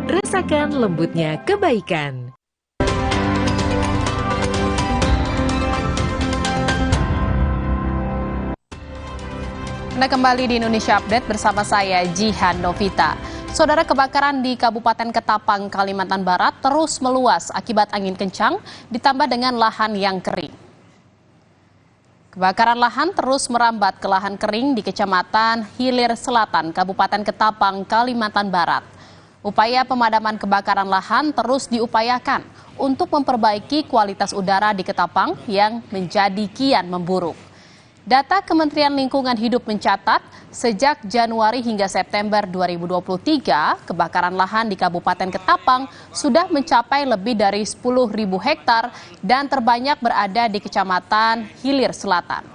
Rasakan lembutnya kebaikan. Anda kembali di Indonesia Update bersama saya Jihan Novita. Saudara, kebakaran di Kabupaten Ketapang, Kalimantan Barat terus meluas akibat angin kencang ditambah dengan lahan yang kering. Kebakaran lahan terus merambat ke lahan kering di Kecamatan Hilir Selatan, Kabupaten Ketapang, Kalimantan Barat. Upaya pemadaman kebakaran lahan terus diupayakan untuk memperbaiki kualitas udara di Ketapang yang menjadi kian memburuk. Data Kementerian Lingkungan Hidup mencatat, sejak Januari hingga September 2023, kebakaran lahan di Kabupaten Ketapang sudah mencapai lebih dari 10.000 hektar dan terbanyak berada di Kecamatan Hilir Selatan.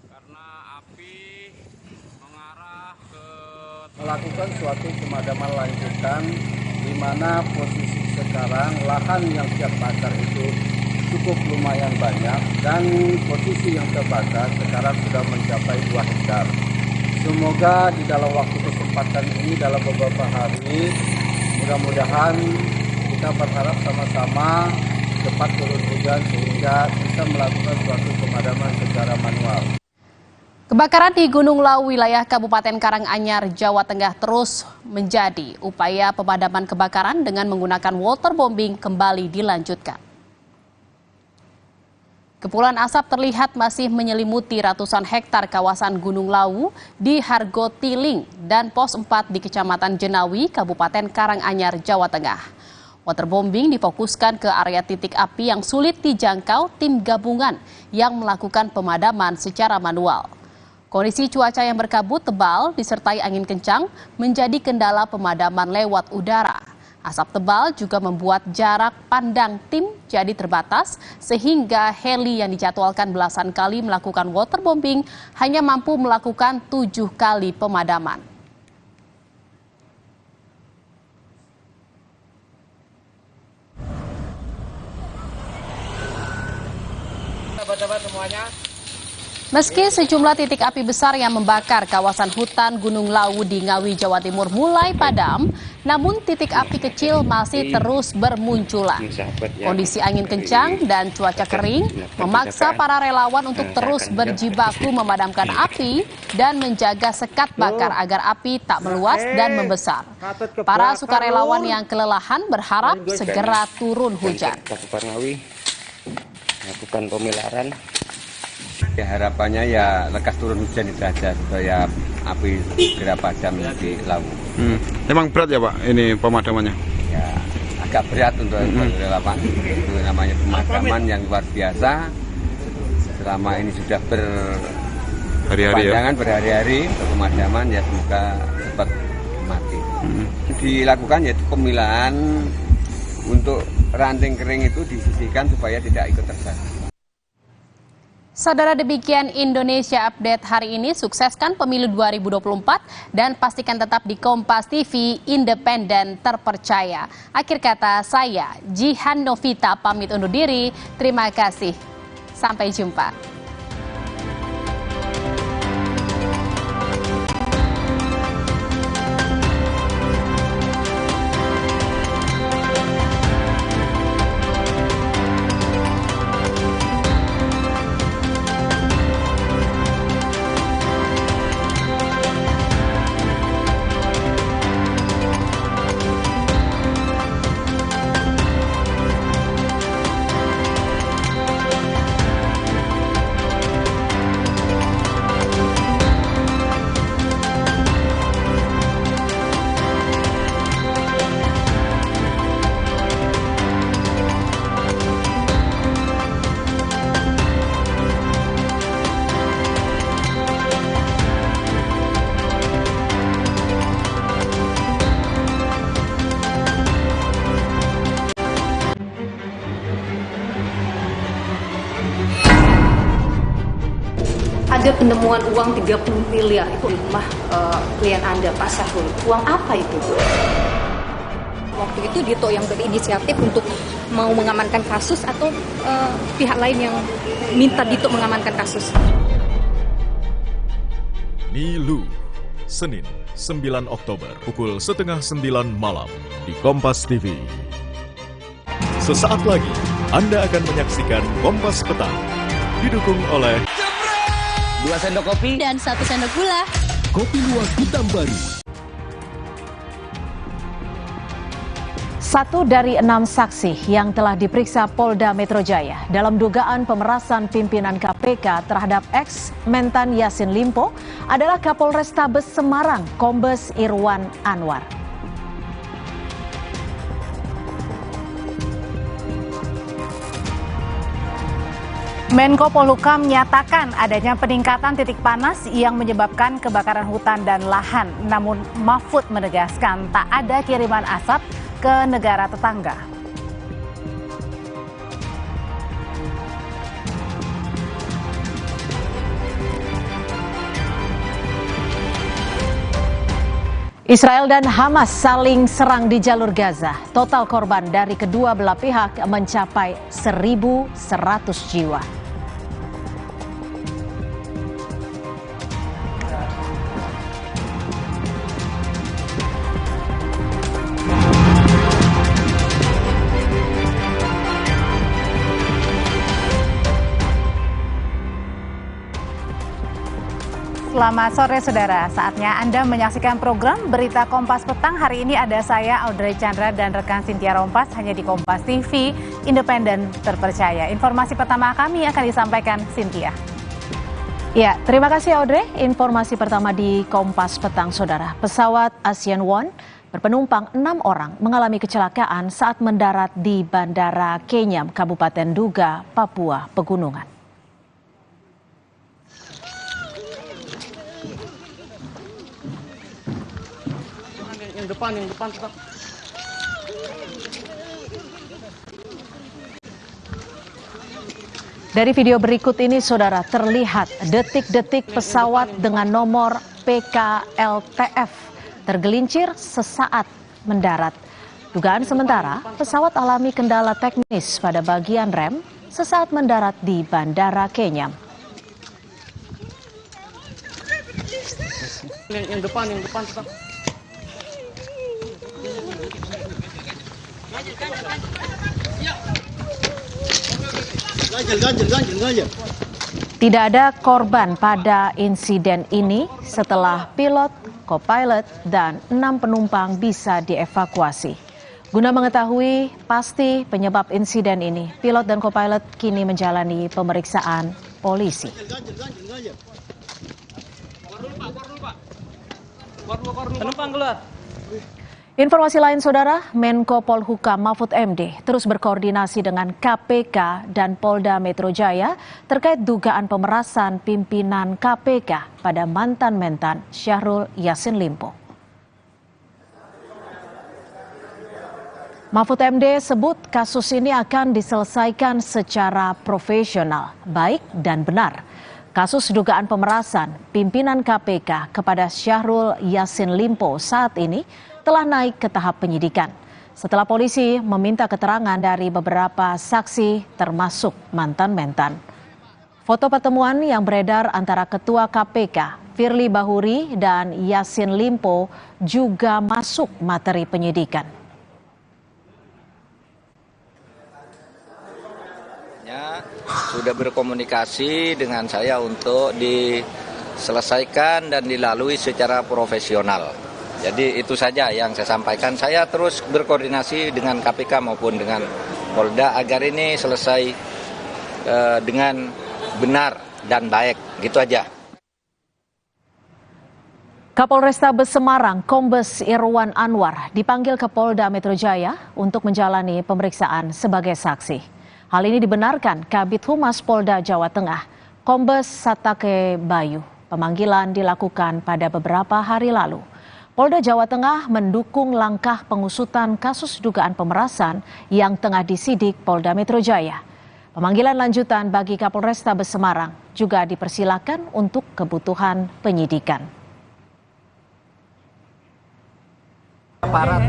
Karena api mengarah ke melakukan suatu pemadaman lanjutan, di mana posisi sekarang lahan yang siap bakar itu cukup lumayan banyak dan posisi yang terbakar sekarang sudah mencapai 2 hektar. Semoga di dalam waktu kesempatan ini dalam beberapa hari mudah-mudahan kita berharap sama-sama cepat turun hujan sehingga bisa melakukan suatu pemadaman secara manual. Kebakaran di Gunung Lawu, wilayah Kabupaten Karanganyar, Jawa Tengah terus menjadi upaya pemadaman kebakaran dengan menggunakan waterbombing kembali dilanjutkan. Kepulan asap terlihat masih menyelimuti ratusan hektar kawasan Gunung Lawu di Hargotiling dan Pos 4 di Kecamatan Jenawi, Kabupaten Karanganyar, Jawa Tengah. Waterbombing difokuskan ke area titik api yang sulit dijangkau tim gabungan yang melakukan pemadaman secara manual. Kondisi cuaca yang berkabut tebal disertai angin kencang menjadi kendala pemadaman lewat udara. Asap tebal juga membuat jarak pandang tim jadi terbatas sehingga heli yang dijadwalkan belasan kali melakukan waterbombing hanya mampu melakukan 7 kali pemadaman. Sahabat-sahabat semuanya, meski sejumlah titik api besar yang membakar kawasan hutan Gunung Lawu di Ngawi, Jawa Timur mulai padam, namun titik api kecil masih terus bermunculan. Kondisi angin kencang dan cuaca kering memaksa para relawan untuk terus berjibaku memadamkan api dan menjaga sekat bakar agar api tak meluas dan membesar. Para sukarelawan yang kelelahan berharap segera turun hujan. Lakukan pemeliharaan. Ya, harapannya ya lekas turun hujan itu saja supaya api segera padam di Lawu. Emang berat ya Pak ini pemadamannya? Ya agak berat untuk relawan. Itu namanya pemadaman yang luar biasa. Selama ini sudah berhari-hari untuk pemadaman, ya semoga cepat mati. Dilakukan yaitu pemilahan untuk ranting kering itu disisihkan supaya tidak ikut terbakar. Saudara, demikian Indonesia Update hari ini. Sukseskan pemilu 2024 dan pastikan tetap di Kompas TV, independen, terpercaya. Akhir kata saya, Jihan Novita, pamit undur diri. Terima kasih. Sampai jumpa. Ada penemuan uang 30 miliar itu di rumah klien Anda, Pak Syahrul. Uang apa itu? Waktu itu Dito yang berinisiatif untuk mau mengamankan kasus atau pihak lain yang minta Dito mengamankan kasus? Nilu, Senin, 9 Oktober pukul 8:30 malam di Kompas TV. Sesaat lagi Anda akan menyaksikan Kompas Petang, didukung oleh 2 sendok kopi dan 1 sendok gula. Kopi luwak hitam baru. 1 dari 6 saksi yang telah diperiksa Polda Metro Jaya dalam dugaan pemerasan pimpinan KPK terhadap ex-Mentan Yassin Limpo adalah Kapolrestabes Semarang, Kombes Irwan Anwar. Menko Polhukam menyatakan adanya peningkatan titik panas yang menyebabkan kebakaran hutan dan lahan. Namun Mahfud menegaskan tak ada kiriman asap ke negara tetangga. Israel dan Hamas saling serang di jalur Gaza. Total korban dari kedua belah pihak mencapai 1.100 jiwa. Selamat sore saudara, saatnya Anda menyaksikan program Berita Kompas Petang. Hari ini ada saya Audrey Chandra dan rekan Cynthia Rompas hanya di Kompas TV, independen terpercaya. Informasi pertama kami akan disampaikan Cynthia. Ya, terima kasih Audrey. Informasi pertama di Kompas Petang saudara. Pesawat Asian One berpenumpang 6 orang mengalami kecelakaan saat mendarat di Bandara Kenyam, Kabupaten Duga, Papua Pegunungan. Yang depan tetap. Dari video berikut ini saudara terlihat detik-detik pesawat dengan nomor PKLTF tergelincir sesaat mendarat. Dugaan sementara pesawat alami kendala teknis pada bagian rem sesaat mendarat di Bandara Kenyam. Yang depan tetap. Tidak ada korban pada insiden ini setelah pilot, co-pilot, dan 6 penumpang bisa dievakuasi. Guna mengetahui pasti penyebab insiden ini, pilot dan co-pilot kini menjalani pemeriksaan polisi. Penumpang keluar. Informasi lain saudara, Menko Polhukam Mahfud MD terus berkoordinasi dengan KPK dan Polda Metro Jaya terkait dugaan pemerasan pimpinan KPK pada mantan Mentan Syahrul Yassin Limpo. Mahfud MD sebut kasus ini akan diselesaikan secara profesional, baik dan benar. Kasus dugaan pemerasan pimpinan KPK kepada Syahrul Yassin Limpo saat ini telah naik ke tahap penyidikan setelah polisi meminta keterangan dari beberapa saksi termasuk mantan Mentan. Foto pertemuan yang beredar antara Ketua KPK Firly Bahuri dan Yassin Limpo juga masuk materi penyidikan. Sudah berkomunikasi dengan saya untuk diselesaikan dan dilalui secara profesional. Jadi itu saja yang saya sampaikan. Saya terus berkoordinasi dengan KPK maupun dengan Polda agar ini selesai dengan benar dan baik. Gitu aja. Kapolrestabes Semarang, Kombes Irwan Anwar dipanggil ke Polda Metro Jaya untuk menjalani pemeriksaan sebagai saksi. Hal ini dibenarkan Kabid Humas Polda Jawa Tengah, Kombes Satake Bayu. Pemanggilan dilakukan pada beberapa hari lalu. Polda Jawa Tengah mendukung langkah pengusutan kasus dugaan pemerasan yang tengah disidik Polda Metro Jaya. Pemanggilan lanjutan bagi Kapolrestabes Semarang juga dipersilakan untuk kebutuhan penyidikan. Aparat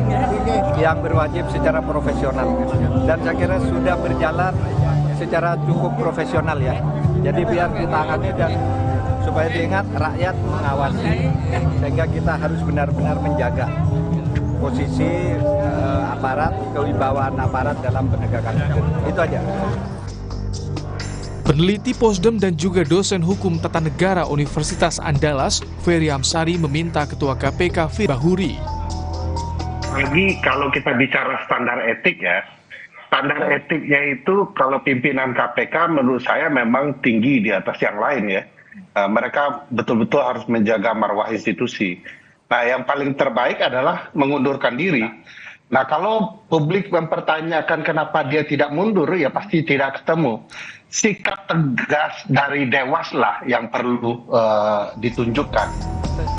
yang berwajib secara profesional dan saya kira sudah berjalan secara cukup profesional ya. Jadi biar ditangani dan supaya diingat rakyat mengawasi, sehingga kita harus benar-benar menjaga posisi aparat, kewibawaan aparat dalam penegakan hukum. Itu aja. Peneliti Posdem dan juga dosen hukum tata negara Universitas Andalas, Ferry Amsari, meminta Ketua KPK Firly Bahuri. Lagi kalau kita bicara standar etik ya, standar etiknya itu kalau pimpinan KPK menurut saya memang tinggi di atas yang lain ya. Mereka betul-betul harus menjaga marwah institusi. Nah, yang paling terbaik adalah mengundurkan diri. Nah, kalau publik mempertanyakan kenapa dia tidak mundur, ya pasti tidak ketemu. Sikap tegas dari Dewas lah yang perlu ditunjukkan.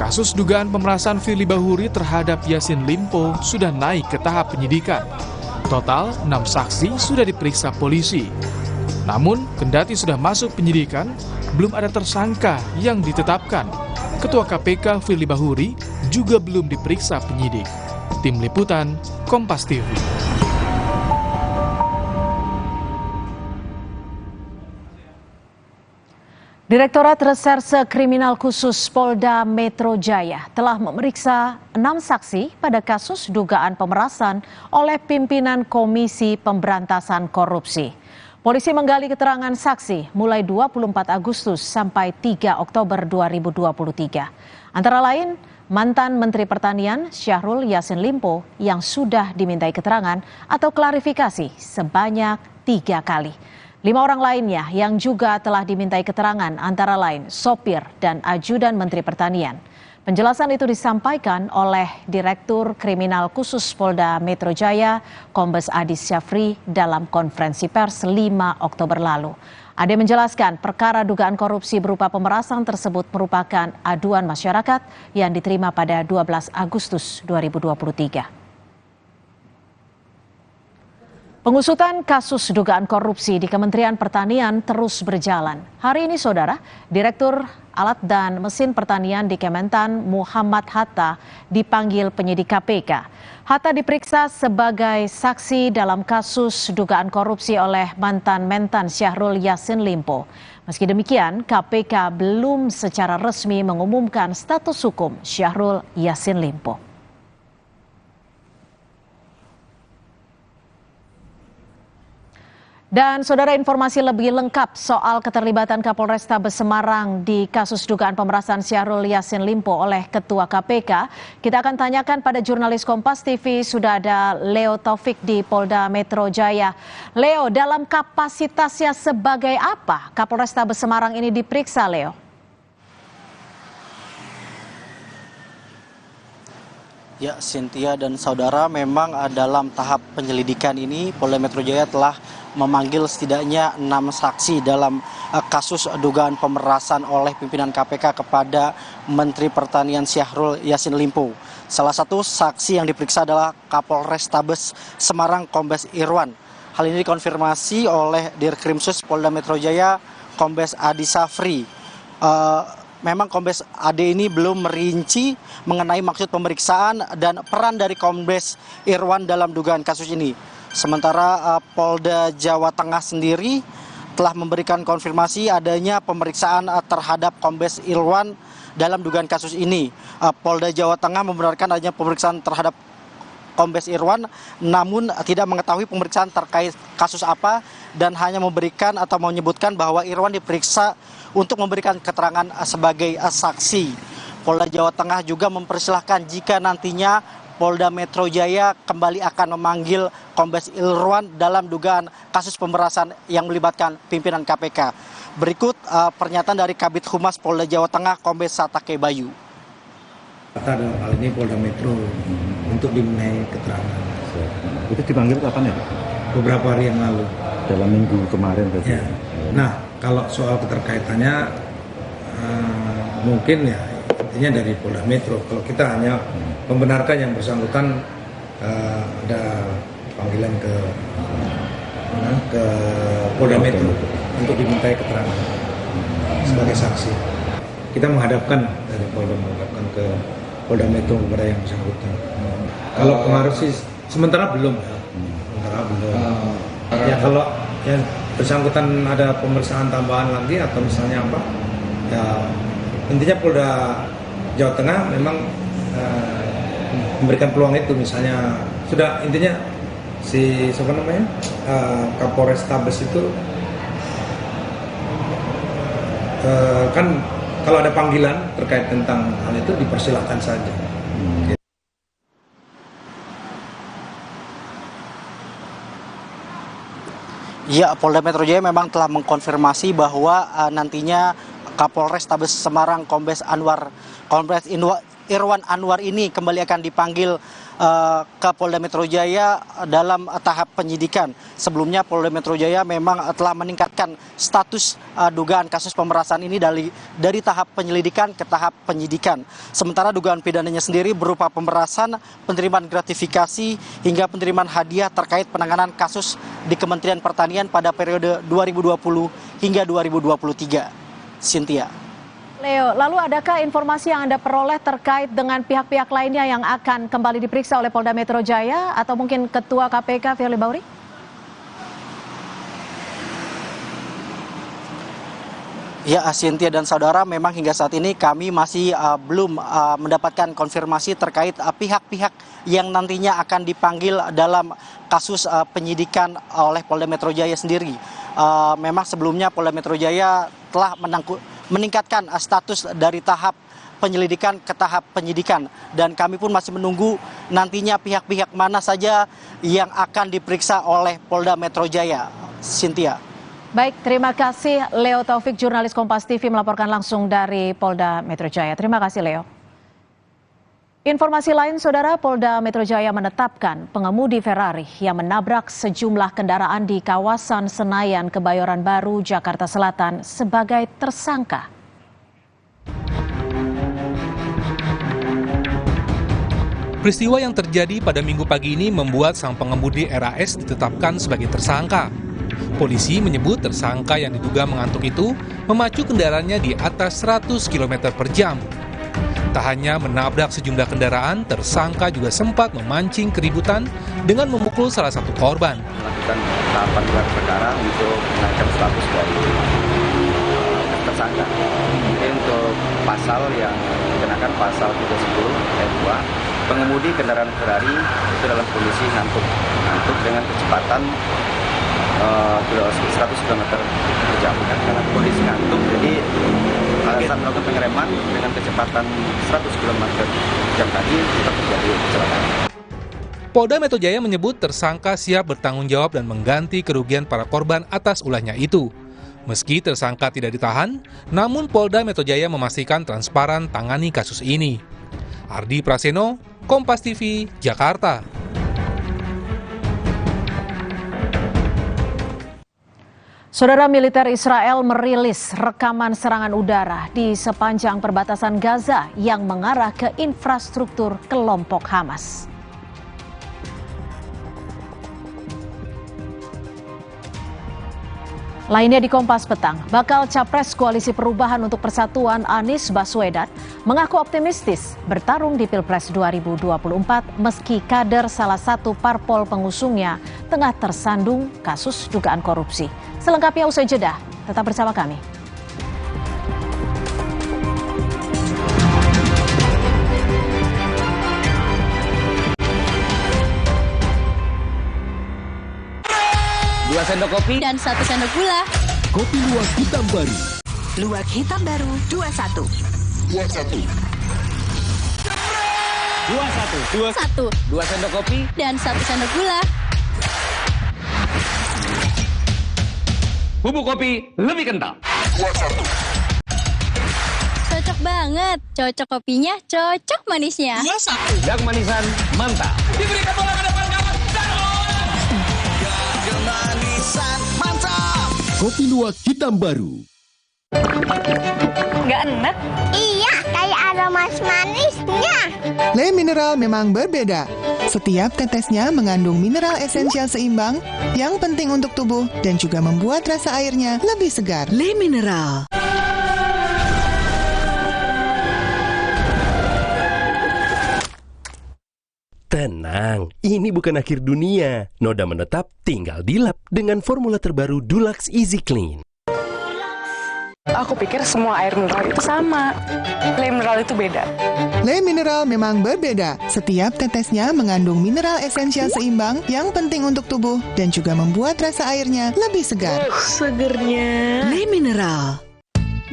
Kasus dugaan pemerasan Firly Bahuri terhadap Yassin Limpo sudah naik ke tahap penyidikan. Total 6 saksi sudah diperiksa polisi. Namun, kendati sudah masuk penyidikan, belum ada tersangka yang ditetapkan. Ketua KPK Firly Bahuri juga belum diperiksa penyidik. Tim Liputan, Kompas TV. Direktorat Reserse Kriminal Khusus Polda Metro Jaya telah memeriksa 6 saksi pada kasus dugaan pemerasan oleh pimpinan Komisi Pemberantasan Korupsi. Polisi menggali keterangan saksi mulai 24 Agustus sampai 3 Oktober 2023. Antara lain, mantan Menteri Pertanian Syahrul Yassin Limpo yang sudah dimintai keterangan atau klarifikasi sebanyak 3 kali. 5 orang lainnya yang juga telah dimintai keterangan antara lain sopir dan ajudan Menteri Pertanian. Penjelasan itu disampaikan oleh Direktur Kriminal Khusus Polda Metro Jaya, Kombes Adi Syafri dalam konferensi pers 5 Oktober lalu. Ade menjelaskan perkara dugaan korupsi berupa pemerasan tersebut merupakan aduan masyarakat yang diterima pada 12 Agustus 2023. Pengusutan kasus dugaan korupsi di Kementerian Pertanian terus berjalan. Hari ini, Saudara, Direktur Alat dan Mesin Pertanian di Kementan Muhammad Hatta dipanggil penyidik KPK. Hatta diperiksa sebagai saksi dalam kasus dugaan korupsi oleh mantan Mentan Syahrul Yassin Limpo. Meski demikian, KPK belum secara resmi mengumumkan status hukum Syahrul Yassin Limpo. Dan Saudara, informasi lebih lengkap soal keterlibatan Kapolrestabes Semarang di kasus dugaan pemerasan Syahrul Yassin Limpo oleh Ketua KPK, kita akan tanyakan pada jurnalis Kompas TV. Sudah ada Leo Taufik di Polda Metro Jaya. Leo, dalam kapasitasnya sebagai apa Kapolrestabes Semarang ini diperiksa, Leo? Ya, Cynthia dan saudara, memang dalam tahap penyelidikan ini Polda Metro Jaya telah memanggil setidaknya 6 saksi dalam kasus dugaan pemerasan oleh pimpinan KPK kepada Menteri Pertanian Syahrul Yassin Limpo. Salah satu saksi yang diperiksa adalah Kapolrestabes Semarang Kombes Irwan. Hal ini dikonfirmasi oleh Dirkrimsus Polda Metro Jaya Kombes Adi Syafri. Memang Kombes Ade ini belum merinci mengenai maksud pemeriksaan dan peran dari Kombes Irwan dalam dugaan kasus ini. Sementara Polda Jawa Tengah sendiri telah memberikan konfirmasi adanya pemeriksaan terhadap Kombes Irwan dalam dugaan kasus ini. Polda Jawa Tengah membenarkan adanya pemeriksaan terhadap Kombes Irwan, namun tidak mengetahui pemeriksaan terkait kasus apa dan hanya memberikan atau menyebutkan bahwa Irwan diperiksa untuk memberikan keterangan sebagai saksi. Polda Jawa Tengah juga mempersilahkan jika nantinya Polda Metro Jaya kembali akan memanggil Kombes Irwan dalam dugaan kasus pemerasan yang melibatkan pimpinan KPK. Berikut pernyataan dari Kabid Humas Polda Jawa Tengah Kombes Satake Bayu. Dalam hal ini Polda Metro untuk dimintai keterangan. Itu dipanggil kapan ya Pak? Beberapa hari yang lalu. Dalam minggu kemarin berarti. Ya. Nah, kalau soal keterkaitannya mungkin ya intinya dari Polda Metro. Kalau kita hanya membenarkan yang bersangkutan ada panggilan ke Polda Metro untuk dimintai keterangan sebagai saksi. Kita menghadapkan dari Polda ke Polda Metro kepada yang bersangkutan. Kalau pengaruh sih sementara belum ya. Sementara belum. Ya kalau yang bersangkutan ada pemeriksaan tambahan nanti atau misalnya apa, ya intinya Polda Jawa Tengah memang memberikan peluang itu, misalnya sudah intinya si Kapolres Tabes itu kan kalau ada panggilan terkait tentang hal itu dipersilahkan saja. Ya, Polda Metro Jaya memang telah mengkonfirmasi bahwa nantinya Kapolres Tabes Semarang Kombes Irwan Anwar ini kembali akan dipanggil ke Polda Metro Jaya dalam tahap penyidikan. Sebelumnya Polda Metro Jaya memang telah meningkatkan status dugaan kasus pemerasan ini dari tahap penyelidikan ke tahap penyidikan. Sementara dugaan pidananya sendiri berupa pemerasan, penerimaan gratifikasi, hingga penerimaan hadiah terkait penanganan kasus di Kementerian Pertanian pada periode 2020 hingga 2023. Cynthia. Leo, lalu adakah informasi yang Anda peroleh terkait dengan pihak-pihak lainnya yang akan kembali diperiksa oleh Polda Metro Jaya atau mungkin Ketua KPK Firly Bahuri? Ya, Cynthia dan saudara, memang hingga saat ini kami masih belum mendapatkan konfirmasi terkait pihak-pihak yang nantinya akan dipanggil dalam kasus penyidikan oleh Polda Metro Jaya sendiri. Memang sebelumnya Polda Metro Jaya telah meningkatkan status dari tahap penyelidikan ke tahap penyidikan, dan kami pun masih menunggu nantinya pihak-pihak mana saja yang akan diperiksa oleh Polda Metro Jaya. Cynthia. Baik, terima kasih Leo Taufik, jurnalis Kompas TV melaporkan langsung dari Polda Metro Jaya. Terima kasih Leo. Informasi lain, Saudara, Polda Metro Jaya menetapkan pengemudi Ferrari yang menabrak sejumlah kendaraan di kawasan Senayan, Kebayoran Baru, Jakarta Selatan sebagai tersangka. Peristiwa yang terjadi pada Minggu pagi ini membuat sang pengemudi RAS ditetapkan sebagai tersangka. Polisi menyebut tersangka yang diduga mengantuk itu memacu kendaraannya di atas 100 km per jam. Tak hanya menabrak sejumlah kendaraan, tersangka juga sempat memancing keributan dengan memukul salah satu korban. Melakukan tahapan gelar perkara untuk menaikkan status dari tersangka. Ini untuk pasal yang dikenakan pasal 310 ayat 2, pengemudi kendaraan Ferrari itu dalam kondisi ngantuk dengan kecepatan 100 km per jam, karena kondisi ngantuk, jadi saat melakukan pengereman dengan kecepatan 100 km per jam tadi terjadi kecelakaan. Polda Metro Jaya menyebut tersangka siap bertanggung jawab dan mengganti kerugian para korban atas ulahnya itu. Meski tersangka tidak ditahan, namun Polda Metro Jaya memastikan transparan tangani kasus ini. Ardi Praseno, Kompas TV, Jakarta. Saudara, militer Israel merilis rekaman serangan udara di sepanjang perbatasan Gaza yang mengarah ke infrastruktur kelompok Hamas. Lainnya di Kompas Petang, bakal Capres Koalisi Perubahan untuk Persatuan Anies Baswedan mengaku optimistis bertarung di Pilpres 2024 meski kader salah satu parpol pengusungnya tengah tersandung kasus dugaan korupsi. Selengkapnya usai jeda, tetap bersama kami. Dua sendok kopi dan 1 sendok gula. Kopi luwak hitam baru. Luwak hitam baru 21. 21. 21. 1. 2 sendok kopi dan 1 sendok gula. Bubuk kopi lebih kental. 21. Cocok banget. Cocok kopinya, cocok manisnya. 21. Dan manisan mantap. Diberikan bola ke depan kawan. Manisan mantap. Kopi luwak hitam baru. Nggak enak? Iya, kayak ada manisnya. Le Mineral memang berbeda. Setiap tetesnya mengandung mineral esensial seimbang yang penting untuk tubuh dan juga membuat rasa airnya lebih segar. Le Mineral. Tenang, ini bukan akhir dunia. Noda menetap tinggal dilap dengan formula terbaru Dulux Easy Clean. Aku pikir semua air mineral itu sama. Le mineral itu beda. Le mineral memang berbeda. Setiap tetesnya mengandung mineral esensial seimbang yang penting untuk tubuh dan juga membuat rasa airnya lebih segar. Segernya. Le mineral.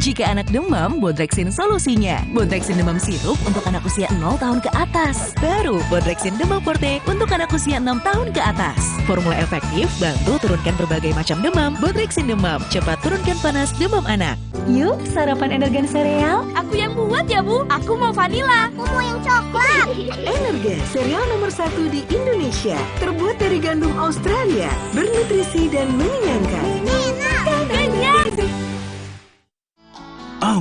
Jika anak demam, Bodrexin solusinya. Bodrexin demam sirup untuk anak usia 0 tahun ke atas. Baru Bodrexin demam forte untuk anak usia 6 tahun ke atas. Formula efektif bantu turunkan berbagai macam demam. Bodrexin demam cepat turunkan panas demam anak. Yuk, sarapan Energen sereal. Aku yang buat ya, Bu. Aku mau vanila. Aku mau yang coklat. Energen, sereal nomor 1 di Indonesia. Terbuat dari gandum Australia. Bernutrisi dan mengenyangkan. Kenyang. Oh.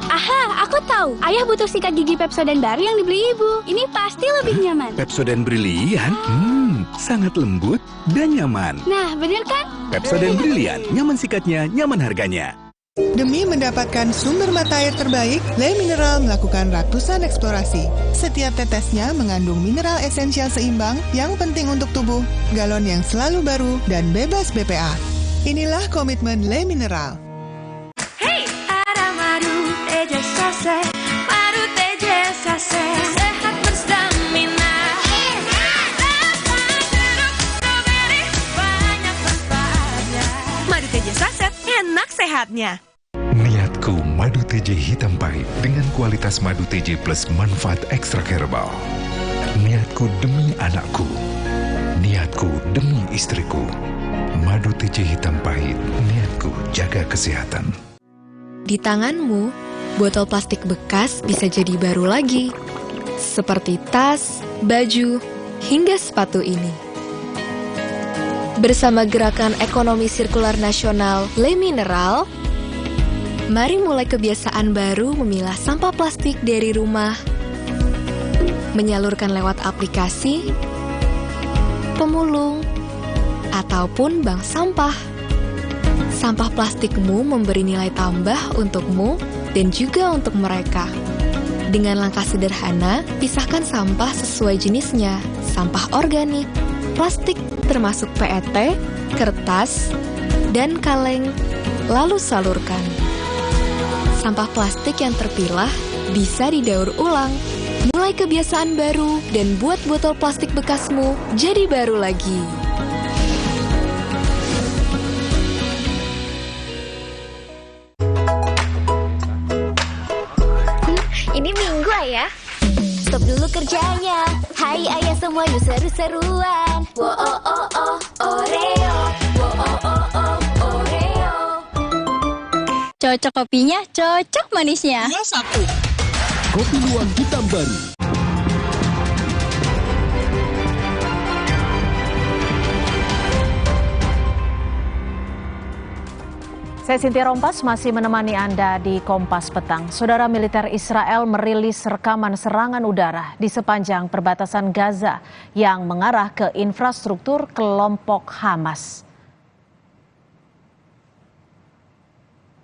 Aha, aku tahu. Ayah butuh sikat gigi Pepsodent baru yang dibeli ibu. Ini pasti lebih nyaman. Pepsodent Brilian? Sangat lembut dan nyaman. Nah, bener kan? Pepsodent Brilian, nyaman sikatnya, nyaman harganya. Demi mendapatkan sumber mata air terbaik, Le Mineral melakukan ratusan eksplorasi. Setiap tetesnya mengandung mineral esensial seimbang yang penting untuk tubuh, galon yang selalu baru, dan bebas BPA. Inilah komitmen Le Mineral. Madu TJ Sase, sehat berstamina. Banyak manfaatnya. Madu TJ Saset, enak sehatnya. Niatku madu TJ hitam pahit dengan kualitas madu TJ plus manfaat ekstra herbal. Niatku demi anakku. Niatku demi istriku. Madu TJ hitam pahit, niatku jaga kesehatan. Di tanganmu, botol plastik bekas bisa jadi baru lagi. Seperti tas, baju, hingga sepatu ini. Bersama Gerakan Ekonomi Sirkular Nasional Le Mineral, mari mulai kebiasaan baru memilah sampah plastik dari rumah, menyalurkan lewat aplikasi, pemulung, ataupun bank sampah. Sampah plastikmu memberi nilai tambah untukmu dan juga untuk mereka. Dengan langkah sederhana, pisahkan sampah sesuai jenisnya, sampah organik, plastik termasuk PET, kertas, dan kaleng, lalu salurkan. Sampah plastik yang terpilah bisa didaur ulang. Mulai kebiasaan baru dan buat botol plastik bekasmu jadi baru lagi. Ini Minggu ya. Stop dulu kerjanya. Hai ayah semua yuk seru-seruan. Wo oh oh oh Oreo. Wo oh oh oh Oreo. Cocok kopinya, cocok manisnya. Kopi luwak hitam baru. Saya Cynthia Rompas masih menemani Anda di Kompas Petang. Saudara, militer Israel merilis rekaman serangan udara di sepanjang perbatasan Gaza yang mengarah ke infrastruktur kelompok Hamas.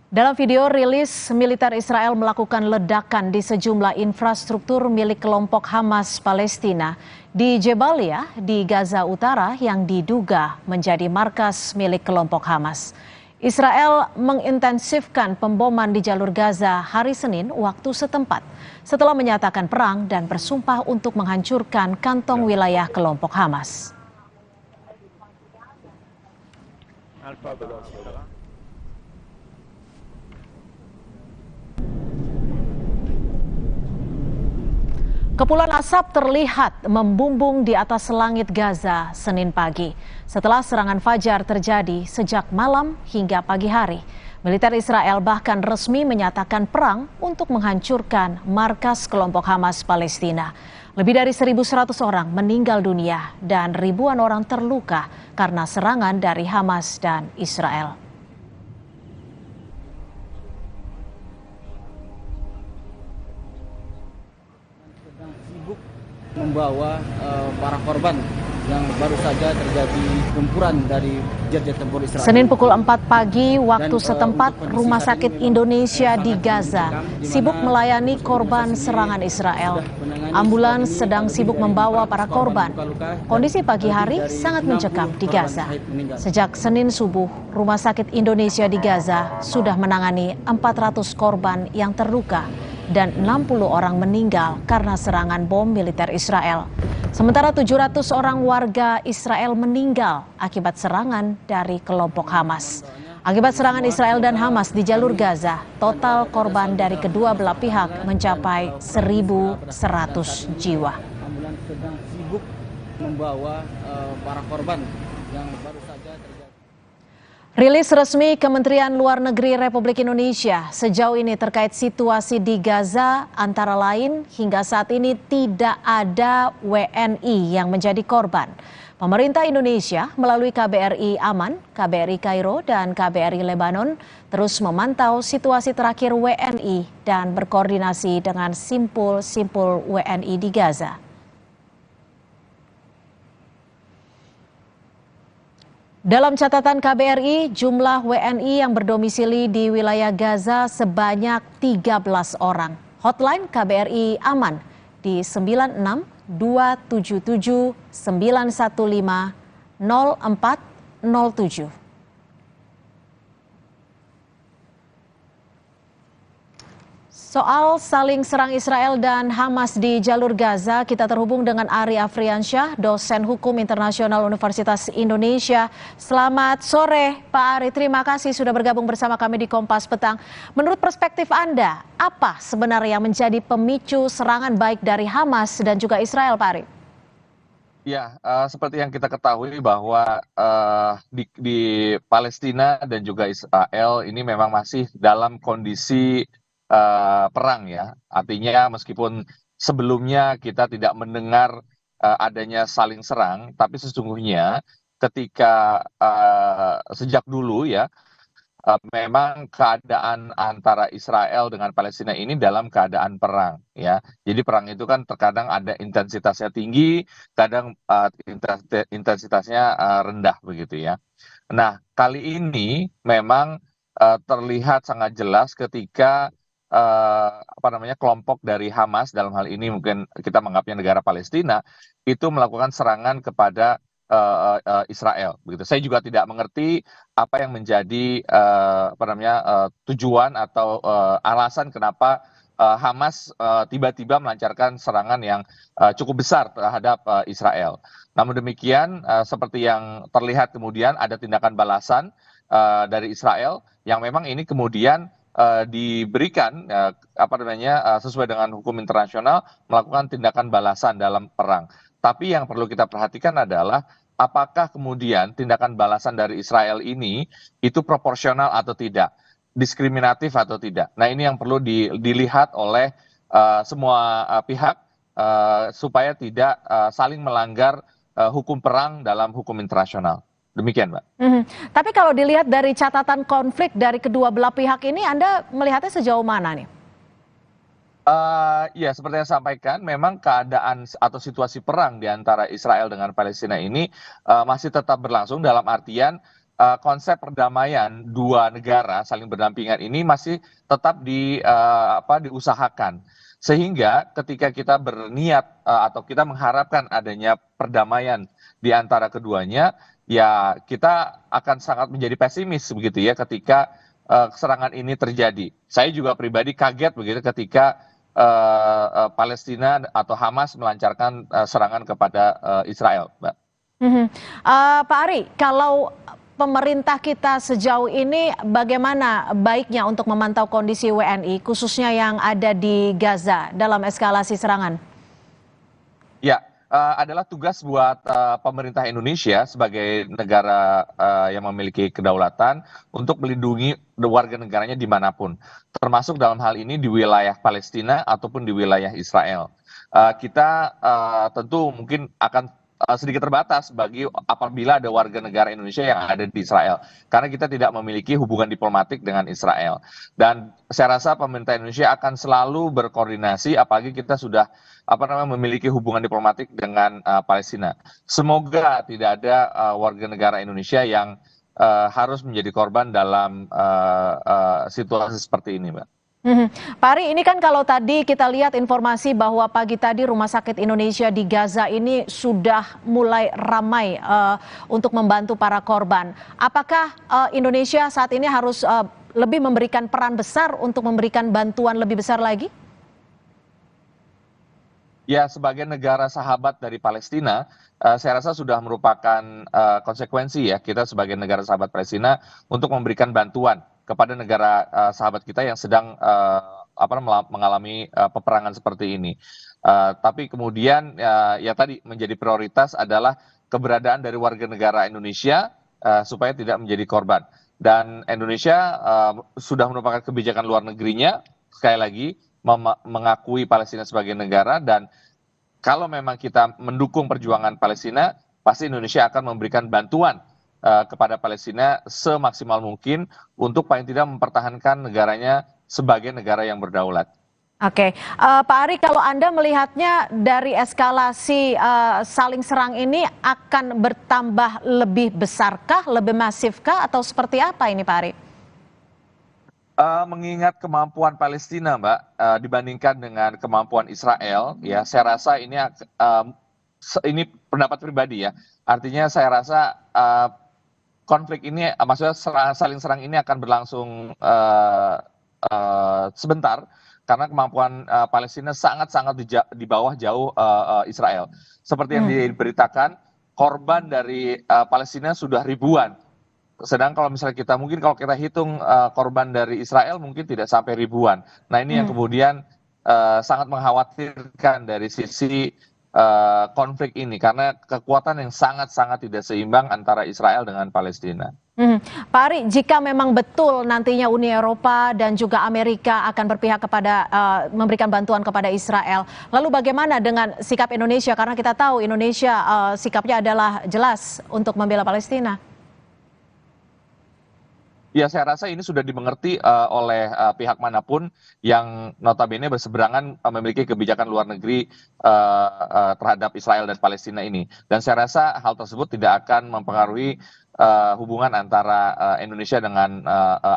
Dalam video rilis, militer Israel melakukan ledakan di sejumlah infrastruktur milik kelompok Hamas Palestina di Jebalia di Gaza Utara yang diduga menjadi markas milik kelompok Hamas. Israel mengintensifkan pemboman di jalur Gaza hari Senin waktu setempat setelah menyatakan perang dan bersumpah untuk menghancurkan kantong wilayah kelompok Hamas. Kepulan asap terlihat membumbung di atas langit Gaza Senin pagi setelah serangan fajar terjadi sejak malam hingga pagi hari. Militer Israel bahkan resmi menyatakan perang untuk menghancurkan markas kelompok Hamas Palestina. Lebih dari 1.100 orang meninggal dunia dan ribuan orang terluka karena serangan dari Hamas dan Israel. Membawa para korban yang baru saja terjadi gempuran dari jet-jet tempur Israel. Senin pukul 4 pagi waktu setempat, Rumah Sakit Indonesia di Gaza sibuk melayani korban serangan Israel. Ambulans sedang sibuk membawa para korban. Kondisi pagi hari sangat mencekam di Gaza. Sejak Senin subuh, Rumah Sakit Indonesia di Gaza sudah menangani 400 korban yang terluka dan 60 orang meninggal karena serangan bom militer Israel. Sementara 700 orang warga Israel meninggal akibat serangan dari kelompok Hamas. Akibat serangan Israel dan Hamas di jalur Gaza, total korban dari kedua belah pihak mencapai 1.100 jiwa. Ambulans sedang sibuk membawa para korban yang baru saja terjadi. Rilis resmi Kementerian Luar Negeri Republik Indonesia sejauh ini terkait situasi di Gaza antara lain hingga saat ini tidak ada WNI yang menjadi korban. Pemerintah Indonesia melalui KBRI Aman, KBRI Kairo, dan KBRI Lebanon terus memantau situasi terakhir WNI dan berkoordinasi dengan simpul-simpul WNI di Gaza. Dalam catatan KBRI, jumlah WNI yang berdomisili di wilayah Gaza sebanyak 13 orang. Hotline KBRI aman di 96 277 915 0407. Soal saling serang Israel dan Hamas di jalur Gaza, kita terhubung dengan Ari Afriansyah, dosen hukum internasional Universitas Indonesia. Selamat sore Pak Ari, terima kasih sudah bergabung bersama kami di Kompas Petang. Menurut perspektif Anda, apa sebenarnya yang menjadi pemicu serangan baik dari Hamas dan juga Israel, Pak Ari? Ya, seperti yang kita ketahui bahwa di Palestina dan juga Israel ini memang masih dalam kondisi perang ya, artinya meskipun sebelumnya kita tidak mendengar adanya saling serang, tapi sesungguhnya ketika sejak dulu ya memang keadaan antara Israel dengan Palestina ini dalam keadaan perang ya. Jadi perang itu kan terkadang ada intensitasnya tinggi, kadang intensitasnya rendah begitu ya. Nah kali ini memang terlihat sangat jelas ketika kelompok dari Hamas, dalam hal ini mungkin kita menganggapnya negara Palestina, itu melakukan serangan kepada Israel begitu. Saya juga tidak mengerti apa yang menjadi tujuan atau alasan kenapa Hamas tiba-tiba melancarkan serangan yang cukup besar terhadap Israel. Namun demikian seperti yang terlihat kemudian ada tindakan balasan dari Israel yang memang ini kemudian diberikan sesuai dengan hukum internasional melakukan tindakan balasan dalam perang. Tapi yang perlu kita perhatikan adalah apakah kemudian tindakan balasan dari Israel ini itu proporsional atau tidak, diskriminatif atau tidak. Nah ini yang perlu dilihat oleh semua pihak supaya tidak saling melanggar hukum perang dalam hukum internasional. Demikian, Mbak. Tapi kalau dilihat dari catatan konflik dari kedua belah pihak ini, Anda melihatnya sejauh mana nih? Ya, seperti yang saya sampaikan, memang keadaan atau situasi perang di antara Israel dengan Palestina ini masih tetap berlangsung dalam artian konsep perdamaian dua negara saling berdampingan ini masih tetap diusahakan. Sehingga ketika kita berniat atau kita mengharapkan adanya perdamaian di antara keduanya, ya kita akan sangat menjadi pesimis begitu ya ketika serangan ini terjadi. Saya juga pribadi kaget begitu ketika Palestina atau Hamas melancarkan serangan kepada Israel, Mbak. Pak Ari, kalau pemerintah kita sejauh ini bagaimana baiknya untuk memantau kondisi WNI khususnya yang ada di Gaza dalam eskalasi serangan? Ya. Adalah tugas buat pemerintah Indonesia sebagai negara yang memiliki kedaulatan untuk melindungi warga negaranya dimanapun, termasuk dalam hal ini di wilayah Palestina ataupun di wilayah Israel. Kita tentu mungkin akan sedikit terbatas bagi apabila ada warga negara Indonesia yang ada di Israel, karena kita tidak memiliki hubungan diplomatik dengan Israel. Dan saya rasa pemerintah Indonesia akan selalu berkoordinasi, apalagi kita sudah memiliki hubungan diplomatik dengan Palestina. Semoga tidak ada warga negara Indonesia yang harus menjadi korban dalam situasi seperti ini, Mbak. Pak Ari, ini kan kalau tadi kita lihat informasi bahwa pagi tadi Rumah Sakit Indonesia di Gaza ini sudah mulai ramai untuk membantu para korban. Apakah Indonesia saat ini harus lebih memberikan peran besar untuk memberikan bantuan lebih besar lagi? Ya, sebagai negara sahabat dari Palestina, saya rasa sudah merupakan konsekuensi ya kita sebagai negara sahabat Palestina untuk memberikan bantuan kepada negara sahabat kita yang sedang mengalami peperangan seperti ini. Tapi kemudian ya tadi menjadi prioritas adalah keberadaan dari warga negara Indonesia supaya tidak menjadi korban. Dan Indonesia sudah merupakan kebijakan luar negerinya, sekali lagi mengakui Palestina sebagai negara, dan kalau memang kita mendukung perjuangan Palestina, pasti Indonesia akan memberikan bantuan kepada Palestina semaksimal mungkin untuk paling tidak mempertahankan negaranya sebagai negara yang berdaulat. Oke, Pak Ari, kalau Anda melihatnya dari eskalasi saling serang ini akan bertambah lebih besarkah, lebih masifkah, atau seperti apa ini Pak Ari? Mengingat kemampuan Palestina, Mbak, dibandingkan dengan kemampuan Israel, ya saya rasa ini pendapat pribadi ya. Artinya saya rasa konflik ini, maksudnya saling serang ini akan berlangsung sebentar, karena kemampuan Palestina sangat-sangat di bawah jauh Israel. Seperti yang diberitakan, korban dari Palestina sudah ribuan. Sedang kalau misalnya kalau kita hitung korban dari Israel mungkin tidak sampai ribuan. Nah ini yang kemudian sangat mengkhawatirkan dari sisi konflik ini, karena kekuatan yang sangat-sangat tidak seimbang antara Israel dengan Palestina. Pak Ari, jika memang betul nantinya Uni Eropa dan juga Amerika akan berpihak kepada memberikan bantuan kepada Israel, lalu bagaimana dengan sikap Indonesia? Karena kita tahu Indonesia sikapnya adalah jelas untuk membela Palestina. Ya, saya rasa ini sudah dimengerti oleh pihak manapun yang notabene berseberangan memiliki kebijakan luar negeri terhadap Israel dan Palestina ini. Dan saya rasa hal tersebut tidak akan mempengaruhi hubungan antara Indonesia dengan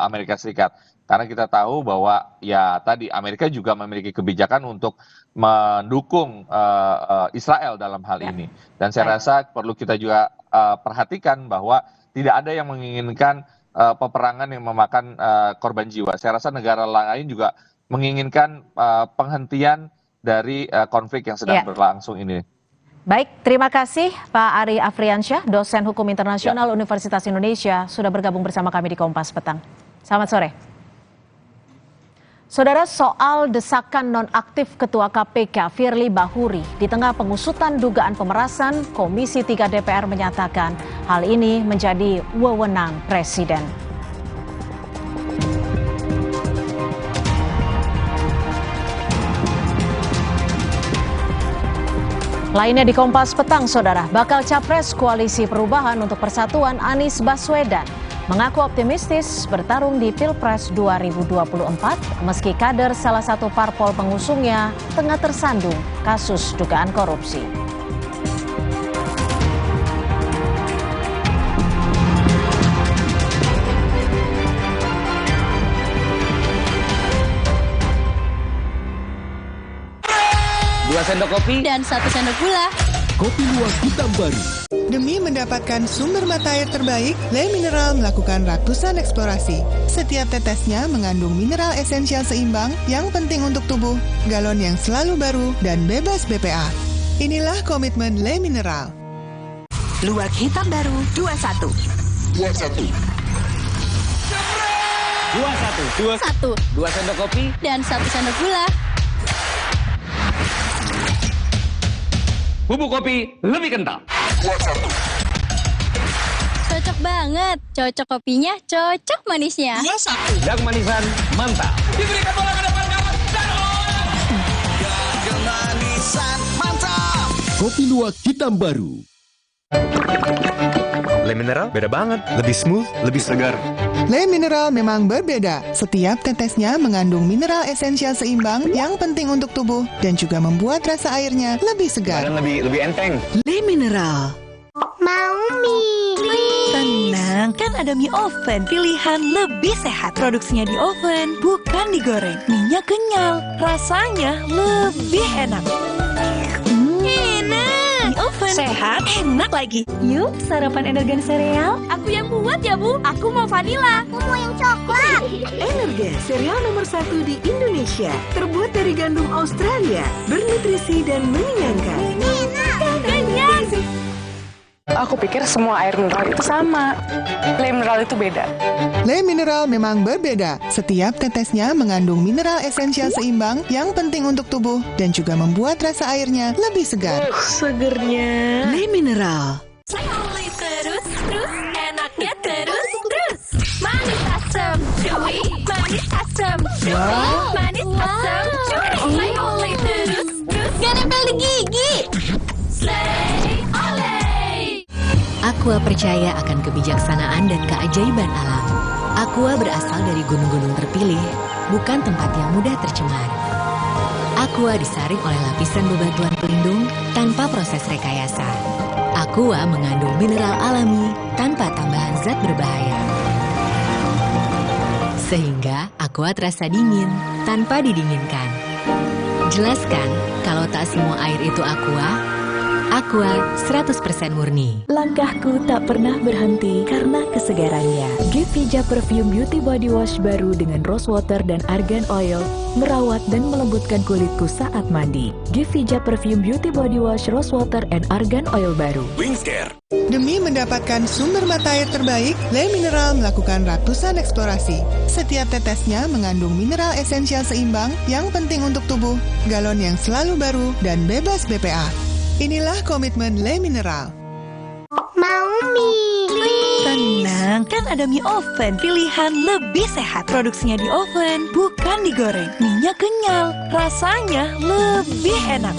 Amerika Serikat. Karena kita tahu bahwa ya tadi Amerika juga memiliki kebijakan untuk mendukung Israel dalam hal ini. Dan saya rasa perlu kita juga perhatikan bahwa tidak ada yang menginginkan peperangan yang memakan korban jiwa. Saya rasa negara lain juga menginginkan penghentian dari konflik yang sedang berlangsung ini. Baik, terima kasih Pak Ari Afriansyah, dosen Hukum Internasional Universitas Indonesia, sudah bergabung bersama kami di Kompas Petang. Selamat sore. Saudara, soal desakan nonaktif Ketua KPK Firly Bahuri di tengah pengusutan dugaan pemerasan, Komisi 3 DPR menyatakan hal ini menjadi wewenang Presiden. Lainnya di Kompas Petang, Saudara, bakal capres Koalisi Perubahan untuk Persatuan Anies Baswedan mengaku optimistis bertarung di Pilpres 2024 meski kader salah satu parpol pengusungnya tengah tersandung kasus dugaan korupsi. Dua sendok kopi dan 1 sendok gula. Kopi luwak hitam baru. Demi mendapatkan sumber mata air terbaik, Le Mineral melakukan ratusan eksplorasi. Setiap tetesnya mengandung mineral esensial seimbang yang penting untuk tubuh, galon yang selalu baru, dan bebas BPA. Inilah komitmen Le Mineral. Luwak hitam baru 21. 21. 21. 2 sendok kopi dan 1 sendok gula. Bubuk kopi lebih kental. Cocok banget. Cocok kopinya, cocok manisnya. 21. Dan manisan mantap. Diberikan bola ke depan kawan. Kemanisan mantap. Kopi luwak hitam baru. Le Mineral beda banget, lebih smooth, lebih segar. Le Mineral memang berbeda. Setiap tetesnya mengandung mineral esensial seimbang yang penting untuk tubuh dan juga membuat rasa airnya lebih segar. Dan lebih enteng. Le Mineral. Mau mie. Tenang, kan ada mie oven. Pilihan lebih sehat. Produksinya di oven, bukan digoreng. Mie-nya kenyal, rasanya lebih enak. Enak. Mie oven, sehat, enak lagi. Yuk, sarapan Energen sereal. Aku yang buat ya, Bu. Aku mau vanila. Aku mau yang coklat. Energen, sereal nomor 1 di Indonesia. Terbuat dari gandum Australia, bernutrisi dan mengenyangkan. Enak. Kenyang. Aku pikir semua air mineral itu sama. Le Mineral itu beda. Le Mineral memang berbeda. Setiap tetesnya mengandung mineral esensial seimbang yang penting untuk tubuh dan juga membuat rasa airnya lebih segar. Segernya. Le Mineral. Terus, enaknya terus. Manis asam, cuy. Manis asam, cuy. Manis asam, cuy. Oleh terus. Gak nempel di gigi. Slay, oleh. Aqua percaya akan kebijaksanaan dan keajaiban alam. Aqua berasal dari gunung-gunung terpilih, bukan tempat yang mudah tercemar. Aqua disaring oleh lapisan bebatuan pelindung tanpa proses rekayasa. Aqua mengandung mineral alami tanpa tambahan zat berbahaya. Sehingga Aqua terasa dingin tanpa didinginkan. Jelaskan kalau tak semua air itu Aqua. Aqua 100% murni. Langkahku tak pernah berhenti karena kesegarannya. Givija Perfume Beauty Body Wash baru dengan rose water dan argan oil merawat dan melembutkan kulitku saat mandi. Givija Perfume Beauty Body Wash Rose Water and Argan Oil baru. Wingscare. Demi mendapatkan sumber mata air terbaik, Le Mineral melakukan ratusan eksplorasi. Setiap tetesnya mengandung mineral esensial seimbang yang penting untuk tubuh, galon yang selalu baru dan bebas BPA. Inilah komitmen Le Mineral. Mau mie. Tenang, kan ada mie oven. Pilihan lebih sehat. Produksinya di oven, bukan digoreng. Mie-nya kenyal, rasanya lebih enak.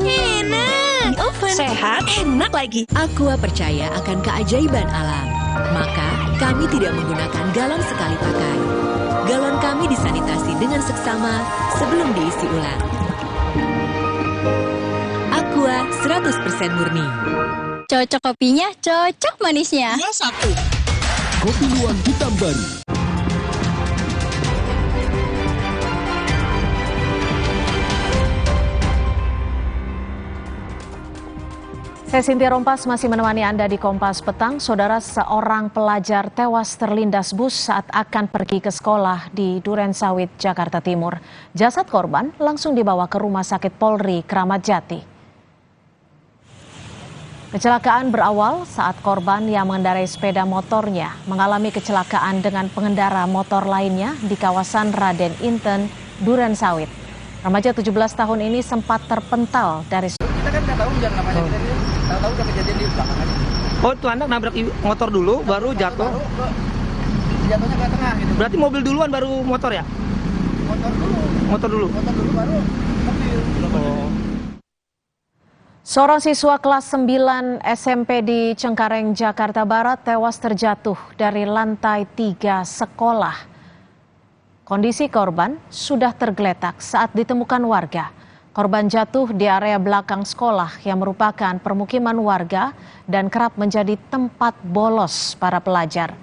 Enak. Mie oven, sehat, enak lagi. Aqua percaya akan keajaiban alam. Maka, kami tidak menggunakan galon sekali pakai. Galon kami disanitasi dengan seksama sebelum diisi ulang. Aqua 100% murni. Cocok kopinya, cocok manisnya. Kopi luwak hitam baru. Saya Cynthia Rompas masih menemani Anda di Kompas Petang. Saudara, seorang pelajar tewas terlindas bus saat akan pergi ke sekolah di Durensawit, Jakarta Timur. Jasad korban langsung dibawa ke Rumah Sakit Polri Kramat Jati. Kecelakaan berawal saat korban yang mengendarai sepeda motornya mengalami kecelakaan dengan pengendara motor lainnya di kawasan Raden Inten, Durensawit. Remaja 17 tahun ini sempat terpental dari... Kita kan nggak tahu jangan namanya kejadian, tahu udah kejadian di belakang aja. Oh, itu anak nabrak motor dulu, baru jatuh. Jatuhnya ke tengah gitu. Berarti mobil duluan baru motor ya? Motor dulu baru mobil. Oh. Seorang siswa kelas 9 SMP di Cengkareng, Jakarta Barat tewas terjatuh dari lantai 3 sekolah. Kondisi korban sudah tergeletak saat ditemukan warga. Korban jatuh di area belakang sekolah yang merupakan permukiman warga dan kerap menjadi tempat bolos para pelajar.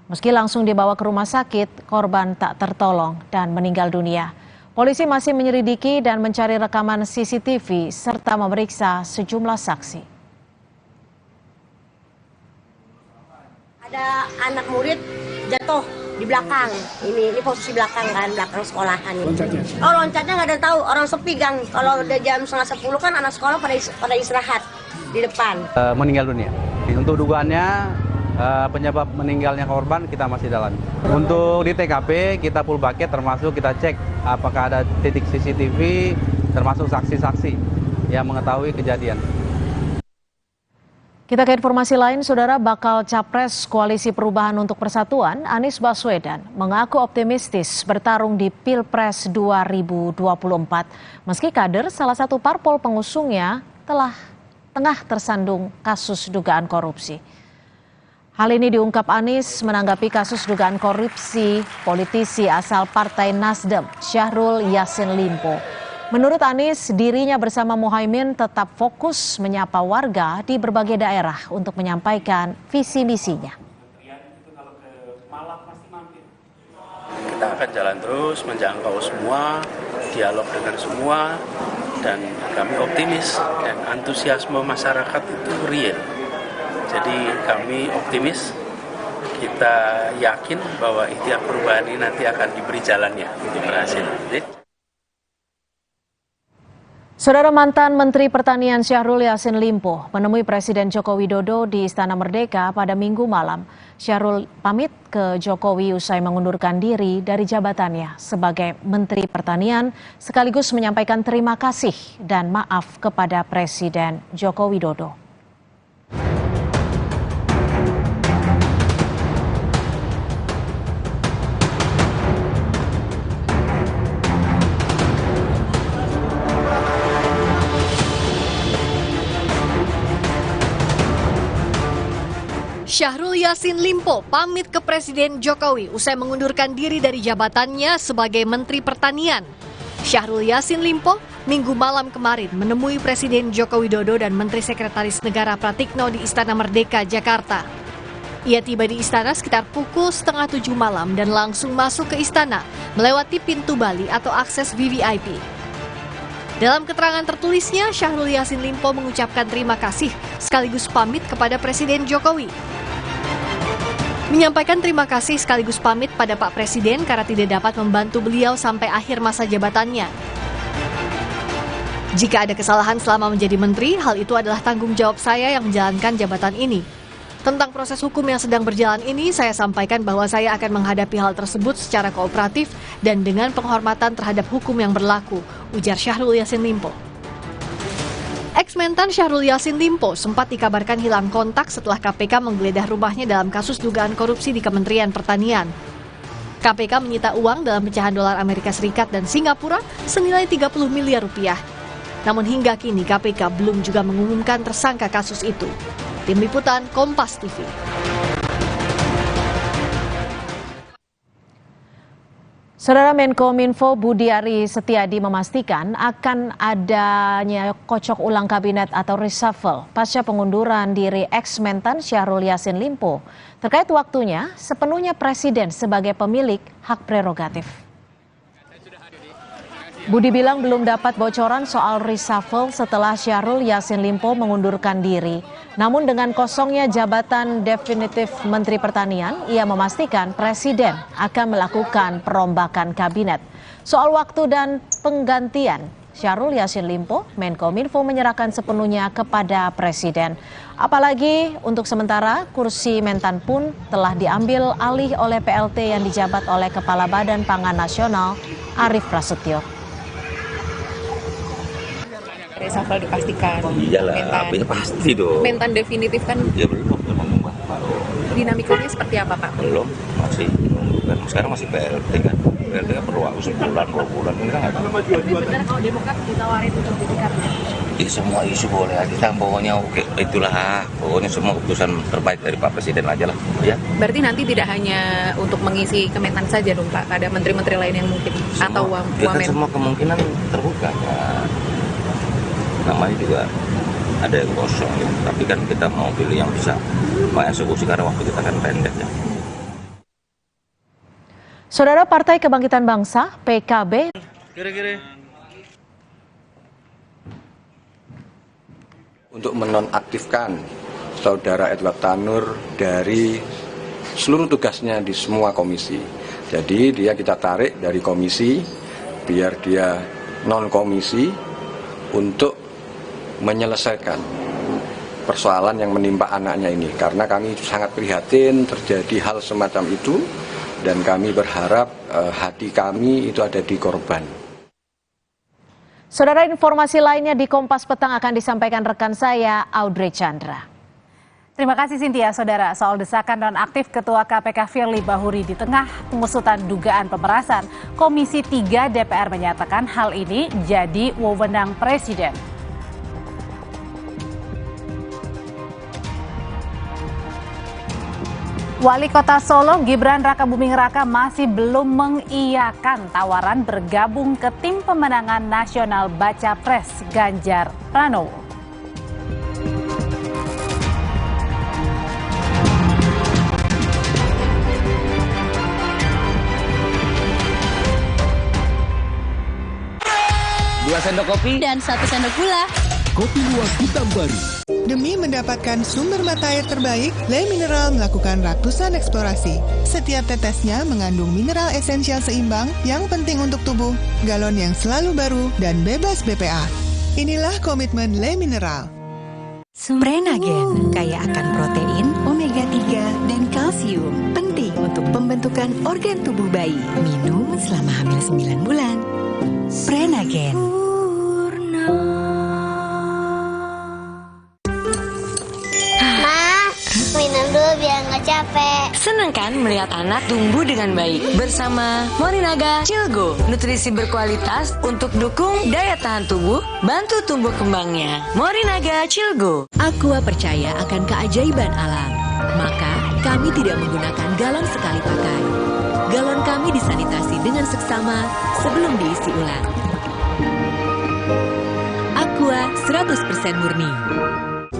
Meski langsung dibawa ke rumah sakit, korban tak tertolong dan meninggal dunia. Polisi masih menyelidiki dan mencari rekaman CCTV serta memeriksa sejumlah saksi. Ada anak murid jatuh di belakang. Ini posisi belakang kan, belakang sekolahan ini. Loncatnya? Oh, loncatnya nggak ada tahu. Orang sepi, Gang. Kalau udah jam 9:30 kan anak sekolah pada istirahat di depan. Meninggal dunia. Untuk dugaannya penyebab meninggalnya korban kita masih dalam. Untuk di TKP kita full bucket, termasuk kita cek apakah ada titik CCTV termasuk saksi-saksi yang mengetahui kejadian. Kita ke informasi lain, Saudara. Bakal Capres Koalisi Perubahan untuk Persatuan, Anies Baswedan, mengaku optimistis bertarung di Pilpres 2024. Meski kader salah satu parpol pengusungnya telah tengah tersandung kasus dugaan korupsi. Hal ini diungkap Anies menanggapi kasus dugaan korupsi politisi asal Partai Nasdem, Syahrul Yassin Limpo. Menurut Anies, dirinya bersama Muhaimin tetap fokus menyapa warga di berbagai daerah untuk menyampaikan visi misinya. Kita akan jalan terus menjangkau semua, dialog dengan semua, dan kami optimis dan antusiasme masyarakat itu real. Jadi kami optimis, kita yakin bahwa ikhtiar perubahan ini nanti akan diberi jalannya untuk berhasil. Saudara, mantan Menteri Pertanian Syahrul Yassin Limpo menemui Presiden Joko Widodo di Istana Merdeka pada Minggu malam. Syahrul pamit ke Jokowi usai mengundurkan diri dari jabatannya sebagai Menteri Pertanian sekaligus menyampaikan terima kasih dan maaf kepada Presiden Joko Widodo. Syahrul Yassin Limpo pamit ke Presiden Jokowi usai mengundurkan diri dari jabatannya sebagai Menteri Pertanian. Syahrul Yassin Limpo Minggu malam kemarin menemui Presiden Joko Widodo dan Menteri Sekretaris Negara Pratikno di Istana Merdeka, Jakarta. Ia tiba di istana sekitar pukul 6:30 malam dan langsung masuk ke istana melewati pintu Bali atau akses VVIP. Dalam keterangan tertulisnya, Syahrul Yassin Limpo mengucapkan terima kasih sekaligus pamit kepada Presiden Jokowi. Menyampaikan terima kasih sekaligus pamit pada Pak Presiden karena tidak dapat membantu beliau sampai akhir masa jabatannya. Jika ada kesalahan selama menjadi menteri, hal itu adalah tanggung jawab saya yang menjalankan jabatan ini. Tentang proses hukum yang sedang berjalan ini, saya sampaikan bahwa saya akan menghadapi hal tersebut secara kooperatif dan dengan penghormatan terhadap hukum yang berlaku, ujar Syahrul Yassin Limpo. Ex-mentan Syahrul Yassin Limpo sempat dikabarkan hilang kontak setelah KPK menggeledah rumahnya dalam kasus dugaan korupsi di Kementerian Pertanian. KPK menyita uang dalam pecahan dolar Amerika Serikat dan Singapura senilai 30 miliar rupiah. Namun hingga kini KPK belum juga mengumumkan tersangka kasus itu. Tim Liputan Kompas TV. Saudara, Menkominfo Budi Ari Setiadi memastikan akan adanya kocok ulang kabinet atau reshuffle pasca pengunduran diri ex-mentan Syahrul Yassin Limpo. Terkait waktunya, sepenuhnya Presiden sebagai pemilik hak prerogatif. Budi bilang belum dapat bocoran soal reshuffle setelah Syahrul Yassin Limpo mengundurkan diri. Namun dengan kosongnya jabatan definitif Menteri Pertanian, ia memastikan Presiden akan melakukan perombakan kabinet. Soal waktu dan penggantian, Syahrul Yassin Limpo, Menkominfo menyerahkan sepenuhnya kepada Presiden. Apalagi untuk sementara, kursi Mentan pun telah diambil alih oleh PLT yang dijabat oleh Kepala Badan Pangan Nasional, Arief Prasetyo. Reshuffle dipastikan. Iyalah, pasti dong. Mentan definitif kan? Ya belum baru. Dinamikanya seperti apa, Pak? Belum, masih kan sekarang masih PLT kan. PLT kan perlu waktu sebulan, 2 bulan ini kan nggak tahu. Tapi benar kalau Demokrat ditawarin untuk jadi kabinet? Ya, semua isu boleh aja, pokoknya oke, itulah pokoknya semua keputusan terbaik dari Pak Presiden aja lah. Ya. Berarti nanti tidak hanya untuk mengisi Kementan saja dong, Pak? Ada menteri-menteri lain yang mungkin semua, atau ya kan semua kemungkinan terbuka kan. Namanya juga ada yang kosong ya. Tapi kan kita mau pilih yang bisa mengeksekusi karena waktu kita kan pendek ya. Saudara, Partai Kebangkitan Bangsa PKB untuk menonaktifkan Saudara Edward Tanur dari seluruh tugasnya di semua komisi. Jadi dia kita tarik dari komisi biar dia non komisi untuk menyelesaikan persoalan yang menimpa anaknya ini, karena kami sangat prihatin terjadi hal semacam itu dan kami berharap hati kami itu ada di korban. Saudara, informasi lainnya di Kompas Petang akan disampaikan rekan saya Audrey Chandra. Terima kasih Cynthia. Saudara, soal desakan nonaktif Ketua KPK Firly Bahuri di tengah pengusutan dugaan pemerasan, Komisi 3 DPR menyatakan hal ini jadi wewenang Presiden. Wali Kota Solo Gibran Rakabuming Raka masih belum mengiyakan tawaran bergabung ke tim pemenangan nasional Baca Pres Ganjar Pranowo. Dua sendok kopi dan 1 sendok gula. Kopi luwak hitam baru. Demi mendapatkan sumber mata air terbaik, Le Mineral melakukan ratusan eksplorasi. Setiap tetesnya mengandung mineral esensial seimbang yang penting untuk tubuh, galon yang selalu baru, dan bebas BPA. Inilah komitmen Le Mineral. Prenagen kaya akan protein, omega 3, dan kalsium. Penting untuk pembentukan organ tubuh bayi. Minum selama hamil 9 bulan. Prenagen. Minum dulu biar nggak capek. Senang kan melihat anak tumbuh dengan baik bersama Morinaga Cilgo, nutrisi berkualitas untuk dukung daya tahan tubuh, bantu tumbuh kembangnya. Morinaga Cilgo. Aqua percaya akan keajaiban alam, maka kami tidak menggunakan galon sekali pakai. Galon kami disanitasi dengan seksama sebelum diisi ulang. Aqua 100% murni.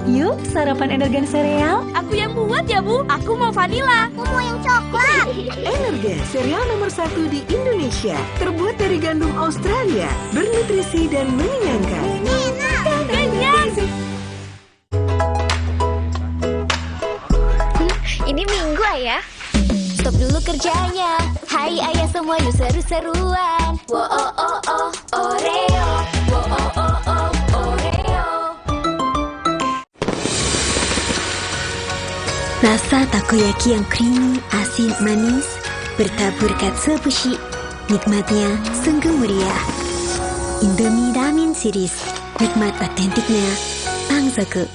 Yuk, sarapan Energen sereal. Aku yang buat ya, Bu. Aku mau vanila. Aku mau yang coklat. Energen, sereal nomor 1 di Indonesia. Terbuat dari gandum Australia. Bernutrisi dan mengenyangkan. Kenyang. Ini Minggu, Ayah. Stop dulu kerjanya. Hai ayah semua, yuk seru-seruan. Wo oh oh oh Oreo. Wo oh oh oh Oreo. Rasa takoyaki yang creamy, asin, manis, bertabur katsuobushi. Nikmatnya sungguh meriah. Indomie Ramen Series, nikmat otentiknya Pangzoku.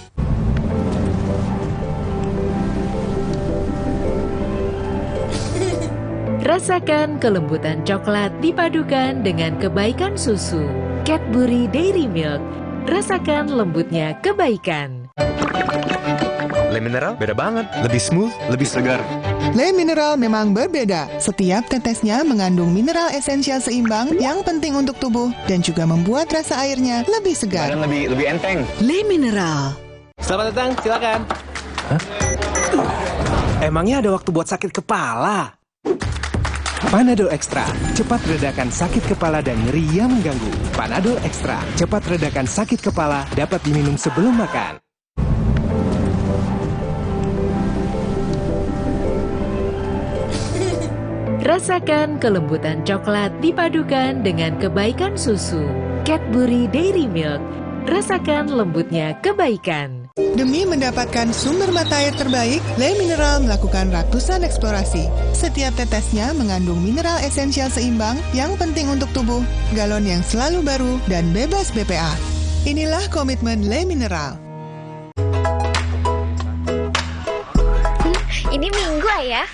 Rasakan kelembutan coklat dipadukan dengan kebaikan susu. Cadbury Dairy Milk, rasakan lembutnya kebaikan. Le Mineral beda banget, lebih smooth, lebih segar. Le Mineral memang berbeda. Setiap tetesnya mengandung mineral esensial seimbang yang penting untuk tubuh dan juga membuat rasa airnya lebih segar. Dan lebih enteng. Le Mineral. Selamat datang, silakan. Hah? Emangnya ada waktu buat sakit kepala? Panadol Extra, cepat redakan sakit kepala dan nyeri yang mengganggu. Panadol Extra, cepat redakan sakit kepala, dapat diminum sebelum makan. Rasakan kelembutan coklat dipadukan dengan kebaikan susu. Cadbury Dairy Milk, rasakan lembutnya kebaikan. Demi mendapatkan sumber mata air terbaik, Le Mineral melakukan ratusan eksplorasi. Setiap tetesnya mengandung mineral esensial seimbang yang penting untuk tubuh, galon yang selalu baru, dan bebas BPA. Inilah komitmen Le Mineral. Ini Minggu, Ayah.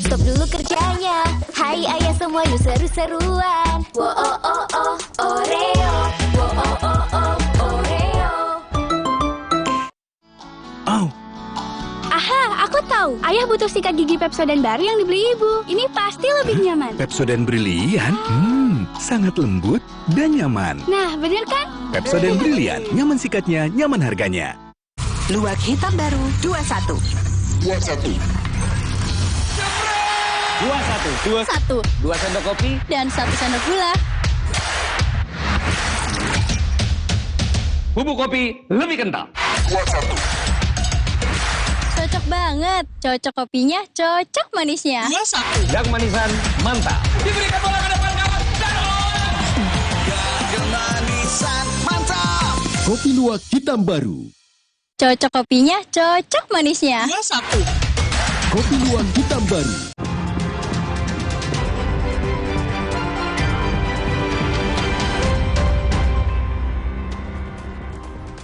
Stop dulu kerjanya. Hai ayah semua, yuk seru-seruan. Wo oh oh oh Oreo. Wo oh oh oh Oreo. Oh. Aha, aku tahu. Ayah butuh sikat gigi Pepsodent baru yang dibeli ibu. Ini pasti lebih nyaman. Pepsodent Brilian? Sangat lembut dan nyaman. Nah, bener kan? Pepsodent Brilian, nyaman sikatnya, nyaman harganya. Luwak hitam baru 21. 21. 2 sendok kopi dan 1 sendok gula. Bubuk kopi lebih kental. Cocok banget. Cocok kopinya, cocok manisnya. Yang manisan mantap. Diberikan bola ke depan kawan. Manisan mantap. Kopi luwak hitam baru. Cocok kopinya, cocok manisnya. Kopi luwak hitam baru.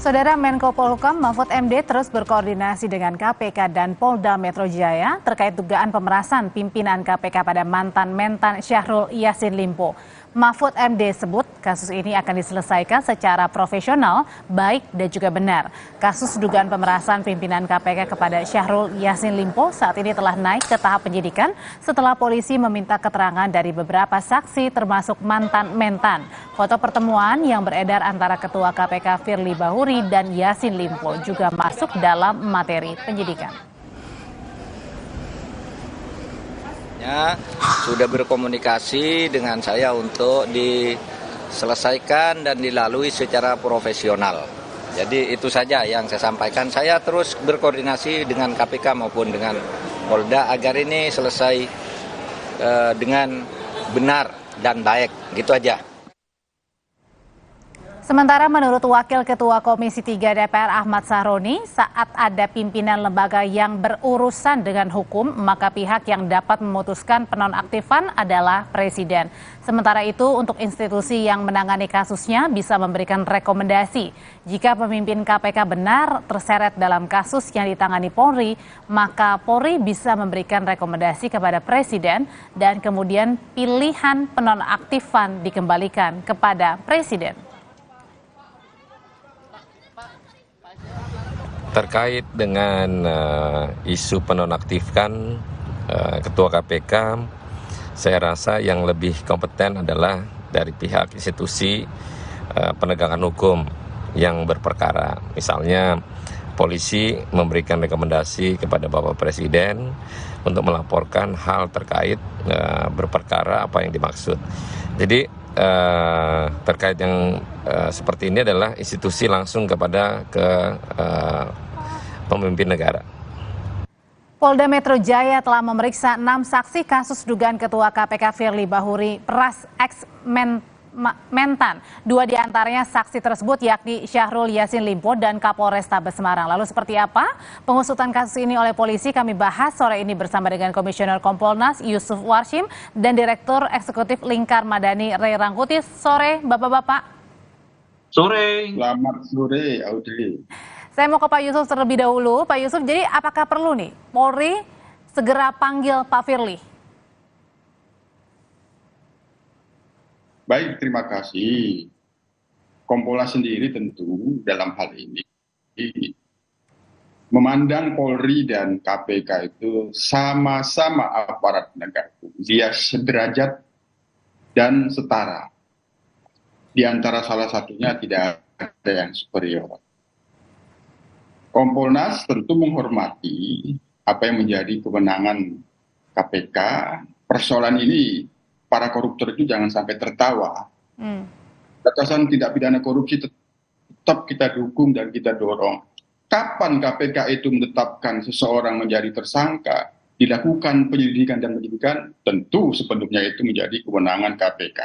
Saudara Menko Polhukam Mahfud MD terus berkoordinasi dengan KPK dan Polda Metro Jaya terkait dugaan pemerasan pimpinan KPK pada mantan Mentan Syahrul Yassin Limpo. Mahfud MD sebut kasus ini akan diselesaikan secara profesional, baik dan juga benar. Kasus dugaan pemerasan pimpinan KPK kepada Syahrul Yassin Limpo saat ini telah naik ke tahap penyidikan setelah polisi meminta keterangan dari beberapa saksi termasuk mantan mentan. Foto pertemuan yang beredar antara Ketua KPK Firly Bahuri dan Yassin Limpo juga masuk dalam materi penyidikan. Sudah berkomunikasi dengan saya untuk diselesaikan dan dilalui secara profesional. Jadi itu saja yang saya sampaikan. Saya terus berkoordinasi dengan KPK maupun dengan Polda agar ini selesai dengan benar dan baik. Gitu aja. Sementara menurut Wakil Ketua Komisi 3 DPR Ahmad Sahroni, saat ada pimpinan lembaga yang berurusan dengan hukum, maka pihak yang dapat memutuskan penonaktifan adalah Presiden. Sementara itu, untuk institusi yang menangani kasusnya bisa memberikan rekomendasi. Jika pemimpin KPK benar terseret dalam kasus yang ditangani Polri, maka Polri bisa memberikan rekomendasi kepada Presiden dan kemudian pilihan penonaktifan dikembalikan kepada Presiden. Terkait dengan isu penonaktifkan Ketua KPK, saya rasa yang lebih kompeten adalah dari pihak institusi penegakan hukum yang berperkara. Misalnya polisi memberikan rekomendasi kepada Bapak Presiden untuk melaporkan hal terkait berperkara apa yang dimaksud. Jadi terkait yang seperti ini adalah institusi langsung kepada pemimpin negara. Polda Metro Jaya telah memeriksa 6 saksi kasus dugaan Ketua KPK Firly Bahuri peras mentan. 2 diantaranya saksi tersebut yakni Syahrul Yassin Limpo dan Kapolrestabes Semarang. Lalu seperti apa pengusutan kasus ini oleh polisi? Kami bahas sore ini bersama dengan Komisioner Kompolnas Yusuf Warshim dan Direktur Eksekutif Lingkar Madani Ray Rangkuti. Sore Bapak-Bapak. Sore. Selamat sore Audrey. Saya mau ke Pak Yusuf terlebih dahulu. Pak Yusuf, jadi apakah perlu nih Polri segera panggil Pak Firly? Baik, terima kasih. Kompolnas sendiri tentu dalam hal ini memandang Polri dan KPK itu sama-sama aparat penegak hukum. Dia sederajat dan setara. Di antara salah satunya tidak ada yang superior. Kompolnas tentu menghormati apa yang menjadi kewenangan KPK. Persoalan ini, para koruptor itu jangan sampai tertawa. Batasan tindak pidana korupsi tetap kita dukung dan kita dorong. Kapan KPK itu menetapkan seseorang menjadi tersangka, dilakukan penyelidikan dan penyidikan, tentu sepenuhnya itu menjadi kewenangan KPK.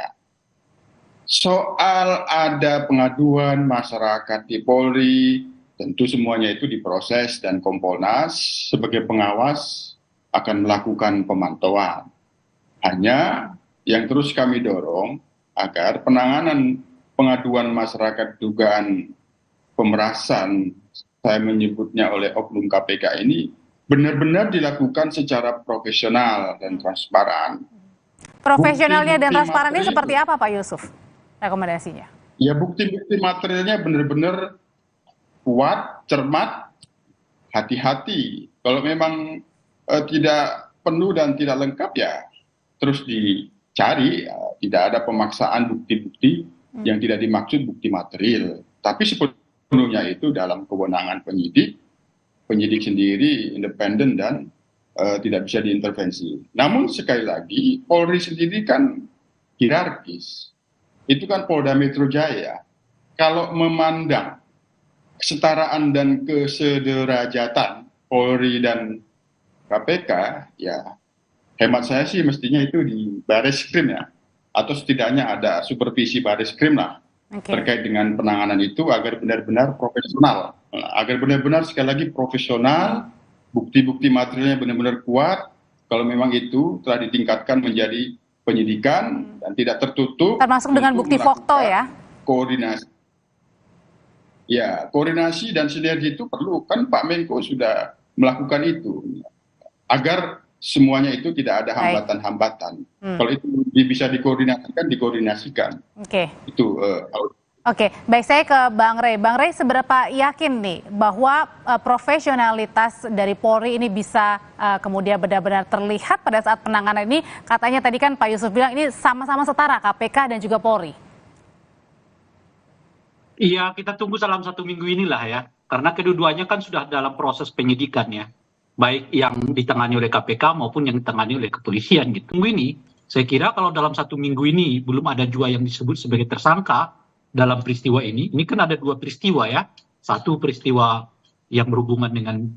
Soal ada pengaduan masyarakat di Polri, tentu semuanya itu diproses dan Kompolnas sebagai pengawas akan melakukan pemantauan. Hanya yang terus kami dorong agar penanganan pengaduan masyarakat dugaan pemerasan, saya menyebutnya oleh oknum KPK ini, benar-benar dilakukan secara profesional dan transparan. Profesionalnya dan transparannya seperti apa Pak Yusuf rekomendasinya? Ya bukti-bukti materialnya benar-benar kuat, cermat, hati-hati. Kalau memang tidak penuh dan tidak lengkap ya terus dicari. Tidak ada pemaksaan bukti-bukti yang tidak dimaksud bukti material. Tapi sepenuhnya itu dalam kewenangan penyidik. Penyidik sendiri independen dan tidak bisa diintervensi. Namun sekali lagi Polri sendiri kan hierarkis. Itu kan Polda Metro Jaya. Kalau memandang kesetaraan dan kesederajatan Polri dan KPK, ya hemat saya sih mestinya itu di Bareskrim ya, atau setidaknya ada supervisi Bareskrim lah terkait dengan penanganan itu agar benar-benar profesional, agar benar-benar sekali lagi profesional, bukti-bukti materialnya benar-benar kuat. Kalau memang itu telah ditingkatkan menjadi penyidikan dan tidak tertutup, termasuk dengan bukti foto ya, koordinasi. Ya, koordinasi dan sinergi itu perlu, kan Pak Menko sudah melakukan itu, agar semuanya itu tidak ada hambatan-hambatan. Kalau itu bisa dikoordinasikan. Oke. Itu Oke, baik, saya ke Bang Rey. Bang Rey, seberapa yakin nih bahwa profesionalitas dari Polri ini bisa kemudian benar-benar terlihat pada saat penanganan ini? Katanya tadi kan Pak Yusuf bilang ini sama-sama setara, KPK dan juga Polri. Iya, kita tunggu dalam 1 minggu inilah ya. Karena kedua-duanya kan sudah dalam proses penyidikan ya. Baik yang ditangani oleh KPK maupun yang ditangani oleh kepolisian gitu. Tunggu ini, saya kira kalau dalam 1 minggu ini belum ada juga yang disebut sebagai tersangka dalam peristiwa ini kan ada 2 peristiwa ya. Satu peristiwa yang berhubungan dengan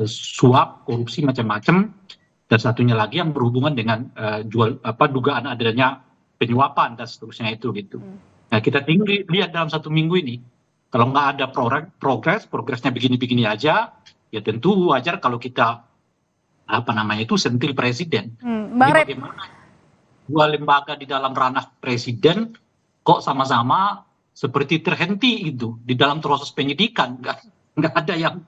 suap, korupsi macam-macam, dan satunya lagi yang berhubungan dengan dugaan adanya penyuapan dan seterusnya itu gitu. Nah kita tinggal lihat dalam 1 minggu ini, kalau nggak ada progresnya begini-begini aja, ya tentu wajar kalau kita sentil presiden. Bang Rey, bagaimana 2 lembaga di dalam ranah presiden kok sama-sama seperti terhenti itu di dalam proses penyidikan, nggak ada yang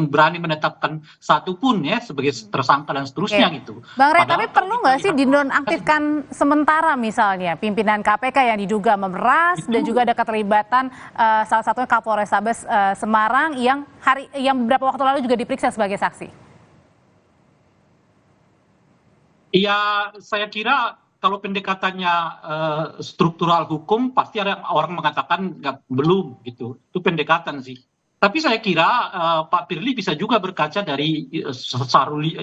berani menetapkan satu pun ya sebagai tersangka dan seterusnya gitu. Bang Rey, tapi perlu nggak sih dinonaktifkan sementara misalnya pimpinan KPK yang diduga memeras dan juga ada keterlibatan salah satunya Kapolrestabes Semarang yang beberapa waktu lalu juga diperiksa sebagai saksi? Iya, saya kira kalau pendekatannya struktural hukum pasti ada orang mengatakan belum gitu. Itu pendekatan sih. Tapi saya kira Pak Firly bisa juga berkaca dari Syahrul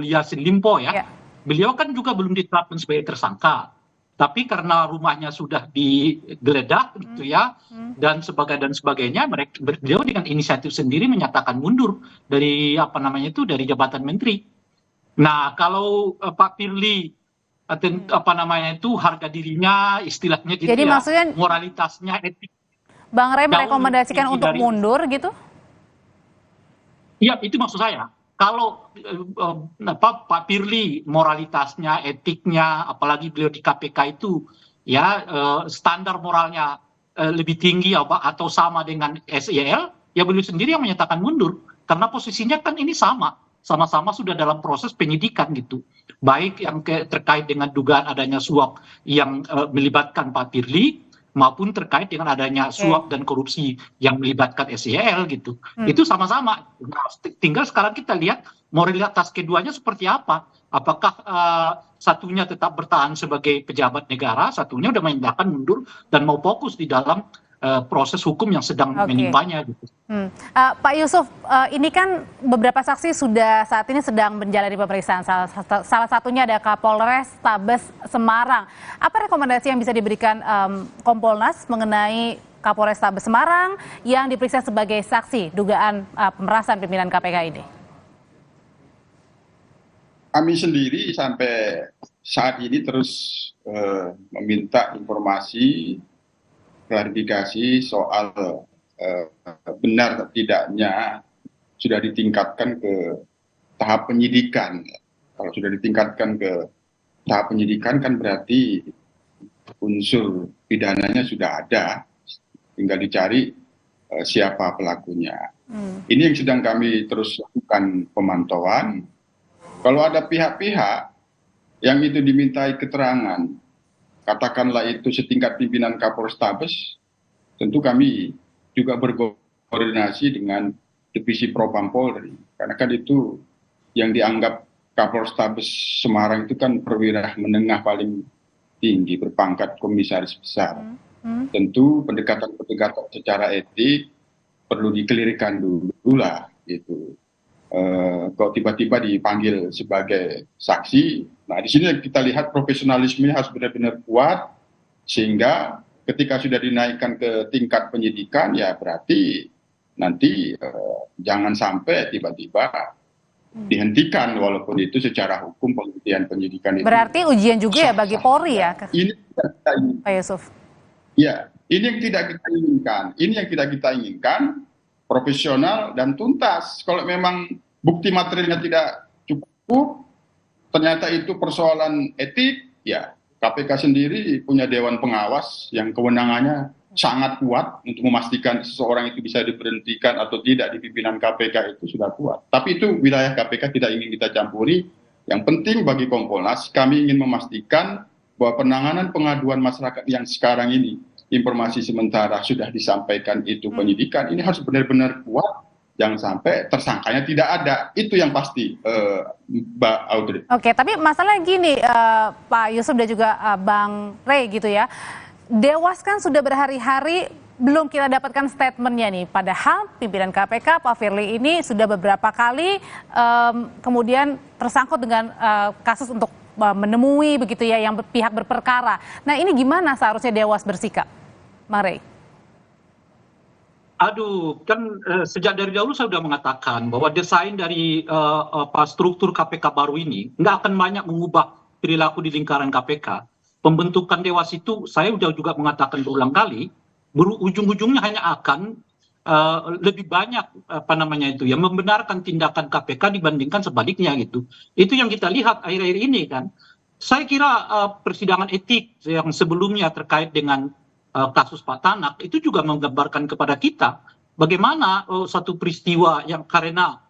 Yassin Limpo ya. Beliau kan juga belum ditetapkan sebagai tersangka. Tapi karena rumahnya sudah digeledah gitu ya dan sebagainya, beliau dengan inisiatif sendiri menyatakan mundur dari dari jabatan menteri. Nah, kalau Pak Firly harga dirinya istilahnya gitu. Jadi maksudnya moralitasnya, etik. Bang Rey merekomendasikan untuk mundur gitu? Iya, itu maksud saya. Kalau Pak Firly moralitasnya, etiknya, apalagi beliau di KPK itu ya standar moralnya lebih tinggi atau sama dengan SEL, ya beliau sendiri yang menyatakan mundur karena posisinya kan ini sama-sama sudah dalam proses penyidikan gitu. Baik yang terkait dengan dugaan adanya suap yang melibatkan Pak Firly maupun terkait dengan adanya suap dan korupsi yang melibatkan SEL gitu. Itu sama-sama. Nah, tinggal sekarang kita lihat moralitas keduanya seperti apa. Apakah satunya tetap bertahan sebagai pejabat negara, satunya udah menyatakan mundur dan mau fokus di dalam proses hukum yang sedang menimpanya gitu. Pak Yusuf, ini kan beberapa saksi saat ini sedang menjalani pemeriksaan. Salah satunya ada Kapolrestabes Semarang. Apa rekomendasi yang bisa diberikan Kompolnas mengenai Kapolrestabes Semarang yang diperiksa sebagai saksi dugaan pemerasan pimpinan KPK ini? Kami sendiri sampai saat ini terus meminta informasi, klarifikasi soal benar atau tidaknya sudah ditingkatkan ke tahap penyidikan. Kalau sudah ditingkatkan ke tahap penyidikan kan berarti unsur pidananya sudah ada, tinggal dicari siapa pelakunya. Ini yang sedang kami terus lakukan pemantauan. Kalau ada pihak-pihak yang itu dimintai keterangan, katakanlah itu setingkat pimpinan Kapolrestabes, tentu kami juga berkoordinasi dengan Divisi Propam Polri. Karena kan itu yang dianggap Kapolrestabes Semarang itu kan perwira menengah paling tinggi, berpangkat komisaris besar. Tentu pendekatan-pendekatan secara etik perlu dikelirkan dulu lah gitu. Kok tiba-tiba dipanggil sebagai saksi. Nah, di sini kita lihat profesionalismenya harus benar-benar kuat, sehingga ketika sudah dinaikkan ke tingkat penyidikan, ya berarti nanti jangan sampai tiba-tiba dihentikan, walaupun itu secara hukum penghentian penyidikan itu. Berarti ujian juga ya bagi Polri ya? Ini Pak Yusuf. Ya, ini yang tidak kita inginkan. Ini yang tidak kita inginkan, profesional dan tuntas. Kalau memang bukti materialnya tidak cukup, ternyata itu persoalan etik, ya KPK sendiri punya dewan pengawas yang kewenangannya sangat kuat untuk memastikan seseorang itu bisa diberhentikan atau tidak di pimpinan KPK itu sudah kuat. Tapi itu wilayah KPK tidak ingin kita campuri. Yang penting bagi Kompolnas, kami ingin memastikan bahwa penanganan pengaduan masyarakat yang sekarang ini, informasi sementara sudah disampaikan itu penyidikan, ini harus benar-benar kuat, jangan sampai tersangkanya tidak ada. Itu yang pasti, Mbak Audrey. Oke, tapi masalahnya gini, Pak Yusuf dan juga Bang Rey gitu ya. Dewas kan sudah berhari-hari belum kita dapatkan statementnya nih. Padahal pimpinan KPK Pak Firly ini sudah beberapa kali kemudian tersangkut dengan kasus untuk menemui begitu ya yang pihak berperkara. Nah ini gimana seharusnya Dewas bersikap, Bang Rey? Aduh, kan sejak dari dahulu saya sudah mengatakan bahwa desain dari struktur KPK baru ini nggak akan banyak mengubah perilaku di lingkaran KPK. Pembentukan Dewas itu saya sudah juga mengatakan berulang kali, ujung-ujungnya hanya akan lebih banyak membenarkan tindakan KPK dibandingkan sebaliknya gitu. Itu yang kita lihat akhir-akhir ini kan. Saya kira persidangan etik yang sebelumnya terkait dengan kasus Pak Tanak itu juga menggambarkan kepada kita bagaimana satu peristiwa yang karena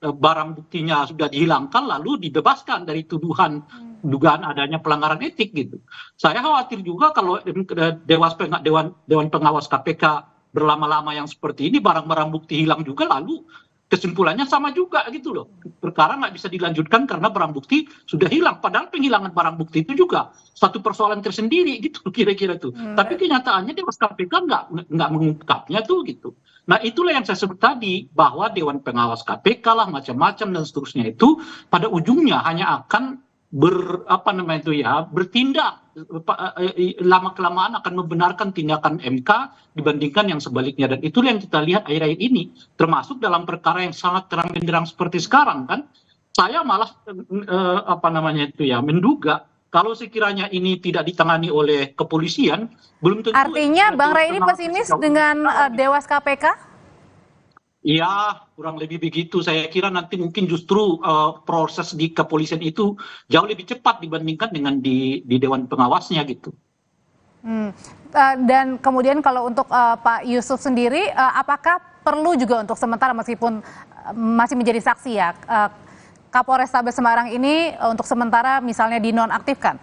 barang buktinya sudah dihilangkan lalu dibebaskan dari tuduhan dugaan adanya pelanggaran etik gitu. Saya khawatir juga kalau Dewan Pengawas KPK berlama-lama yang seperti ini, barang-barang bukti hilang juga lalu kesimpulannya sama juga gitu loh. Perkara nggak bisa dilanjutkan karena barang bukti sudah hilang. Padahal penghilangan barang bukti itu juga satu persoalan tersendiri gitu kira-kira tuh. Tapi kenyataannya Dewas KPK nggak mengungkapnya tuh gitu. Nah itulah yang saya sebut tadi bahwa Dewan Pengawas KPK lah macam-macam dan seterusnya itu pada ujungnya hanya akan bertindak lama-kelamaan akan membenarkan tindakan MK dibandingkan yang sebaliknya, dan itulah yang kita lihat akhir-akhir ini termasuk dalam perkara yang sangat terang benderang seperti sekarang kan. Saya malah menduga kalau sekiranya ini tidak ditangani oleh kepolisian belum tentu. Artinya Bang Rey ini pesimis dengan Dewas KPK? Ya, kurang lebih begitu. Saya kira nanti mungkin justru proses di kepolisian itu jauh lebih cepat dibandingkan dengan di Dewan Pengawasnya gitu. Dan kemudian kalau untuk Pak Yusuf sendiri, apakah perlu juga untuk sementara meskipun masih menjadi saksi ya, Kapolrestabes Semarang ini untuk sementara misalnya dinonaktifkan?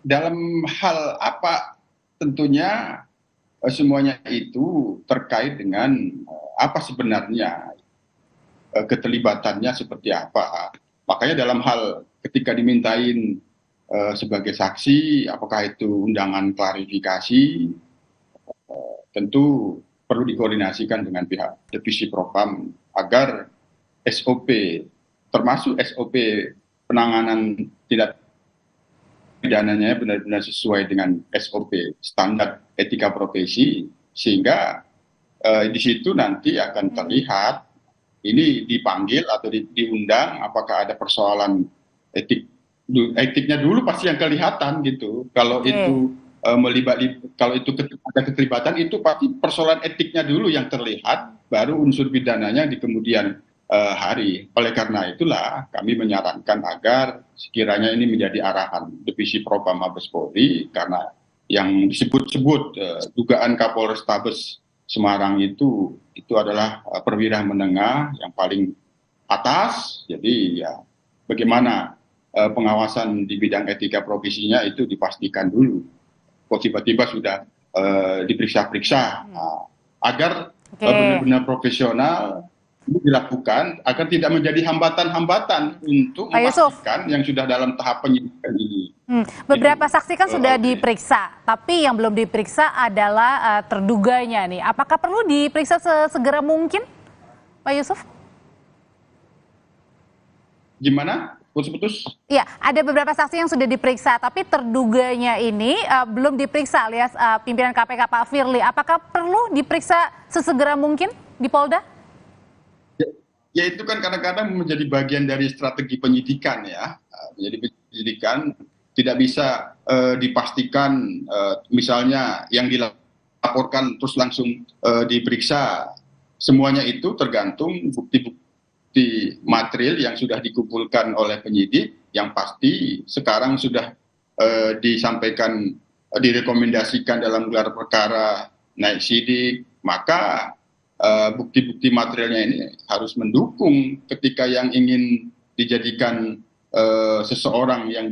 Dalam hal apa tentunya semuanya itu terkait dengan apa sebenarnya keterlibatannya seperti apa. Makanya dalam hal ketika dimintain sebagai saksi, apakah itu undangan klarifikasi, tentu perlu dikoordinasikan dengan pihak Divisi Propam agar SOP, termasuk SOP penanganan tindak pidananya benar-benar sesuai dengan SOP standar etika profesi, sehingga di situ nanti akan terlihat ini dipanggil atau diundang apakah ada persoalan etiknya dulu pasti yang kelihatan gitu. Kalau itu kalau itu ada keterlibatan itu pasti persoalan etiknya dulu yang terlihat, baru unsur pidananya di kemudian hari. Oleh karena itulah kami menyarankan agar sekiranya ini menjadi arahan Divisi Propam Mabes Polri, karena yang disebut-sebut dugaan Kapolrestabes Semarang itu adalah perwira menengah yang paling atas. Jadi ya bagaimana pengawasan di bidang etika profesinya itu dipastikan dulu. Kok tiba-tiba sudah diperiksa-periksa agar benar-benar profesional dilakukan agar tidak menjadi hambatan-hambatan untuk memastikan yang sudah dalam tahap penyidikan ini. Beberapa saksi kan sudah diperiksa, tapi yang belum diperiksa adalah terduganya nih. Apakah perlu diperiksa sesegera mungkin, Pak Yusuf? Gimana? Putus-putus? Iya, ada beberapa saksi yang sudah diperiksa, tapi terduganya ini belum diperiksa alias pimpinan KPK Pak Firly. Apakah perlu diperiksa sesegera mungkin di Polda? Ya itu kan kadang-kadang menjadi bagian dari strategi penyidikan ya. Menjadi penyidikan tidak bisa dipastikan misalnya yang dilaporkan terus langsung diperiksa. Semuanya itu tergantung bukti-bukti material yang sudah dikumpulkan oleh penyidik, yang pasti sekarang sudah disampaikan, direkomendasikan dalam gelar perkara naik sidik, maka bukti-bukti materialnya ini harus mendukung ketika yang ingin dijadikan seseorang yang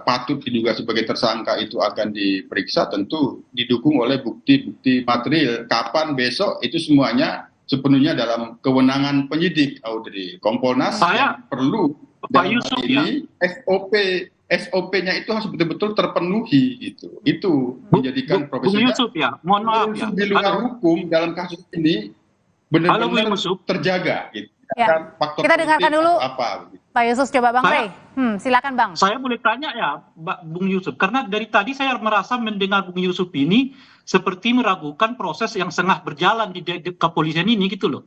patut diduga sebagai tersangka itu akan diperiksa, tentu didukung oleh bukti-bukti material. Kapan, besok, itu semuanya sepenuhnya dalam kewenangan penyidik, Audrey. Kompolnas yang perlu dalam hal ini SOP-nya itu harus betul-betul terpenuhi gitu. Itu menjadikan profesi mohon maaf ya. Di luar hukum dalam kasus ini benar-benar terjaga gitu. Ya. Faktor Kita dengarkan dulu apa, gitu. Pak Yusuf, coba Bang Rey. Silakan Bang. Saya boleh tanya ya Bung Yusuf, karena dari tadi saya merasa mendengar Bung Yusuf ini seperti meragukan proses yang tengah berjalan di kepolisian ini gitu loh.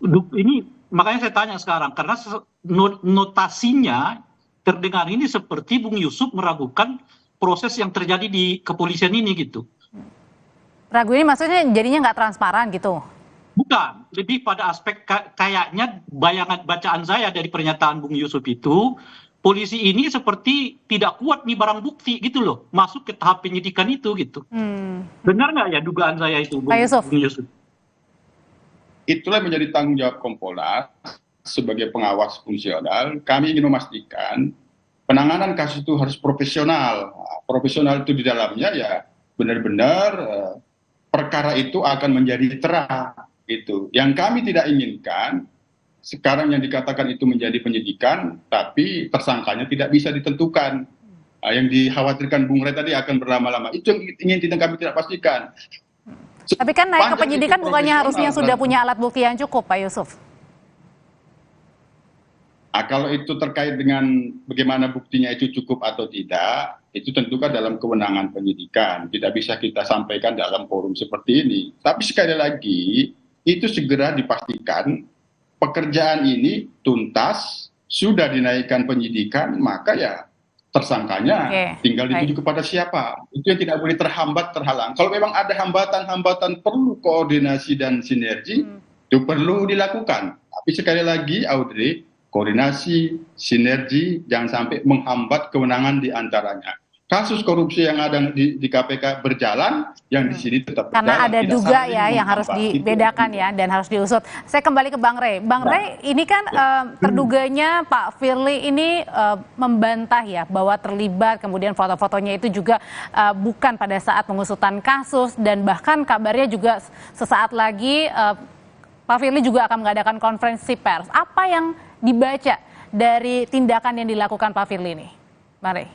Ini makanya saya tanya sekarang, karena notasinya terdengar ini seperti Bung Yusuf meragukan proses yang terjadi di kepolisian ini gitu. Ragu ini maksudnya jadinya nggak transparan gitu? Bukan, lebih pada aspek kayaknya bacaan saya dari pernyataan Bung Yusuf itu, polisi ini seperti tidak kuat nih barang bukti gitu loh, masuk ke tahap penyidikan itu gitu. Benar nggak ya dugaan saya itu, Bung Yusuf? Itulah menjadi tanggung jawab Kompolnas sebagai pengawas fungsional. Kami ingin memastikan penanganan kasus itu harus profesional. Profesional itu di dalamnya ya benar-benar perkara itu akan menjadi terang. Itu yang kami tidak inginkan. Sekarang yang dikatakan itu menjadi penyidikan, tapi tersangkanya tidak bisa ditentukan. Yang dikhawatirkan Bung Rey tadi akan berlama-lama. Itu yang ingin kami tidak pastikan. Tapi kan naik ke penyidikan bukannya harusnya sudah punya alat bukti yang cukup, Pak Yusuf? Kalau itu terkait dengan bagaimana buktinya itu cukup atau tidak, itu tentu kan dalam kewenangan penyidikan. Tidak bisa kita sampaikan dalam forum seperti ini. Tapi sekali lagi, itu segera dipastikan pekerjaan ini tuntas, sudah dinaikkan penyidikan, maka ya tersangkanya tinggal dituju kepada siapa. Itu yang tidak boleh terhalang. Kalau memang ada hambatan-hambatan perlu koordinasi dan sinergi, itu perlu dilakukan. Tapi sekali lagi, Audrey, koordinasi, sinergi, jangan sampai menghambat kewenangan di antaranya. Kasus korupsi yang ada di KPK berjalan, yang di sini tetap berjalan. Karena ada duga ya yang harus dibedakan ya dan harus diusut. Saya kembali ke Bang Rey. Bang Rey, ini kan terduganya Pak Firly ini membantah ya bahwa terlibat, kemudian foto-fotonya itu juga bukan pada saat pengusutan kasus, dan bahkan kabarnya juga sesaat lagi Pak Firly juga akan mengadakan konferensi pers. Apa yang dibaca dari tindakan yang dilakukan Pak Firly ini, Bang Rey?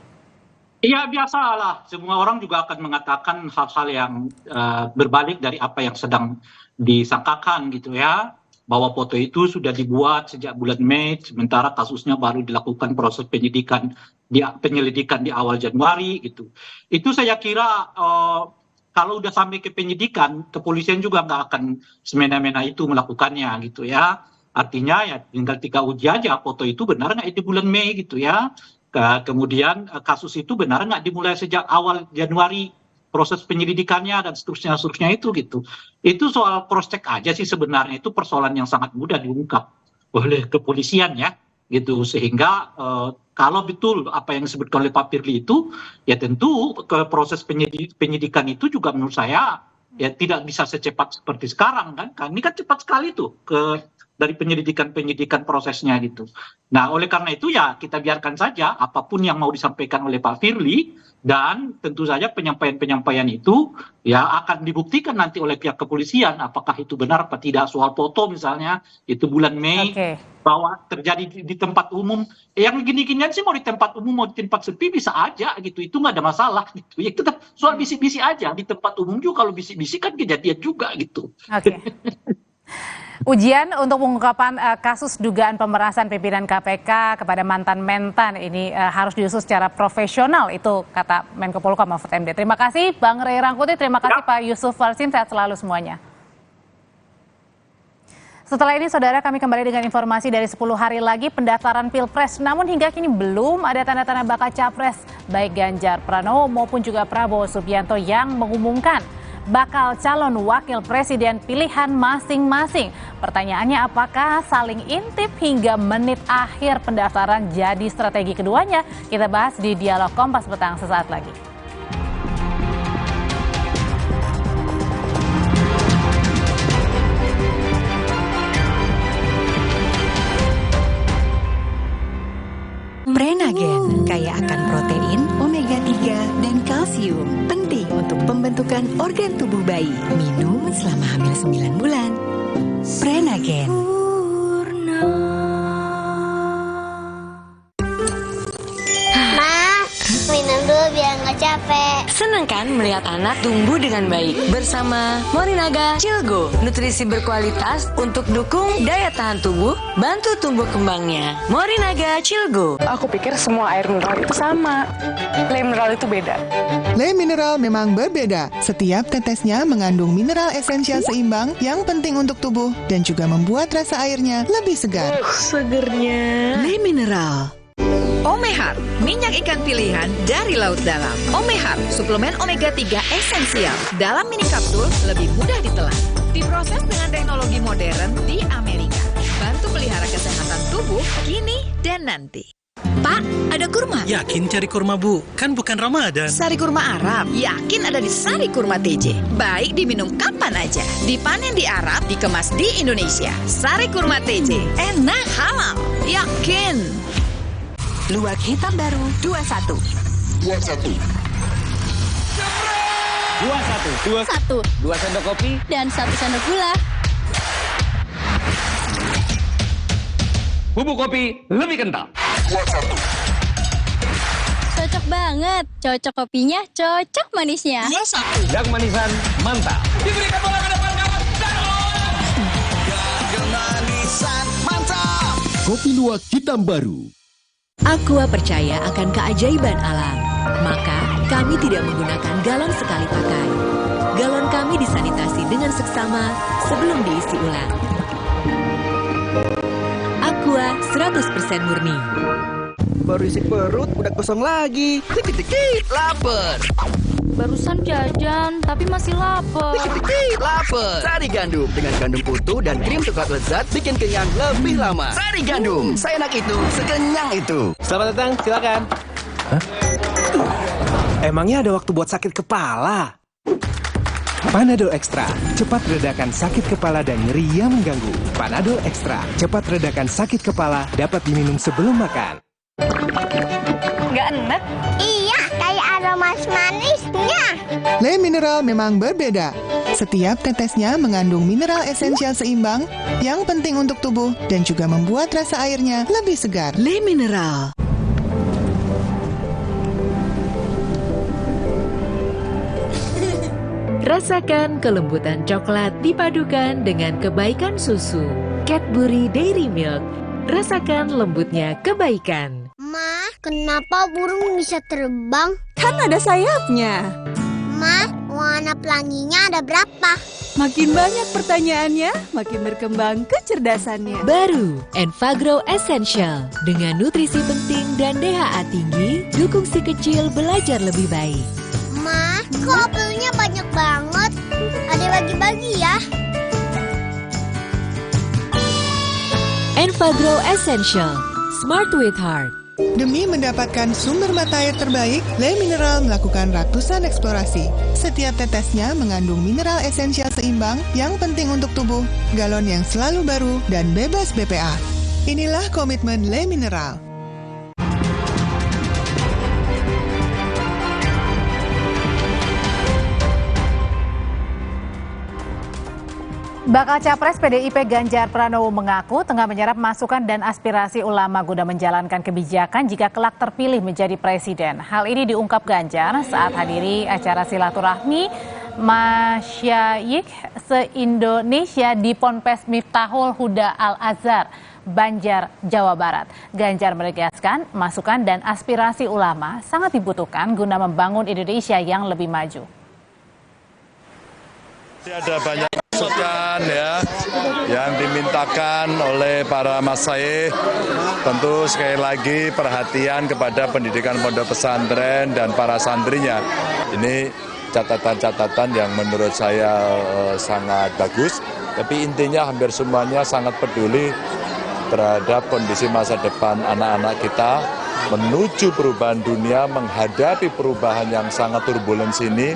Iya, biasalah. Semua orang juga akan mengatakan hal-hal yang berbalik dari apa yang sedang disangkakan gitu ya. Bahwa foto itu sudah dibuat sejak bulan Mei, sementara kasusnya baru dilakukan proses penyelidikan di awal Januari gitu. Itu saya kira kalau udah sampai ke penyidikan, kepolisian juga nggak akan semena-mena itu melakukannya gitu ya. Artinya ya tinggal uji aja foto itu benar nggak di bulan Mei gitu ya. Kemudian kasus itu benar nggak dimulai sejak awal Januari, proses penyelidikannya dan seterusnya itu gitu. Itu soal cross check aja sih sebenarnya, itu persoalan yang sangat mudah diungkap oleh kepolisian ya gitu. Sehingga kalau betul apa yang disebutkan oleh Pak Firly itu, ya tentu ke proses penyidikan itu juga menurut saya ya tidak bisa secepat seperti sekarang kan. Ini kan cepat sekali tuh dari penyidikan prosesnya gitu. Nah, oleh karena itu ya kita biarkan saja apapun yang mau disampaikan oleh Pak Firly, dan tentu saja penyampaian itu ya akan dibuktikan nanti oleh pihak kepolisian apakah itu benar apa tidak. Soal foto misalnya itu bulan Mei bahwa terjadi di tempat umum, yang gini-ginian sih mau di tempat umum mau di tempat sepi bisa aja gitu, itu nggak ada masalah gitu. Ya kita soal bisik-bisik aja di tempat umum juga, kalau bisik-bisik kan kejadian juga gitu. Ujian untuk pengungkapan kasus dugaan pemerasan pimpinan KPK kepada mantan-mentan ini harus diusut secara profesional, itu kata Menko Polhukam Mahfud MD. Terima kasih Bang Rey Rangkuti, terima kasih Pak Yusuf Warsim, sehat selalu semuanya. Setelah ini saudara, kami kembali dengan informasi dari 10 hari lagi pendaftaran Pilpres. Namun hingga kini belum ada tanda-tanda bakal capres baik Ganjar Pranowo maupun juga Prabowo Subianto yang mengumumkan. bakal calon wakil presiden pilihan masing-masing. Pertanyaannya, apakah saling intip hingga menit akhir pendaftaran jadi strategi keduanya? Kita bahas di Dialog Kompas Petang sesaat lagi. Prenagen kaya akan protein, omega 3, dan kalsium. Penting untuk pembentukan organ tubuh bayi. Minum selama hamil 9 bulan. Prenagen. Minum dulu biar nggak capek. Senang kan melihat anak tumbuh dengan baik bersama Morinaga Cilgo, nutrisi berkualitas untuk dukung daya tahan tubuh, bantu tumbuh kembangnya. Morinaga Cilgo. Aku pikir semua air mineral itu sama. Le mineral itu beda. Le mineral memang berbeda. Setiap tetesnya mengandung mineral esensial seimbang yang penting untuk tubuh dan juga membuat rasa airnya lebih segar. Segernya. Le mineral. Omehar, minyak ikan pilihan dari laut dalam. Omehar, suplemen omega 3 esensial. Dalam mini kapsul, lebih mudah ditelan. Diproses dengan teknologi modern di Amerika. Bantu pelihara kesehatan tubuh kini dan nanti. Pak, ada kurma? Yakin cari kurma, Bu? Kan bukan Ramadan. Sari kurma Arab, yakin ada di Sari Kurma TJ. Baik diminum kapan aja. Dipanen di Arab, dikemas di Indonesia. Sari Kurma TJ, enak, halal, yakin. Luwak hitam baru 21. 21. 2 sendok kopi dan 1 sendok gula. Bubuk kopi lebih kental. 21. Cocok banget. Cocok kopinya, cocok manisnya. 21. Yang manisan mantap. Diberikan bola ke depan kawan. Yang manisan mantap. Kopi luwak hitam baru. Aqua percaya akan keajaiban alam, maka kami tidak menggunakan galon sekali pakai. Galon kami disanitasi dengan seksama sebelum diisi ulang. Aqua 100% murni. Baru isi perut, udah kosong lagi. Dikit-dikit, lapar. Barusan jajan, tapi masih lapar. Dikit-dikit, lapar. Sari gandum dengan gandum utuh dan krim coklat lezat bikin kenyang lebih lama. Sari gandum, seenak itu, sekenyang itu. Selamat datang, silakan. Hah? Emangnya ada waktu buat sakit kepala? Panadol Extra, cepat redakan sakit kepala dan nyeri yang mengganggu. Panadol Extra, cepat redakan sakit kepala, dapat diminum sebelum makan. Nggak enak? Iya, kayak aroma manisnya. Le mineral memang berbeda. Setiap tetesnya mengandung mineral esensial seimbang yang penting untuk tubuh dan juga membuat rasa airnya lebih segar. Le mineral. Rasakan kelembutan coklat dipadukan dengan kebaikan susu. Cadbury Dairy Milk. Rasakan lembutnya kebaikan. Ma, kenapa burung bisa terbang? Kan ada sayapnya. Ma, warna pelanginya ada berapa? Makin banyak pertanyaannya, makin berkembang kecerdasannya. Baru, Enfagro Essential. Dengan nutrisi penting dan DHA tinggi, dukung si kecil belajar lebih baik. Ma, kok apelnya banyak banget? Ada bagi-bagi ya? Enfagro Essential. Smart with Heart. Demi mendapatkan sumber mata air terbaik, Le Mineral melakukan ratusan eksplorasi. Setiap tetesnya mengandung mineral esensial seimbang yang penting untuk tubuh, galon yang selalu baru, dan bebas BPA. Inilah komitmen Le Mineral. Bakal Capres PDIP Ganjar Pranowo mengaku tengah menyerap masukan dan aspirasi ulama guna menjalankan kebijakan jika kelak terpilih menjadi presiden. Hal ini diungkap Ganjar saat hadiri acara silaturahmi Masyayikh se-Indonesia di Ponpes Miftahul Huda Al-Azhar, Banjar, Jawa Barat. Ganjar menegaskan masukan dan aspirasi ulama sangat dibutuhkan guna membangun Indonesia yang lebih maju. Ada banyak masukan ya yang dimintakan oleh para masyayikh. Tentu sekali lagi perhatian kepada pendidikan pondok pesantren dan para santrinya. Ini catatan-catatan yang menurut saya sangat bagus, tapi intinya hampir semuanya sangat peduli terhadap kondisi masa depan anak-anak kita, menuju perubahan dunia, menghadapi perubahan yang sangat turbulens ini.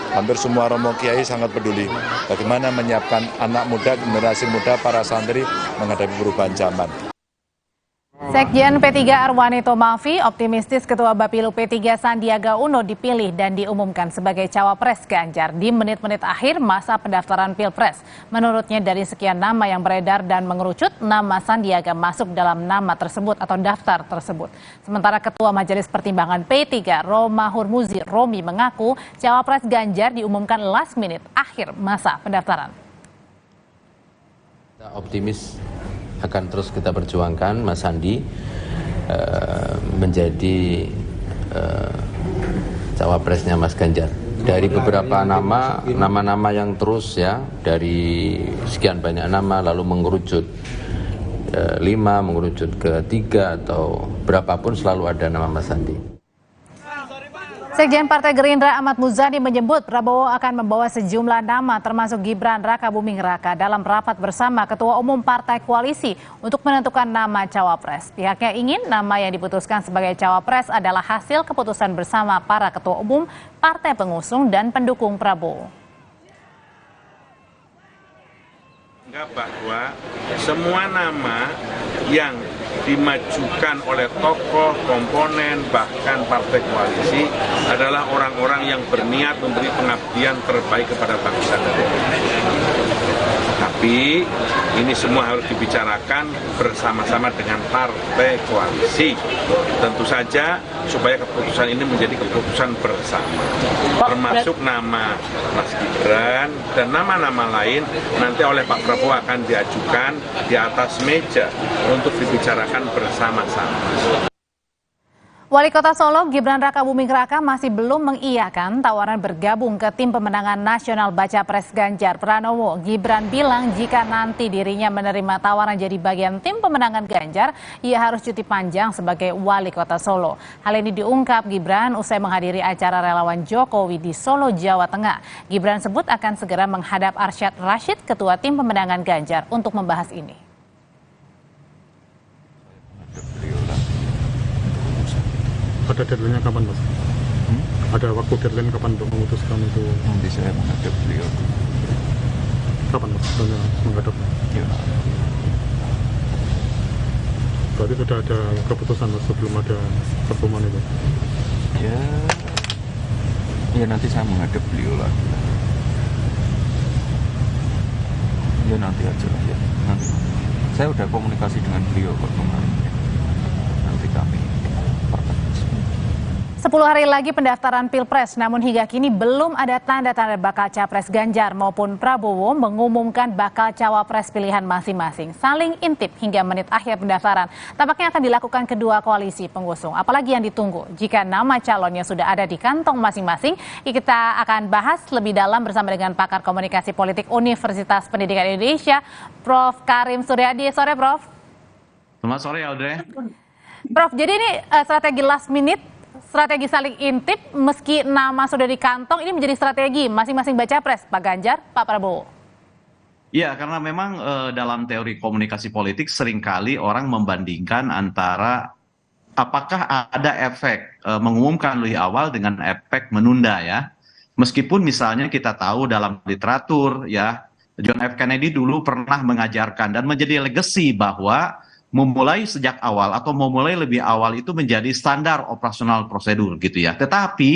Hampir semua romo kiai sangat peduli bagaimana menyiapkan anak muda, generasi muda, para santri menghadapi perubahan zaman. Sekjen P3 Arwani Tomafi optimistis Ketua Bapilu P3 Sandiaga Uno dipilih dan diumumkan sebagai cawapres Ganjar di menit-menit akhir masa pendaftaran Pilpres. Menurutnya dari sekian nama yang beredar dan mengerucut, nama Sandiaga masuk dalam nama tersebut atau daftar tersebut. Sementara Ketua Majelis Pertimbangan P3 Roma Hurmuzi Romi mengaku cawapres Ganjar diumumkan last minute akhir masa pendaftaran. Kita optimis akan terus kita perjuangkan Mas Sandi menjadi cawapresnya Mas Ganjar. Dari beberapa nama yang terus ya, dari sekian banyak nama lalu mengerucut 5, mengerucut ke 3 atau berapapun selalu ada nama Mas Sandi. Sekjen Partai Gerindra Ahmad Muzani menyebut Prabowo akan membawa sejumlah nama termasuk Gibran Rakabuming Raka dalam rapat bersama Ketua Umum Partai Koalisi untuk menentukan nama cawapres. Pihaknya ingin nama yang diputuskan sebagai cawapres adalah hasil keputusan bersama para Ketua Umum Partai pengusung dan pendukung Prabowo. Bahwa semua nama yang dimajukan oleh tokoh, komponen, bahkan partai koalisi adalah orang-orang yang berniat memberi pengabdian terbaik kepada bangsa dan negara. Tapi ini semua harus dibicarakan bersama-sama dengan partai koalisi. Tentu saja supaya keputusan ini menjadi keputusan bersama. Termasuk nama Mas Gibran dan nama-nama lain nanti oleh Pak Prabowo akan diajukan di atas meja untuk dibicarakan bersama-sama. Wali Kota Solo Gibran Rakabuming Raka masih belum mengiyakan tawaran bergabung ke tim pemenangan nasional Baca Pres Ganjar Pranowo. Gibran bilang jika nanti dirinya menerima tawaran jadi bagian tim pemenangan Ganjar, ia harus cuti panjang sebagai Wali Kota Solo. Hal ini diungkap Gibran usai menghadiri acara relawan Jokowi di Solo, Jawa Tengah. Gibran sebut akan segera menghadap Arsyad Rashid, Ketua Tim Pemenangan Ganjar, untuk membahas ini. Ada deadline-nya kapan, Mas? Ada waktu deadline kapan untuk memutuskan itu? Nanti saya menghadap beliau. Kapan, Mas? Menghadap? Ya. Berarti sudah ada keputusan, Mas, sebelum ada pertemuan itu? Ya nanti saya menghadap beliau lagi. Ya nanti aja lah ya. Nanti. Saya udah komunikasi dengan beliau kok kemarin. Nanti kami 10 hari lagi pendaftaran Pilpres, namun hingga kini belum ada tanda-tanda bakal capres Ganjar maupun Prabowo mengumumkan bakal cawapres pilihan masing-masing. Saling intip hingga menit akhir pendaftaran. Tampaknya akan dilakukan kedua koalisi pengusung. Apalagi yang ditunggu jika nama calonnya sudah ada di kantong masing-masing. Kita akan bahas lebih dalam bersama dengan pakar komunikasi politik Universitas Pendidikan Indonesia, Prof. Karim Suryadi. Sore, Prof. Selamat sore, Audrey. Prof, jadi ini strategi last minute, strategi saling intip meski nama sudah di kantong, ini menjadi strategi masing-masing baca pres, Pak Ganjar, Pak Prabowo. Ya, karena memang dalam teori komunikasi politik seringkali orang membandingkan antara apakah ada efek mengumumkan lebih awal dengan efek menunda ya. Meskipun misalnya kita tahu dalam literatur ya, John F. Kennedy dulu pernah mengajarkan dan menjadi legacy bahwa memulai sejak awal atau memulai lebih awal itu menjadi standar operasional prosedur gitu ya. Tetapi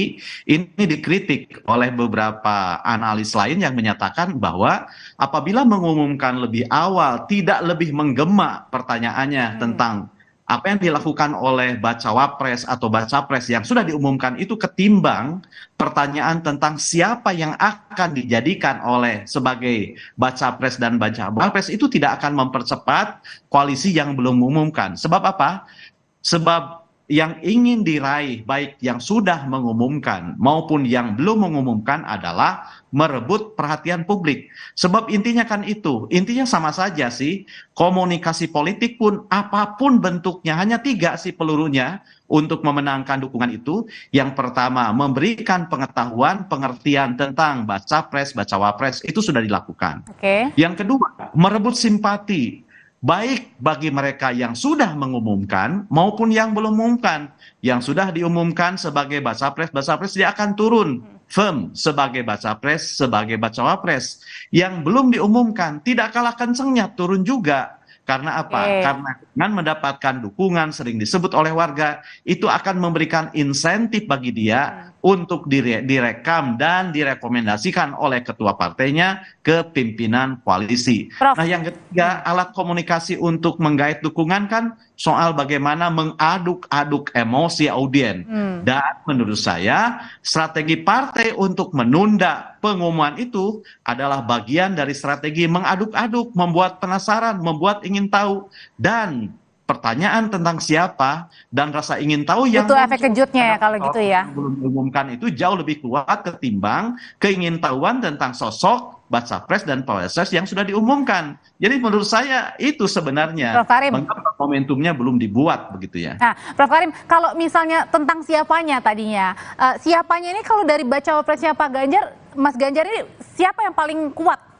ini dikritik oleh beberapa analis lain yang menyatakan bahwa apabila mengumumkan lebih awal tidak lebih menggema pertanyaannya tentang apa yang dilakukan oleh bacawapres atau bacapres yang sudah diumumkan itu ketimbang pertanyaan tentang siapa yang akan dijadikan oleh sebagai bacapres dan bacawapres itu tidak akan mempercepat koalisi yang belum mengumumkan. Sebab apa? Sebab yang ingin diraih baik yang sudah mengumumkan maupun yang belum mengumumkan adalah merebut perhatian publik. Sebab intinya kan itu, intinya sama saja sih, komunikasi politik pun apapun bentuknya, hanya 3 sih pelurunya, untuk memenangkan dukungan itu. Yang pertama, memberikan pengetahuan, pengertian tentang baca pres, baca wapres, itu sudah dilakukan. Yang kedua, merebut simpati, baik bagi mereka yang sudah mengumumkan maupun yang belum mengumumkan. Yang sudah diumumkan sebagai baca pres, dia akan turun firm sebagai baca pres, sebagai baca wapres. Yang belum diumumkan, tidak kalah kencengnya turun juga. Karena apa? Karena dengan mendapatkan dukungan sering disebut oleh warga, itu akan memberikan insentif bagi dia untuk direkam dan direkomendasikan oleh ketua partainya ke pimpinan koalisi. Nah, yang ketiga, alat komunikasi untuk menggait dukungan kan soal bagaimana mengaduk-aduk emosi audien. Dan menurut saya, strategi partai untuk menunda pengumuman itu adalah bagian dari strategi mengaduk-aduk, membuat penasaran, membuat ingin tahu. Dan pertanyaan tentang siapa dan rasa ingin tahu yang butuh efek kejutnya ya kalau gitu ya. Belum diumumkan itu jauh lebih kuat ketimbang keingintahuan tentang sosok baca pres dan cawapres yang sudah diumumkan. Jadi menurut saya itu sebenarnya mengapa momentumnya belum dibuat begitu ya. Nah, Prof Karim, kalau misalnya tentang siapanya tadinya, siapanya ini kalau dari baca wapresnya Pak Ganjar, Mas Ganjar ini siapa yang paling kuat?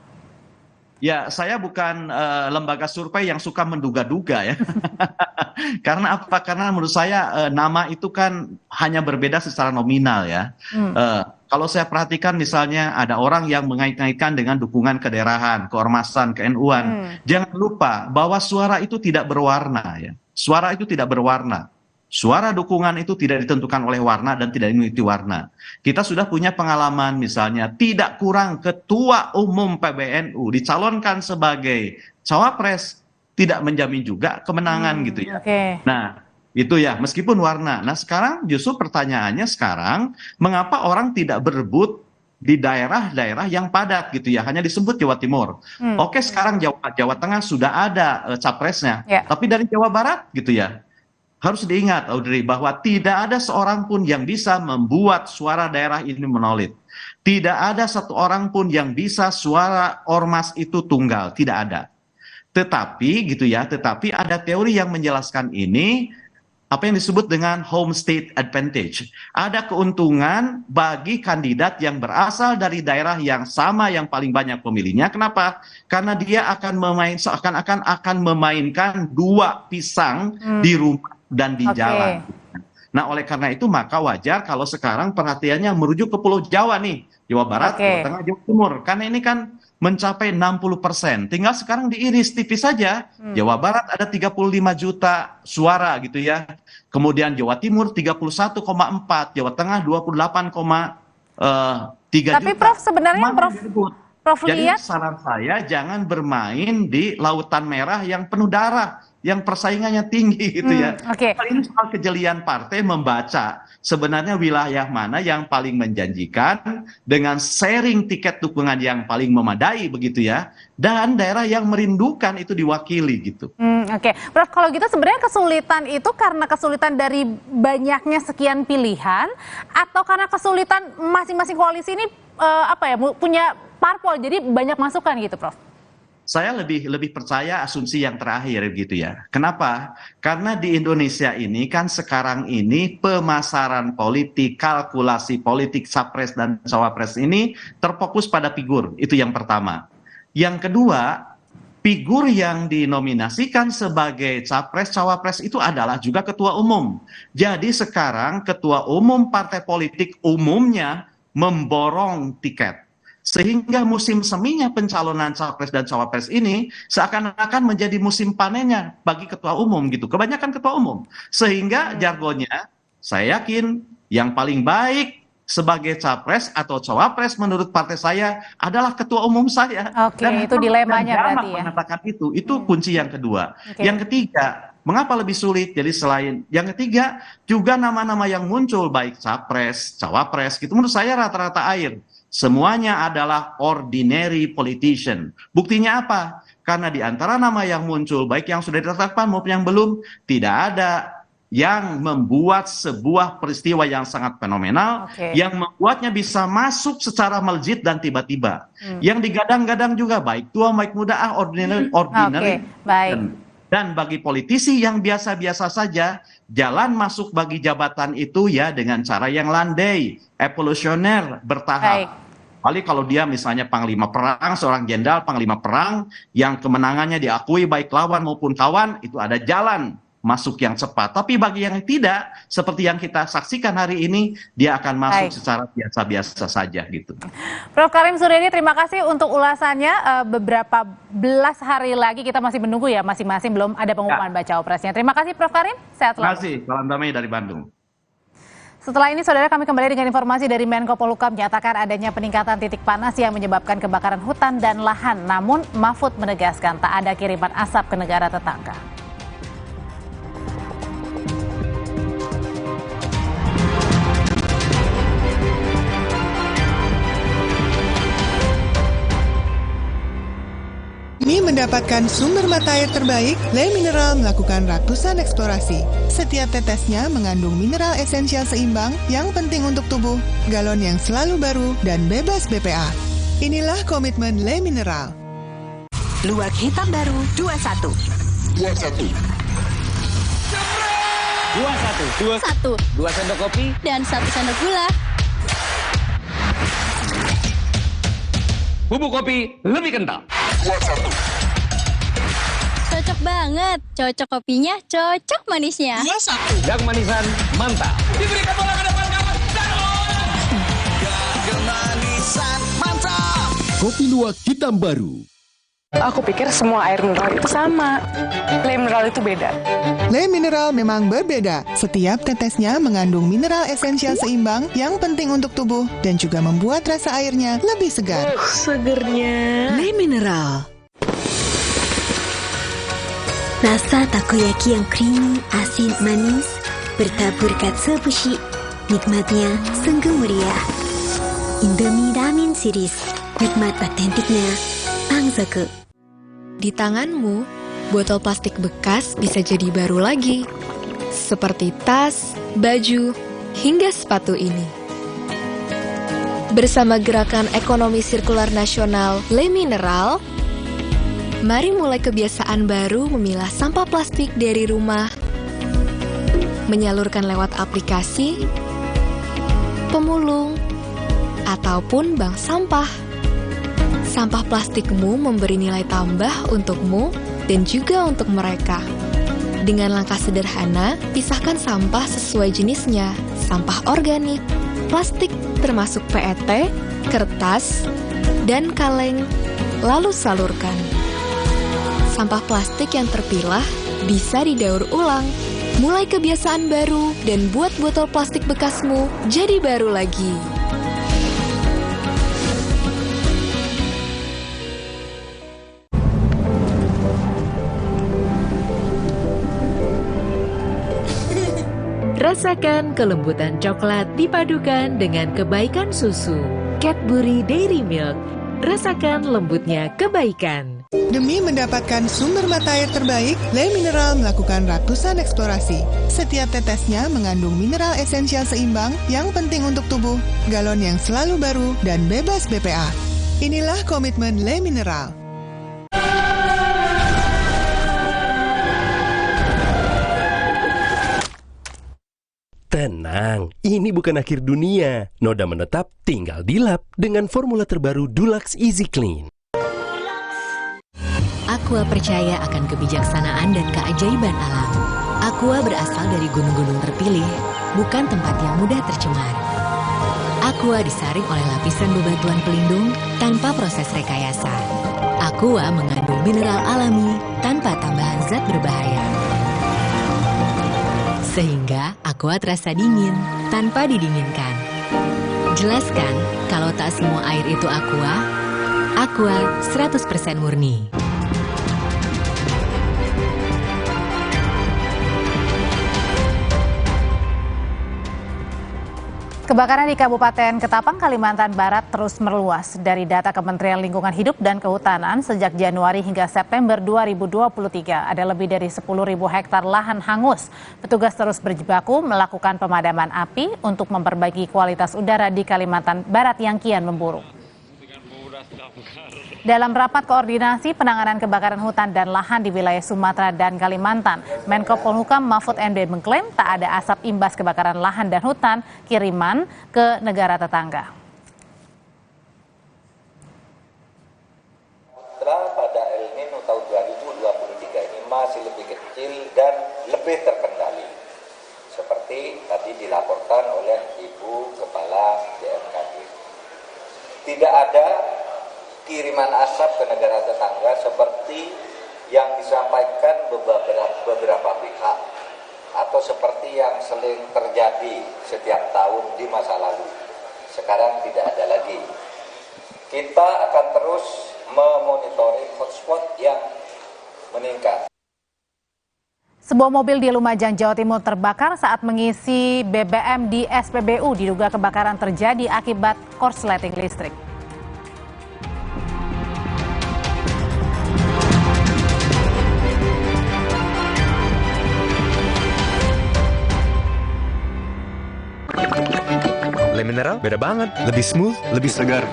Ya, saya bukan lembaga survei yang suka menduga-duga ya. Karena apa? Karena menurut saya nama itu kan hanya berbeda secara nominal ya. Kalau saya perhatikan misalnya ada orang yang mengait-ngaitkan dengan dukungan kedaerahan, keormasan, ke-NU-an. Jangan lupa bahwa suara itu tidak berwarna ya. Suara itu tidak berwarna. Suara dukungan itu tidak ditentukan oleh warna dan tidak dimiliki warna. Kita sudah punya pengalaman misalnya tidak kurang ketua umum PBNU dicalonkan sebagai cawapres tidak menjamin juga kemenangan gitu ya. Nah, itu ya meskipun warna. Nah, sekarang justru pertanyaannya sekarang mengapa orang tidak berebut di daerah-daerah yang padat gitu ya, hanya disebut Jawa Timur. Oke, sekarang Jawa Tengah sudah ada capresnya. Tapi dari Jawa Barat gitu ya. Harus diingat, Audrey, bahwa tidak ada seorang pun yang bisa membuat suara daerah ini monolid. Tidak ada satu orang pun yang bisa suara ormas itu tunggal. Tidak ada. Tetapi, gitu ya, tetapi ada teori yang menjelaskan ini, apa yang disebut dengan home state advantage. Ada keuntungan bagi kandidat yang berasal dari daerah yang sama yang paling banyak pemilihnya. Kenapa? Karena dia akan seakan-akan akan memainkan dua pisang di rumah dan di jalan. Nah, oleh karena itu maka wajar kalau sekarang perhatiannya merujuk ke Pulau Jawa nih, Jawa Barat, Jawa Tengah, Jawa Timur. Karena ini kan mencapai 60%. Tinggal sekarang diiris tipis saja. Jawa Barat ada 35 juta suara gitu ya. Kemudian Jawa Timur 31,4, Jawa Tengah 28,3 juta. Tapi Prof sebenarnya Prof Jadi lihat saran saya jangan bermain di lautan merah yang penuh darah, yang persaingannya tinggi gitu ya. Ini soal kejelian partai membaca sebenarnya wilayah mana yang paling menjanjikan dengan sharing tiket dukungan yang paling memadai begitu ya, dan daerah yang merindukan itu diwakili gitu. Prof, kalau gitu sebenarnya kesulitan itu karena kesulitan dari banyaknya sekian pilihan atau karena kesulitan masing-masing koalisi ini punya parpol jadi banyak masukan gitu, Prof? Saya lebih percaya asumsi yang terakhir gitu ya. Kenapa? Karena di Indonesia ini kan sekarang ini pemasaran politik, kalkulasi politik capres dan cawapres ini terfokus pada figur. Itu yang pertama. Yang kedua, figur yang dinominasikan sebagai capres cawapres itu adalah juga ketua umum. Jadi sekarang ketua umum partai politik umumnya memborong tiket. Sehingga musim seminya pencalonan capres dan cawapres ini seakan-akan menjadi musim panennya bagi ketua umum gitu. Kebanyakan ketua umum. Sehingga jargonnya saya yakin yang paling baik sebagai capres atau cawapres menurut partai saya adalah ketua umum saya. Dan itu dilemanya berarti ya. Mengatakan itu kunci yang kedua. Yang ketiga, mengapa lebih sulit? Jadi selain yang ketiga juga nama-nama yang muncul baik capres, cawapres gitu menurut saya rata-rata air. Semuanya adalah ordinary politician. Buktinya apa? Karena di antara nama yang muncul, baik yang sudah ditetapkan maupun yang belum, tidak ada yang membuat sebuah peristiwa yang sangat fenomenal, yang membuatnya bisa masuk secara melejit dan tiba-tiba. Yang digadang-gadang juga baik tua, baik muda, ordinary. Dan bagi politisi yang biasa-biasa saja, jalan masuk bagi jabatan itu ya dengan cara yang landai, evolusioner, bertahap. Paling kalau dia misalnya panglima perang, seorang jenderal panglima perang yang kemenangannya diakui baik lawan maupun kawan, itu ada jalan masuk yang cepat. Tapi bagi yang tidak, seperti yang kita saksikan hari ini, dia akan masuk secara biasa-biasa saja gitu. Prof. Karim Suryadi, terima kasih untuk ulasannya. Beberapa belas hari lagi kita masih menunggu ya, masing-masing belum ada pengumuman baca opresnya. Terima kasih Prof. Karim, sehat selalu. Terima kasih, salam damai dari Bandung. Setelah ini, saudara, kami kembali dengan informasi dari Menko Polhukam menyatakan adanya peningkatan titik panas yang menyebabkan kebakaran hutan dan lahan. Namun, Mahfud menegaskan tak ada kiriman asap ke negara tetangga. Demi mendapatkan sumber mata air terbaik, Le Mineral melakukan ratusan eksplorasi. Setiap tetesnya mengandung mineral esensial seimbang yang penting untuk tubuh, galon yang selalu baru, dan bebas BPA. Inilah komitmen Le Mineral. Luwak hitam baru 21. 21. 2 sendok kopi Dan 1 sendok gula. Bubuk kopi lebih kental. Cocok banget. Cocok kopinya, cocok manisnya. Yang manisan mantap. Diberikan bola ke depan kawan. Kemanisan mantap. Kopi luwak hitam baru. Aku pikir semua air mineral itu sama. Le Mineral itu beda. Le Mineral memang berbeda. Setiap tetesnya mengandung mineral esensial seimbang yang penting untuk tubuh dan juga membuat rasa airnya lebih segar. Segernya. Le Mineral. Rasa takoyaki yang creamy, asin, manis, bertabur katsuobushi. Nikmatnya sungguh meriah. Indomie Ramen Series. Nikmat otentiknya Pangzoku. Di tanganmu, botol plastik bekas bisa jadi baru lagi. Seperti tas, baju, hingga sepatu ini. Bersama Gerakan Ekonomi Sirkular Nasional Le Mineral, mari mulai kebiasaan baru memilah sampah plastik dari rumah, menyalurkan lewat aplikasi, pemulung, ataupun bank sampah. Sampah plastikmu memberi nilai tambah untukmu dan juga untuk mereka. Dengan langkah sederhana, pisahkan sampah sesuai jenisnya, sampah organik, plastik termasuk PET, kertas, dan kaleng, lalu salurkan. Sampah plastik yang terpilah bisa didaur ulang. Mulai kebiasaan baru dan buat botol plastik bekasmu jadi baru lagi. Rasakan kelembutan coklat dipadukan dengan kebaikan susu. Cadbury Dairy Milk. Rasakan lembutnya kebaikan. Demi mendapatkan sumber mata air terbaik, Le Mineral melakukan ratusan eksplorasi. Setiap tetesnya mengandung mineral esensial seimbang yang penting untuk tubuh, galon yang selalu baru, dan bebas BPA. Inilah komitmen Le Mineral. Tenang, ini bukan akhir dunia. Noda menetap tinggal dilap dengan formula terbaru Dulux Easy Clean. Aqua percaya akan kebijaksanaan dan keajaiban alam. Aqua berasal dari gunung-gunung terpilih, bukan tempat yang mudah tercemar. Aqua disaring oleh lapisan bebatuan pelindung tanpa proses rekayasa. Aqua mengandung mineral alami tanpa tambahan zat berbahaya. Sehingga Aqua terasa dingin tanpa didinginkan. Jelaskan kalau tak semua air itu Aqua. Aqua 100% murni. Kebakaran di Kabupaten Ketapang, Kalimantan Barat terus meluas. Dari data Kementerian Lingkungan Hidup dan Kehutanan, sejak Januari hingga September 2023, ada lebih dari 10.000 hektar lahan hangus. Petugas terus berjibaku melakukan pemadaman api untuk memperbaiki kualitas udara di Kalimantan Barat yang kian memburuk. Dalam rapat koordinasi penanganan kebakaran hutan dan lahan di wilayah Sumatera dan Kalimantan, Menko Polhukam Mahfud MD mengklaim tak ada asap imbas kebakaran lahan dan hutan kiriman ke negara tetangga. Pada El Nino tahun 2023 ini masih lebih kecil dan lebih terkendali, seperti tadi dilaporkan oleh Ibu Kepala BMKG. Tidak ada kiriman asap ke negara tetangga seperti yang disampaikan beberapa pihak atau seperti yang sering terjadi setiap tahun di masa lalu. Sekarang tidak ada lagi. Kita akan terus memonitoring hotspot yang meningkat. Sebuah mobil di Lumajang, Jawa Timur terbakar saat mengisi BBM di SPBU. Diduga kebakaran terjadi akibat korsleting listrik. Le Mineral beda banget, lebih smooth, lebih segar.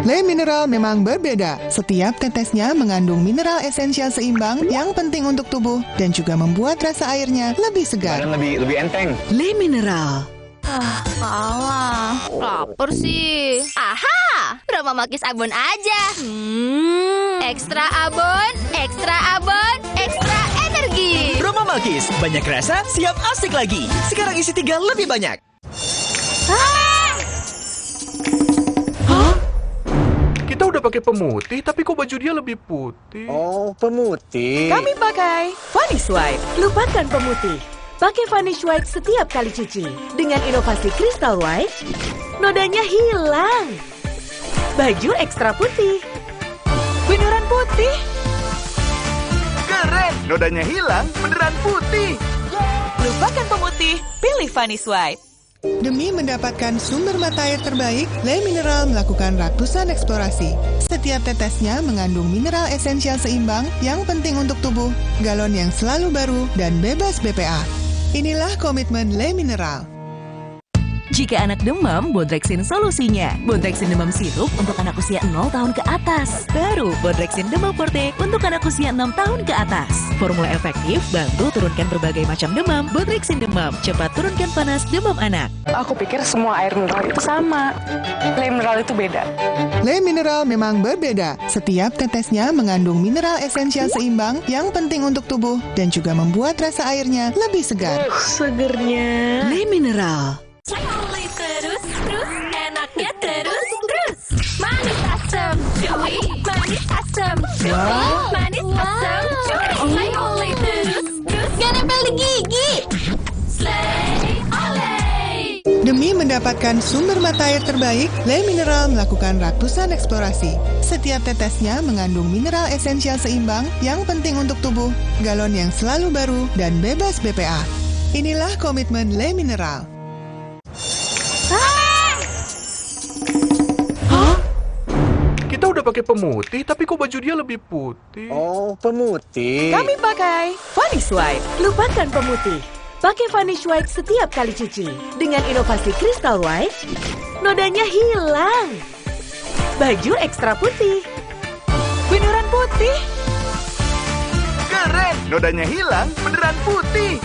Le Mineral memang berbeda. Setiap tetesnya mengandung mineral esensial seimbang yang penting untuk tubuh dan juga membuat rasa airnya lebih segar. Dan lebih enteng. Le Mineral. Alah, lapar sih. Aha, Roma Makis Abon aja. Ekstra abon, ekstra abon, ekstra energi. Roma Makis, banyak rasa, siap asik lagi. Sekarang isi 3 lebih banyak. Kita udah pakai pemutih, tapi kok baju dia lebih putih? Oh, pemutih. Kami pakai Vanish White. Lupakan pemutih. Pakai Vanish White setiap kali cuci. Dengan inovasi Crystal White, nodanya hilang. Baju ekstra putih. Beneran putih. Keren, nodanya hilang, beneran putih. Lupakan pemutih, pilih Vanish White. Demi mendapatkan sumber mata air terbaik, Le Mineral melakukan ratusan eksplorasi. Setiap tetesnya mengandung mineral esensial seimbang yang penting untuk tubuh, galon yang selalu baru, dan bebas BPA. Inilah komitmen Le Mineral. Jika anak demam, Bodrexin solusinya. Bodrexin demam sirup untuk anak usia 0 tahun ke atas. Baru Bodrexin demam forte untuk anak usia 6 tahun ke atas. Formula efektif, bantu turunkan berbagai macam demam. Bodrexin demam, cepat turunkan panas demam anak. Aku pikir semua air mineral itu sama. Le Mineral itu beda. Le Mineral memang berbeda. Setiap tetesnya mengandung mineral esensial seimbang yang penting untuk tubuh dan juga membuat rasa airnya lebih segar. Segernya. Le Mineral. Terus, enaknya terus. Manis asam, cuy. Manis asam, cuy. Manis asam, cuy. Oleh terus. Gak nempel di gigi. Slay, oleh. Demi mendapatkan sumber mata air terbaik, Le Mineral melakukan ratusan eksplorasi. Setiap tetesnya mengandung mineral esensial seimbang yang penting untuk tubuh, galon yang selalu baru, dan bebas BPA. Inilah komitmen Le Mineral. Kita udah pakai pemutih, tapi kok baju dia lebih putih? Oh, pemutih. Kami pakai Vanish White. Lupakan pemutih. Pakai Vanish White setiap kali cuci. Dengan inovasi Crystal White, nodanya hilang. Baju ekstra putih. Beneran putih. Keren, nodanya hilang, beneran putih.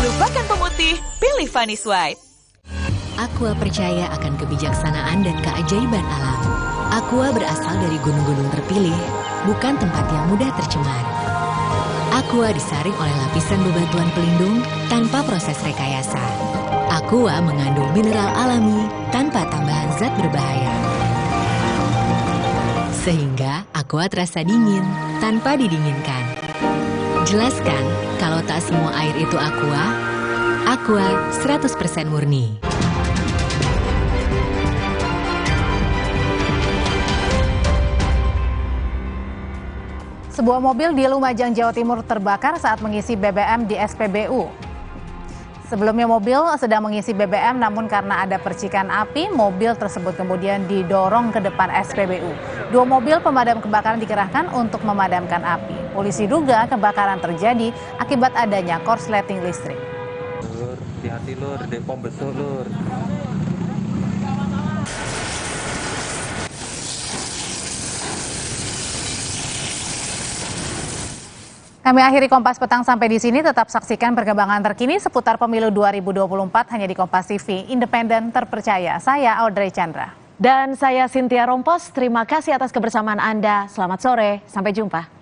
Lupakan pemutih, pilih Vanish White. Aqua percaya akan kebijaksanaan dan keajaiban alam. Aqua berasal dari gunung-gunung terpilih, bukan tempat yang mudah tercemar. Aqua disaring oleh lapisan bebatuan pelindung tanpa proses rekayasa. Aqua mengandung mineral alami tanpa tambahan zat berbahaya. Sehingga Aqua terasa dingin tanpa didinginkan. Jelaskan kalau tak semua air itu Aqua. Aqua 100% murni. Sebuah mobil di Lumajang, Jawa Timur terbakar saat mengisi BBM di SPBU. Sebelumnya mobil sedang mengisi BBM, namun karena ada percikan api, mobil tersebut kemudian didorong ke depan SPBU. 2 mobil pemadam kebakaran dikerahkan untuk memadamkan api. Polisi duga kebakaran terjadi akibat adanya korsleting listrik. Lur, hati-hati lur, di pom besok lur. Kami akhiri Kompas Petang sampai di sini. Tetap saksikan perkembangan terkini seputar pemilu 2024 hanya di Kompas TV, independen terpercaya. Saya Audrey Chandra. Dan saya Cynthia Rompos. Terima kasih atas kebersamaan Anda. Selamat sore, sampai jumpa.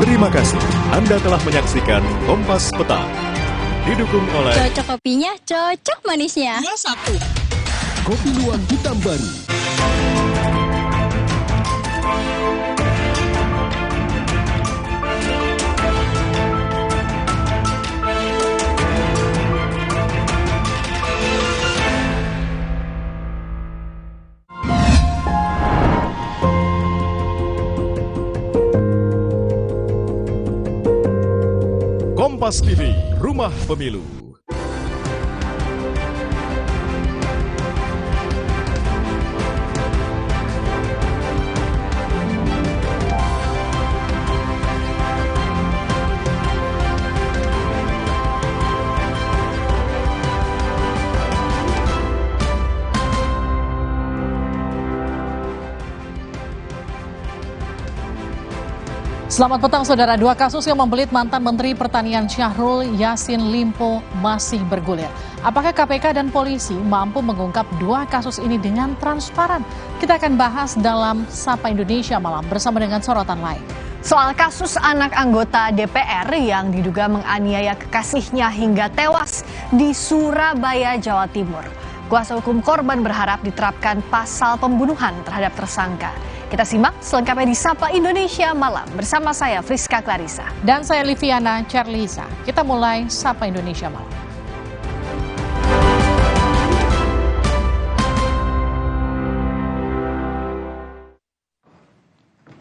Terima kasih Anda telah menyaksikan Kompas Petang. Didukung oleh Cocok kopinya, cocok manisnya. Kopi Luwak Hitam Baru. Kompas TV, Rumah Pemilu. Selamat petang saudara, 2 kasus yang membelit mantan Menteri Pertanian Syahrul Yassin Limpo masih bergulir. Apakah KPK dan polisi mampu mengungkap 2 kasus ini dengan transparan? Kita akan bahas dalam Sapa Indonesia Malam bersama dengan sorotan lain. Soal kasus anak anggota DPR yang diduga menganiaya kekasihnya hingga tewas di Surabaya, Jawa Timur. Kuasa hukum korban berharap diterapkan pasal pembunuhan terhadap tersangka. Kita simak selengkapnya di Sapa Indonesia Malam bersama saya Friska Clarissa. Dan saya Liviana Charlisa. Kita mulai Sapa Indonesia Malam.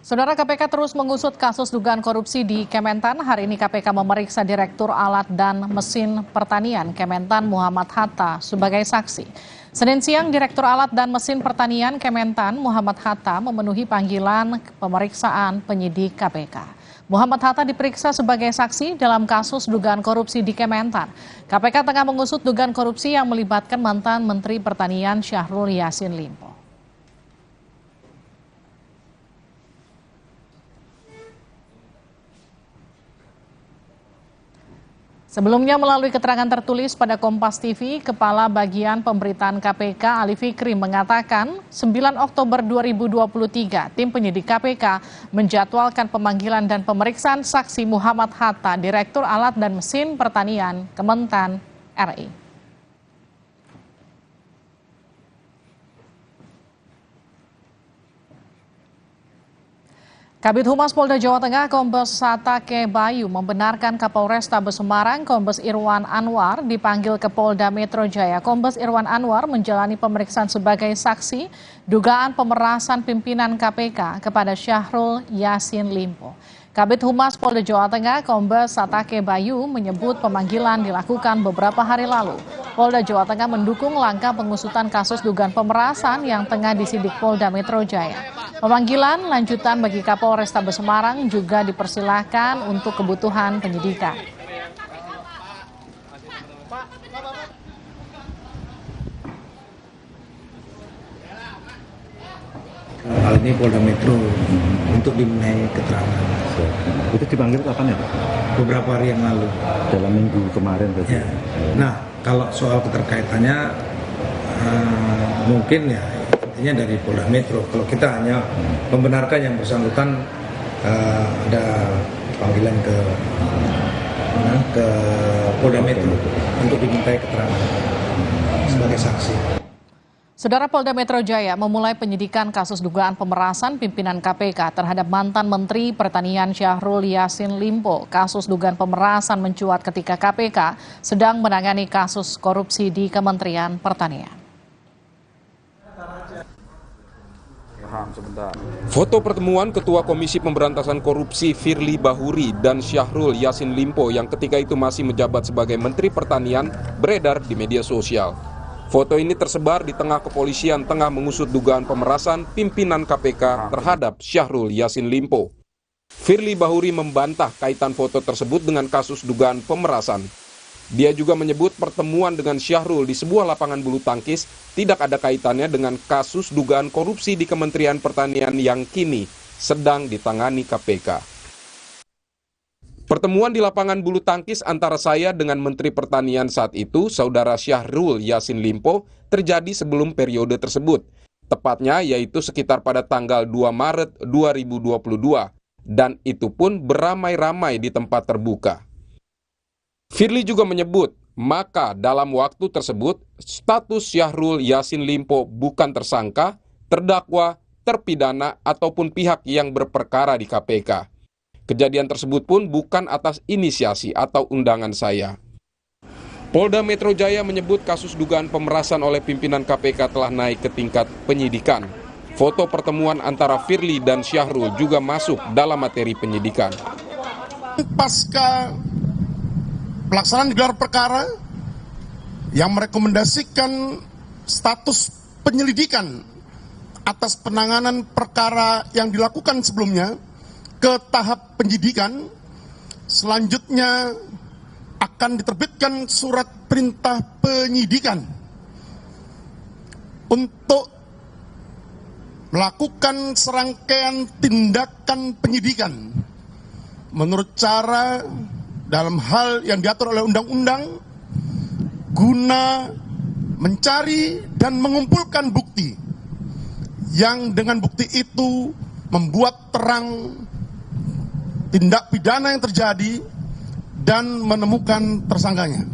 Saudara, KPK terus mengusut kasus dugaan korupsi di Kementan. Hari ini KPK memeriksa Direktur Alat dan Mesin Pertanian Kementan Muhammad Hatta sebagai saksi. Senin siang, Direktur Alat dan Mesin Pertanian Kementan Muhammad Hatta memenuhi panggilan pemeriksaan penyidik KPK. Muhammad Hatta diperiksa sebagai saksi dalam kasus dugaan korupsi di Kementan. KPK tengah mengusut dugaan korupsi yang melibatkan mantan Menteri Pertanian Syahrul Yassin Limpo. Sebelumnya melalui keterangan tertulis pada Kompas TV, Kepala Bagian Pemberitaan KPK Ali Fikri mengatakan 9 Oktober 2023 tim penyidik KPK menjadwalkan pemanggilan dan pemeriksaan saksi Muhammad Hatta, Direktur Alat dan Mesin Pertanian Kementan RI. Kabid Humas Polda Jawa Tengah Kombes Satake Bayu membenarkan Kapolrestabes Semarang Kombes Irwan Anwar dipanggil ke Polda Metro Jaya. Kombes Irwan Anwar menjalani pemeriksaan sebagai saksi dugaan pemerasan pimpinan KPK kepada Syahrul Yassin Limpo. Kabid Humas Polda Jawa Tengah Kombes Satake Bayu menyebut pemanggilan dilakukan beberapa hari lalu. Polda Jawa Tengah mendukung langkah pengusutan kasus dugaan pemerasan yang tengah disidik Polda Metro Jaya. Pemanggilan lanjutan bagi Kapolrestabes Semarang juga dipersilahkan untuk kebutuhan penyidikan. Hal ini Polda Metro untuk dimintai keterangan. Itu dipanggil kapan ya Pak? Beberapa hari yang lalu. Dalam minggu kemarin berarti? Ya. Nah, kalau soal keterkaitannya mungkin ya artinya dari Polda Metro. Kalau kita hanya membenarkan yang bersangkutan ada panggilan ke Polda Metro untuk dimintai keterangan sebagai saksi. Saudara, Polda Metro Jaya memulai penyidikan kasus dugaan pemerasan pimpinan KPK terhadap mantan Menteri Pertanian Syahrul Yassin Limpo. Kasus dugaan pemerasan mencuat ketika KPK sedang menangani kasus korupsi di Kementerian Pertanian. Foto pertemuan Ketua Komisi Pemberantasan Korupsi Firly Bahuri dan Syahrul Yassin Limpo yang ketika itu masih menjabat sebagai Menteri Pertanian beredar di media sosial. Foto ini tersebar di tengah kepolisian tengah mengusut dugaan pemerasan pimpinan KPK terhadap Syahrul Yassin Limpo. Firly Bahuri membantah kaitan foto tersebut dengan kasus dugaan pemerasan. Dia juga menyebut pertemuan dengan Syahrul di sebuah lapangan bulu tangkis tidak ada kaitannya dengan kasus dugaan korupsi di Kementerian Pertanian yang kini sedang ditangani KPK. Pertemuan di lapangan bulu tangkis antara saya dengan Menteri Pertanian saat itu, Saudara Syahrul Yassin Limpo, terjadi sebelum periode tersebut. Tepatnya yaitu sekitar pada tanggal 2 Maret 2022. Dan itu pun beramai-ramai di tempat terbuka. Firly juga menyebut, maka dalam waktu tersebut, status Syahrul Yassin Limpo bukan tersangka, terdakwa, terpidana, ataupun pihak yang berperkara di KPK. Kejadian tersebut pun bukan atas inisiasi atau undangan saya. Polda Metro Jaya menyebut kasus dugaan pemerasan oleh pimpinan KPK telah naik ke tingkat penyidikan. Foto pertemuan antara Firly dan Syahrul juga masuk dalam materi penyidikan. Pasca pelaksanaan gelar perkara yang merekomendasikan status penyelidikan atas penanganan perkara yang dilakukan sebelumnya ke tahap penyidikan, selanjutnya akan diterbitkan surat perintah penyidikan untuk melakukan serangkaian tindakan penyidikan menurut cara dalam hal yang diatur oleh undang-undang guna mencari dan mengumpulkan bukti yang dengan bukti itu membuat terang tindak pidana yang terjadi dan menemukan tersangkanya.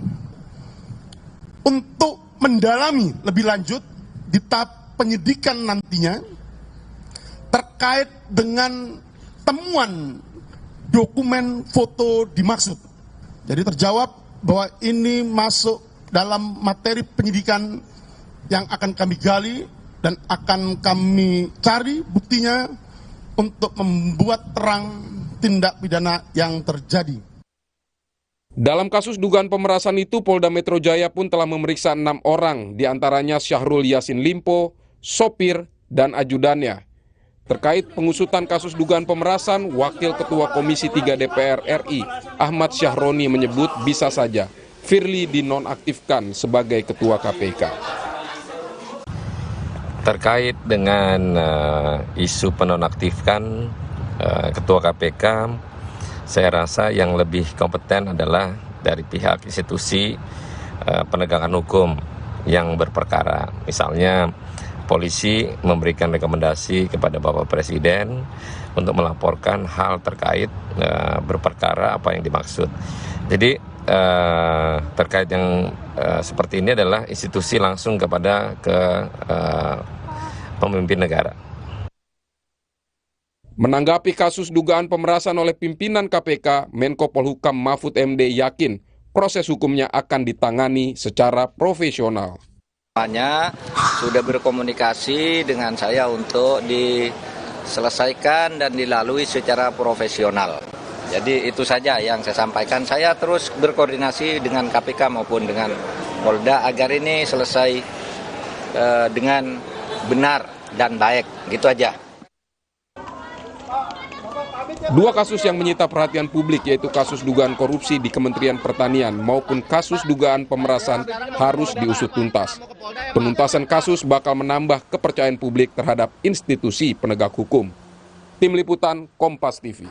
Untuk mendalami lebih lanjut di tahap penyidikan nantinya terkait dengan temuan dokumen foto dimaksud. Jadi terjawab bahwa ini masuk dalam materi penyidikan yang akan kami gali dan akan kami cari buktinya untuk membuat terang tindak pidana yang terjadi. Dalam kasus dugaan pemerasan itu, Polda Metro Jaya pun telah memeriksa 6 orang, diantaranya Syahrul Yassin Limpo, sopir, dan ajudannya. Terkait pengusutan kasus dugaan pemerasan, Wakil Ketua Komisi 3 DPR RI, Ahmad Syahroni menyebut bisa saja Firly dinonaktifkan sebagai Ketua KPK. Terkait dengan isu penonaktifkan Ketua KPK, saya rasa yang lebih kompeten adalah dari pihak institusi penegakan hukum yang berperkara. Misalnya polisi memberikan rekomendasi kepada Bapak Presiden untuk melaporkan hal terkait berperkara apa yang dimaksud. Jadi terkait yang seperti ini adalah institusi langsung kepada pemimpin negara. Menanggapi kasus dugaan pemerasan oleh pimpinan KPK, Menko Polhukam Mahfud MD yakin proses hukumnya akan ditangani secara profesional. Semuanya sudah berkomunikasi dengan saya untuk diselesaikan dan dilalui secara profesional. Jadi itu saja yang saya sampaikan. Saya terus berkoordinasi dengan KPK maupun dengan Polda agar ini selesai dengan benar dan baik. Gitu aja. Dua kasus yang menyita perhatian publik yaitu kasus dugaan korupsi di Kementerian Pertanian maupun kasus dugaan pemerasan harus diusut tuntas. Penuntasan kasus bakal menambah kepercayaan publik terhadap institusi penegak hukum. Tim Liputan Kompas TV.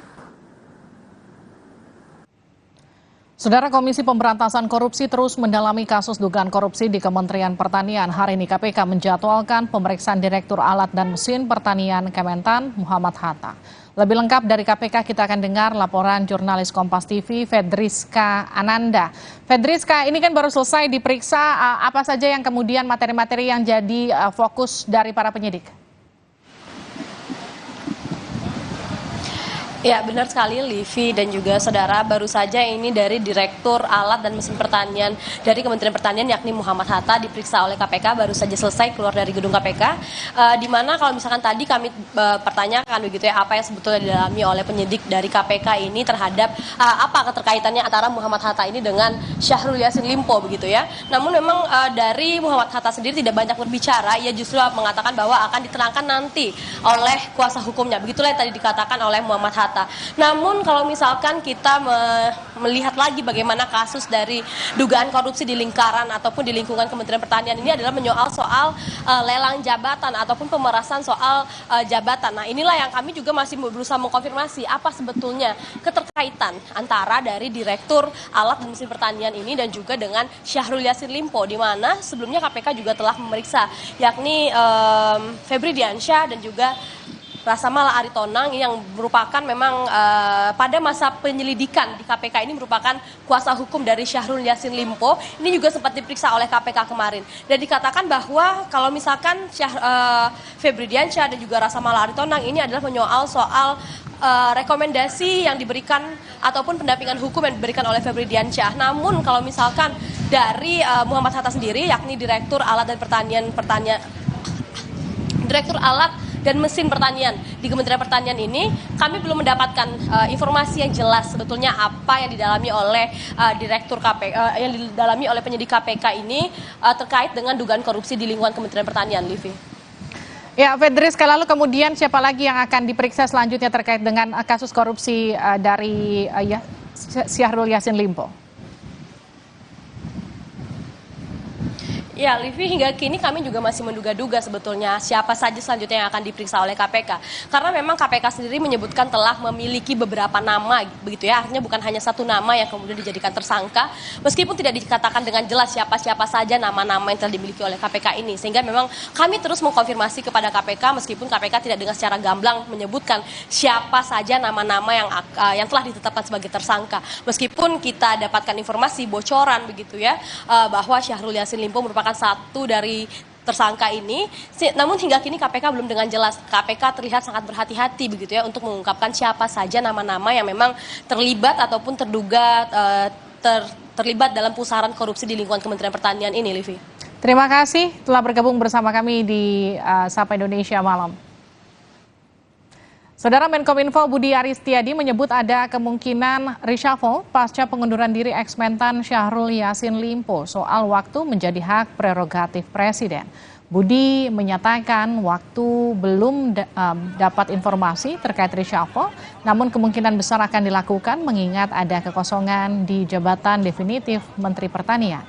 Saudara, Komisi Pemberantasan Korupsi terus mendalami kasus dugaan korupsi di Kementerian Pertanian. Hari ini KPK menjadwalkan pemeriksaan Direktur Alat dan Mesin Pertanian Kementan, Muhammad Hatta. Lebih lengkap dari KPK kita akan dengar laporan jurnalis Kompas TV, Fedriska Ananda. Fedriska, ini kan baru selesai diperiksa, apa saja yang kemudian materi-materi yang jadi fokus dari para penyidik? Ya, benar sekali Livi dan juga saudara, baru saja ini dari Direktur Alat dan Mesin Pertanian dari Kementerian Pertanian yakni Muhammad Hatta diperiksa oleh KPK, baru saja selesai keluar dari gedung KPK, di mana kalau misalkan tadi kami pertanyakan begitu ya, apa yang sebetulnya didalami oleh penyidik dari KPK ini terhadap apa keterkaitannya antara Muhammad Hatta ini dengan Syahrul Yassin Limpo begitu ya. Namun memang dari Muhammad Hatta sendiri tidak banyak berbicara, ia justru mengatakan bahwa akan diterangkan nanti oleh kuasa hukumnya. Begitulah yang tadi dikatakan oleh Muhammad Hatta. Namun kalau misalkan kita melihat lagi bagaimana kasus dari dugaan korupsi di lingkaran ataupun di lingkungan Kementerian Pertanian ini adalah menyoal soal lelang jabatan ataupun pemerasan soal jabatan. Nah, inilah yang kami juga masih berusaha mengkonfirmasi apa sebetulnya keterkaitan antara dari Direktur Alat dan Mesin Pertanian ini dan juga dengan Syahrul Yassin Limpo, di mana sebelumnya KPK juga telah memeriksa yakni Febri Diansyah dan juga Rasamala Aritonang yang merupakan memang pada masa penyelidikan di KPK ini merupakan kuasa hukum dari Syahrul Yassin Limpo. Ini juga sempat diperiksa oleh KPK kemarin. Dan dikatakan bahwa kalau misalkan Febri Diansyah dan juga Rasamala Aritonang ini adalah menyoal soal rekomendasi yang diberikan ataupun pendampingan hukum yang diberikan oleh Febri Diansyah. Namun kalau misalkan dari Muhammad Hatta sendiri yakni Direktur Alat dan Direktur Alat dan Mesin Pertanian di Kementerian Pertanian ini, kami belum mendapatkan informasi yang jelas sebetulnya apa yang didalami oleh Direktur KPK, yang didalami oleh penyidik KPK ini terkait dengan dugaan korupsi di lingkungan Kementerian Pertanian, Livi. Ya, Fedris, lalu kemudian siapa lagi yang akan diperiksa selanjutnya terkait dengan kasus korupsi dari Syahrul Yassin Limpo? Ya, Livi, hingga kini kami juga masih menduga-duga sebetulnya siapa saja selanjutnya yang akan diperiksa oleh KPK. Karena memang KPK sendiri menyebutkan telah memiliki beberapa nama, begitu ya. Artinya bukan hanya satu nama yang kemudian dijadikan tersangka, meskipun tidak dikatakan dengan jelas siapa-siapa saja nama-nama yang telah dimiliki oleh KPK ini. Sehingga memang kami terus mengkonfirmasi kepada KPK, meskipun KPK tidak dengan secara gamblang menyebutkan siapa saja nama-nama yang telah ditetapkan sebagai tersangka. Meskipun kita dapatkan informasi bocoran begitu ya, bahwa Syahrul Yassin Limpo merupakan satu dari tersangka ini, namun hingga kini KPK belum dengan jelas. KPK terlihat sangat berhati-hati begitu ya untuk mengungkapkan siapa saja nama-nama yang memang terlibat ataupun terduga terlibat dalam pusaran korupsi di lingkungan Kementerian Pertanian ini, Livi. Terima kasih telah bergabung bersama kami di Sapa Indonesia Malam. Saudara, Menkominfo Budi Aristiadi menyebut ada kemungkinan reshuffle pasca pengunduran diri ex-Mentan Syahrul Yassin Limpo soal waktu menjadi hak prerogatif Presiden. Budi menyatakan waktu belum dapat informasi terkait reshuffle, namun kemungkinan besar akan dilakukan mengingat ada kekosongan di jabatan definitif Menteri Pertanian.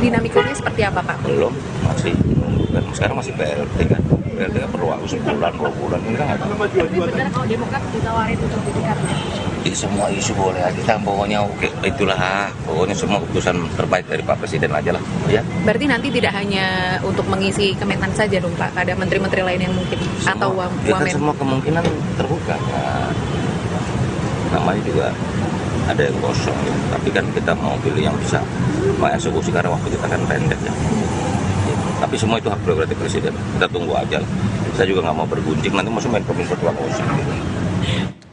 Dinamikanya seperti apa, Pak? Belum, masih dan sekarang masih PLT kan. PLT kan perlu waktu sebulan, 2 bulan, ini kan nggak tahu. Tapi benar kalau Demokrat ditawarin untuk jadi kabinet? Semua isu boleh aja, pokoknya oke, itulah, pokoknya semua keputusan terbaik dari Pak Presiden aja lah. Ya. Berarti nanti tidak hanya untuk mengisi Kementan saja dong, Pak, ada menteri-menteri lain yang mungkin semua, atau wamen? Ya kan semua kemungkinan terbuka. Nah, namanya juga ada yang kosong, ya. Tapi kan kita mau pilih yang bisa mengeksekusi karena waktu kita kan pendek ya. Tapi semua itu hak prerogatif Presiden. Kita tunggu aja lah. Saya juga nggak mau bergunjing, nanti mau main Kominfo tua kosong.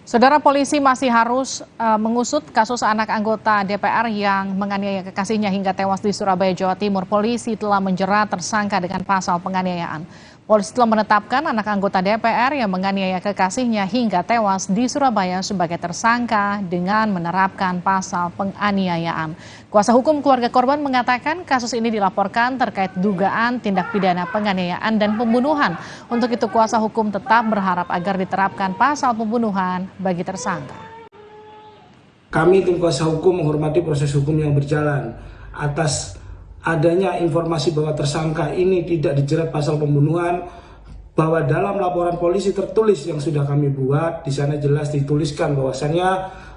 Saudara, polisi masih harus mengusut kasus anak anggota DPR yang menganiaya kekasihnya hingga tewas di Surabaya, Jawa Timur. Polisi telah menjerat tersangka dengan pasal penganiayaan. Polisi telah menetapkan anak anggota DPR yang menganiaya kekasihnya hingga tewas di Surabaya sebagai tersangka dengan menerapkan pasal penganiayaan. Kuasa hukum keluarga korban mengatakan kasus ini dilaporkan terkait dugaan tindak pidana penganiayaan dan pembunuhan. Untuk itu kuasa hukum tetap berharap agar diterapkan pasal pembunuhan bagi tersangka. Kami tim kuasa hukum menghormati proses hukum yang berjalan. Atas adanya informasi bahwa tersangka ini tidak dijerat pasal pembunuhan, bahwa dalam laporan polisi tertulis yang sudah kami buat, di sana jelas dituliskan bahwasannya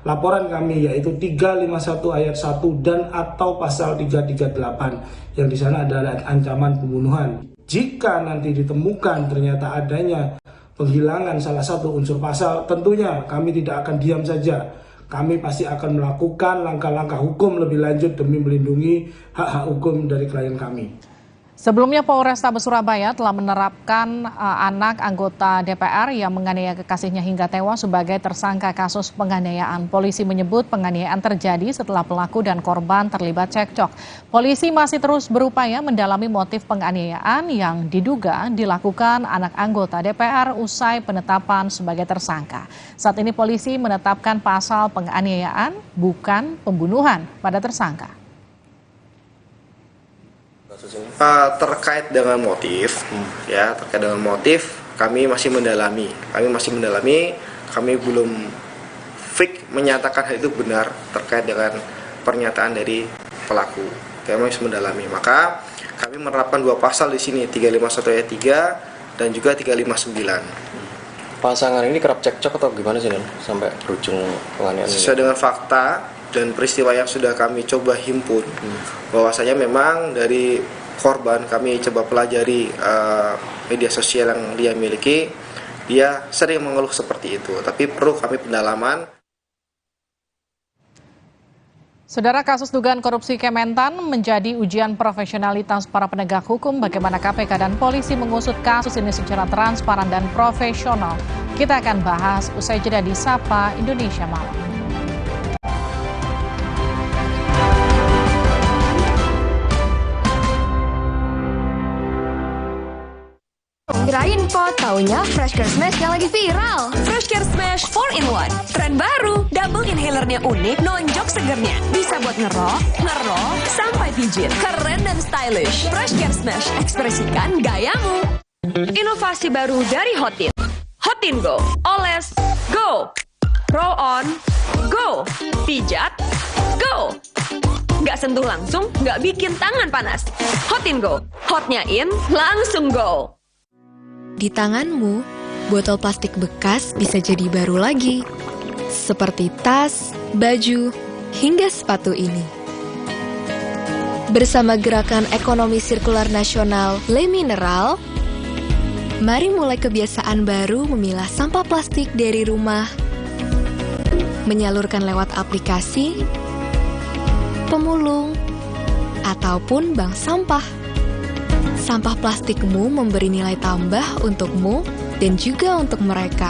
laporan kami yaitu 351 ayat 1 dan atau pasal 338 yang di sana adalah ancaman pembunuhan. Jika nanti ditemukan ternyata adanya penghilangan salah satu unsur pasal, tentunya kami tidak akan diam saja. Kami pasti akan melakukan langkah-langkah hukum lebih lanjut demi melindungi hak-hak hukum dari klien kami. Sebelumnya Polrestabes Surabaya telah menerapkan anak anggota DPR yang menganiaya kekasihnya hingga tewas sebagai tersangka kasus penganiayaan. Polisi menyebut penganiayaan terjadi setelah pelaku dan korban terlibat cekcok. Polisi masih terus berupaya mendalami motif penganiayaan yang diduga dilakukan anak anggota DPR usai penetapan sebagai tersangka. Saat ini polisi menetapkan pasal penganiayaan bukan pembunuhan pada tersangka. Terkait dengan motif, kami masih mendalami, kami belum fix menyatakan hal itu benar terkait dengan pernyataan dari pelaku. Kami masih mendalami, maka kami menerapkan 2 pasal di sini, 351 ayat 3 dan juga 359. Pasangan ini kerap cekcok atau gimana sih, Dan? Sampai berujung penganiayaan? Sesuai dengan fakta dan peristiwa yang sudah kami coba himpun, bahwasanya memang dari korban kami coba pelajari media sosial yang dia miliki, dia sering mengeluh seperti itu, tapi perlu kami pendalaman. Saudara, kasus dugaan korupsi Kementan menjadi ujian profesionalitas para penegak hukum. Bagaimana KPK dan polisi mengusut kasus ini secara transparan dan profesional? Kita akan bahas usai jeda di Sapa Indonesia Malam. Kirain po, taunya Fresh Care Smash yang lagi viral. Fresh Care Smash 4-in-1. Tren baru, double inhalernya unik, nonjok segernya. Bisa buat ngerok, sampai pijit. Keren dan stylish. Fresh Care Smash, ekspresikan gayamu. Inovasi baru dari Hotin. Hotin Go. Oles, go. Roll on, go. Pijat, go. Nggak sentuh langsung, nggak bikin tangan panas. Hotin Go. Hotnya in, langsung go. Di tanganmu, botol plastik bekas bisa jadi baru lagi. Seperti tas, baju, hingga sepatu ini. Bersama Gerakan Ekonomi Sirkular Nasional Le Mineral, mari mulai kebiasaan baru memilah sampah plastik dari rumah, menyalurkan lewat aplikasi, pemulung, ataupun bank sampah. Sampah plastikmu memberi nilai tambah untukmu dan juga untuk mereka.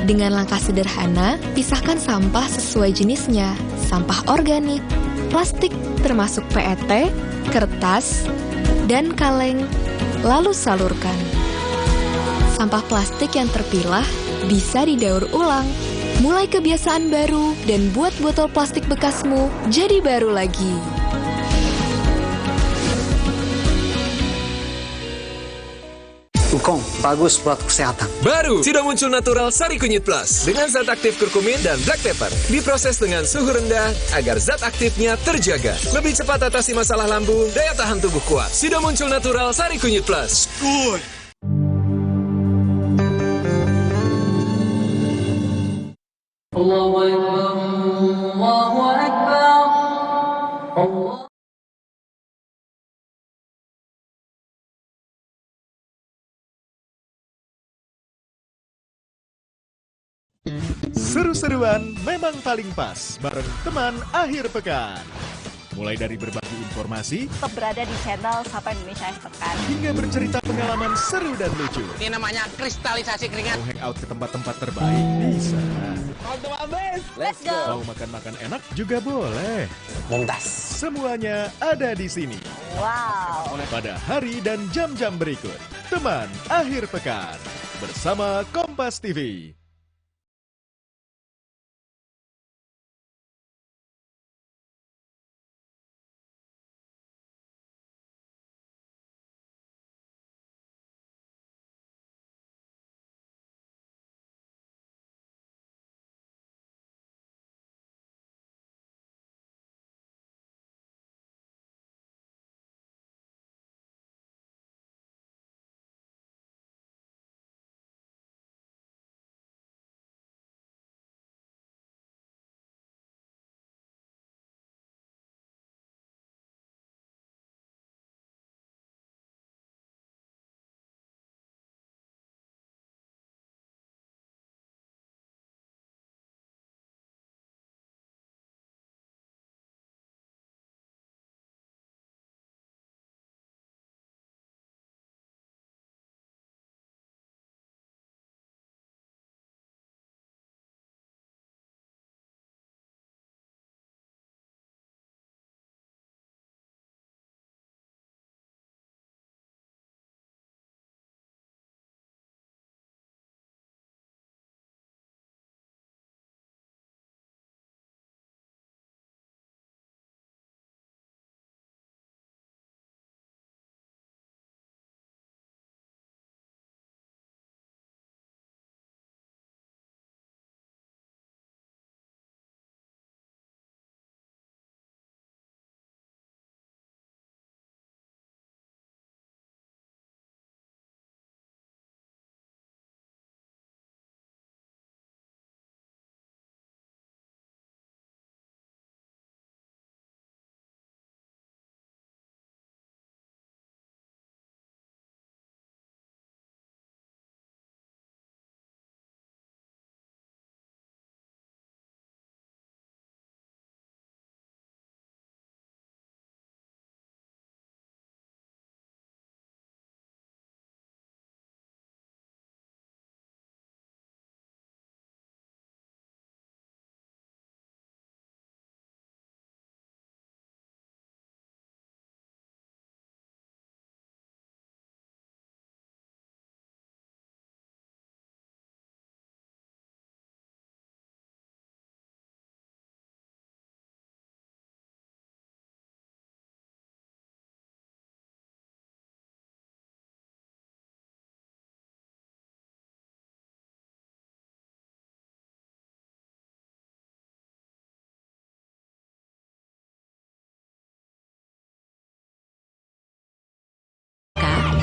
Dengan langkah sederhana, pisahkan sampah sesuai jenisnya, sampah organik, plastik termasuk PET, kertas, dan kaleng, lalu salurkan. Sampah plastik yang terpilah bisa didaur ulang. Mulai kebiasaan baru dan buat botol plastik bekasmu jadi baru lagi. Wukong, bagus buat kesehatan. Baru, sudah muncul Natural Sari Kunyit Plus dengan zat aktif kurkumin dan black pepper. Diproses dengan suhu rendah agar zat aktifnya terjaga. Lebih cepat atasi masalah lambung, daya tahan tubuh kuat. Sudah muncul Natural Sari Kunyit Plus. Good. Allahu Akbar, Allahu Akbar, Allah. Seru-seruan memang paling pas bareng teman akhir pekan. Mulai dari berbagi informasi, tetap berada di channel Sapa Indonesia Akhir Pekan, hingga bercerita pengalaman seru dan lucu. Ini namanya kristalisasi keringat. Mau hangout ke tempat-tempat terbaik bisa. Let's go. Mau makan-makan enak juga boleh. Mumtaz. Semuanya ada di sini. Wow. Pada hari dan jam-jam berikut, teman akhir pekan bersama Kompas TV.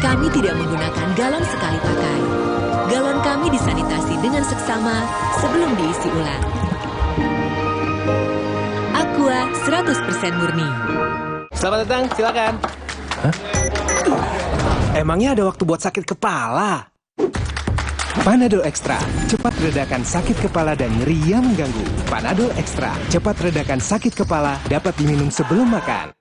Kami tidak menggunakan galon sekali pakai. Galon kami disanitasi dengan seksama sebelum diisi ulang. Aqua 100% murni. Selamat datang, silakan. Hah? Emangnya ada waktu buat sakit kepala? Panadol Extra, cepat redakan sakit kepala dan nyeri yang mengganggu. Panadol Extra, cepat redakan sakit kepala, dapat diminum sebelum makan.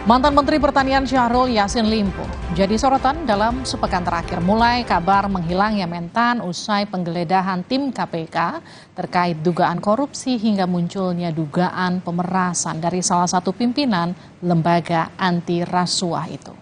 Mantan Menteri Pertanian Syahrul Yassin Limpo jadi sorotan dalam sepekan terakhir. Mulai kabar menghilangnya Mentan usai penggeledahan tim KPK terkait dugaan korupsi hingga munculnya dugaan pemerasan dari salah satu pimpinan lembaga anti rasuah itu.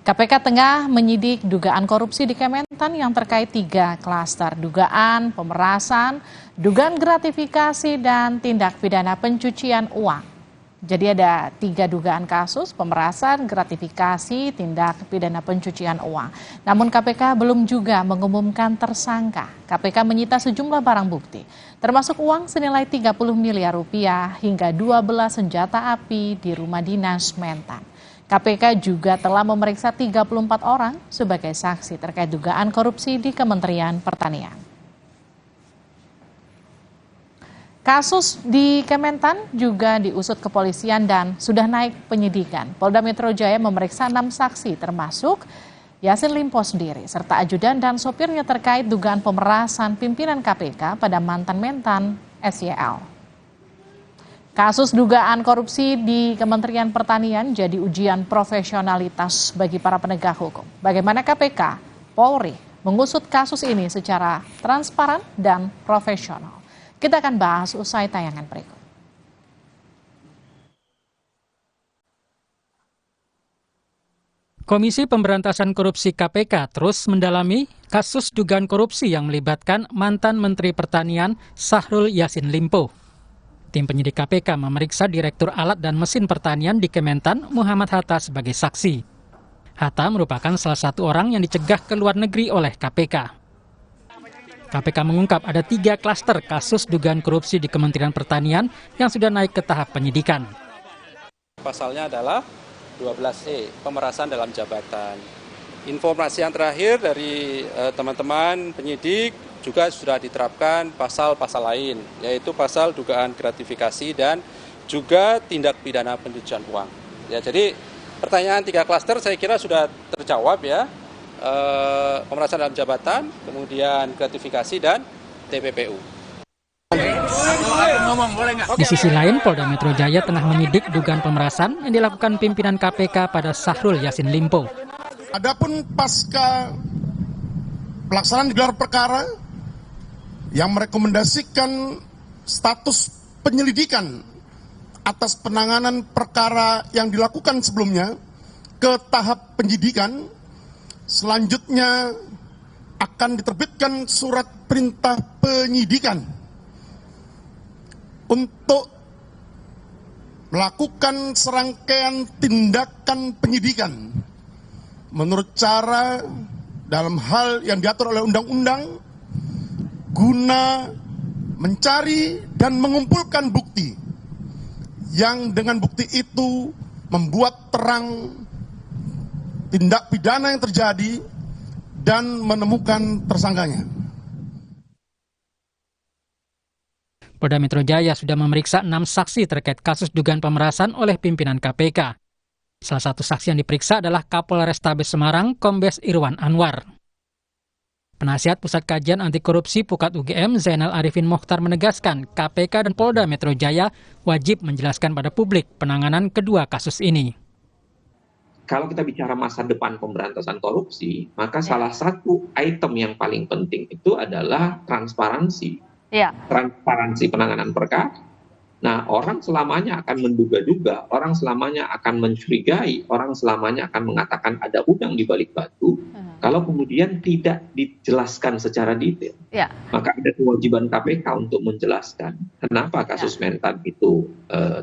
KPK tengah menyidik dugaan korupsi di Kementan yang terkait 3 klaster: dugaan pemerasan, dugaan gratifikasi, dan tindak pidana pencucian uang. Jadi ada 3 dugaan kasus: pemerasan, gratifikasi, tindak pidana pencucian uang. Namun KPK belum juga mengumumkan tersangka. KPK menyita sejumlah barang bukti, termasuk uang senilai 30 miliar rupiah hingga 12 senjata api di rumah dinas Mentan. KPK juga telah memeriksa 34 orang sebagai saksi terkait dugaan korupsi di Kementerian Pertanian. Kasus di Kementan juga diusut kepolisian dan sudah naik penyidikan. Polda Metro Jaya memeriksa 6 saksi termasuk Yassin Limpo sendiri serta ajudan dan sopirnya terkait dugaan pemerasan pimpinan KPK pada mantan Mentan SYL. Kasus dugaan korupsi di Kementerian Pertanian jadi ujian profesionalitas bagi para penegak hukum. Bagaimana KPK, Polri mengusut kasus ini secara transparan dan profesional. Kita akan bahas usai tayangan berikut. Komisi Pemberantasan Korupsi KPK terus mendalami kasus dugaan korupsi yang melibatkan mantan Menteri Pertanian Syahrul Yassin Limpo. Tim penyidik KPK memeriksa Direktur Alat dan Mesin Pertanian di Kementan, Muhammad Hatta, sebagai saksi. Hatta merupakan salah satu orang yang dicegah ke luar negeri oleh KPK. KPK mengungkap ada 3 klaster kasus dugaan korupsi di Kementerian Pertanian yang sudah naik ke tahap penyidikan. Pasalnya adalah 12E, pemerasan dalam jabatan. Informasi yang terakhir dari teman-teman penyidik juga sudah diterapkan pasal-pasal lain, yaitu pasal dugaan gratifikasi dan juga tindak pidana pencucian uang. Ya, jadi pertanyaan 3 klaster saya kira sudah terjawab ya. Pemerasan dalam jabatan, kemudian gratifikasi dan TPPU. Di sisi lain, Polda Metro Jaya tengah menyidik dugaan pemerasan yang dilakukan pimpinan KPK pada Syahrul Yassin Limpo. Adapun pasca pelaksanaan gelar perkara yang merekomendasikan status penyelidikan atas penanganan perkara yang dilakukan sebelumnya ke tahap penyidikan, selanjutnya akan diterbitkan surat perintah penyidikan untuk melakukan serangkaian tindakan penyidikan menurut cara dalam hal yang diatur oleh undang-undang guna mencari dan mengumpulkan bukti yang dengan bukti itu membuat terang tindak pidana yang terjadi dan menemukan tersangkanya. Polda Metro Jaya sudah memeriksa 6 saksi terkait kasus dugaan pemerasan oleh pimpinan KPK. Salah satu saksi yang diperiksa adalah Kapolrestabes Semarang, Kombes Irwan Anwar. Penasihat Pusat Kajian Anti Korupsi Pukat UGM, Zainal Arifin Mokhtar menegaskan KPK dan Polda Metro Jaya wajib menjelaskan pada publik penanganan kedua kasus ini. kalau kita bicara masa depan pemberantasan korupsi, maka salah satu item yang paling penting itu adalah transparansi. Transparansi penanganan perkara. Nah, orang selamanya akan menduga-duga, orang selamanya akan mencurigai, orang selamanya akan mengatakan ada udang di balik batu. Kalau kemudian tidak dijelaskan secara detail, maka ada kewajiban KPK untuk menjelaskan kenapa kasus Mentan itu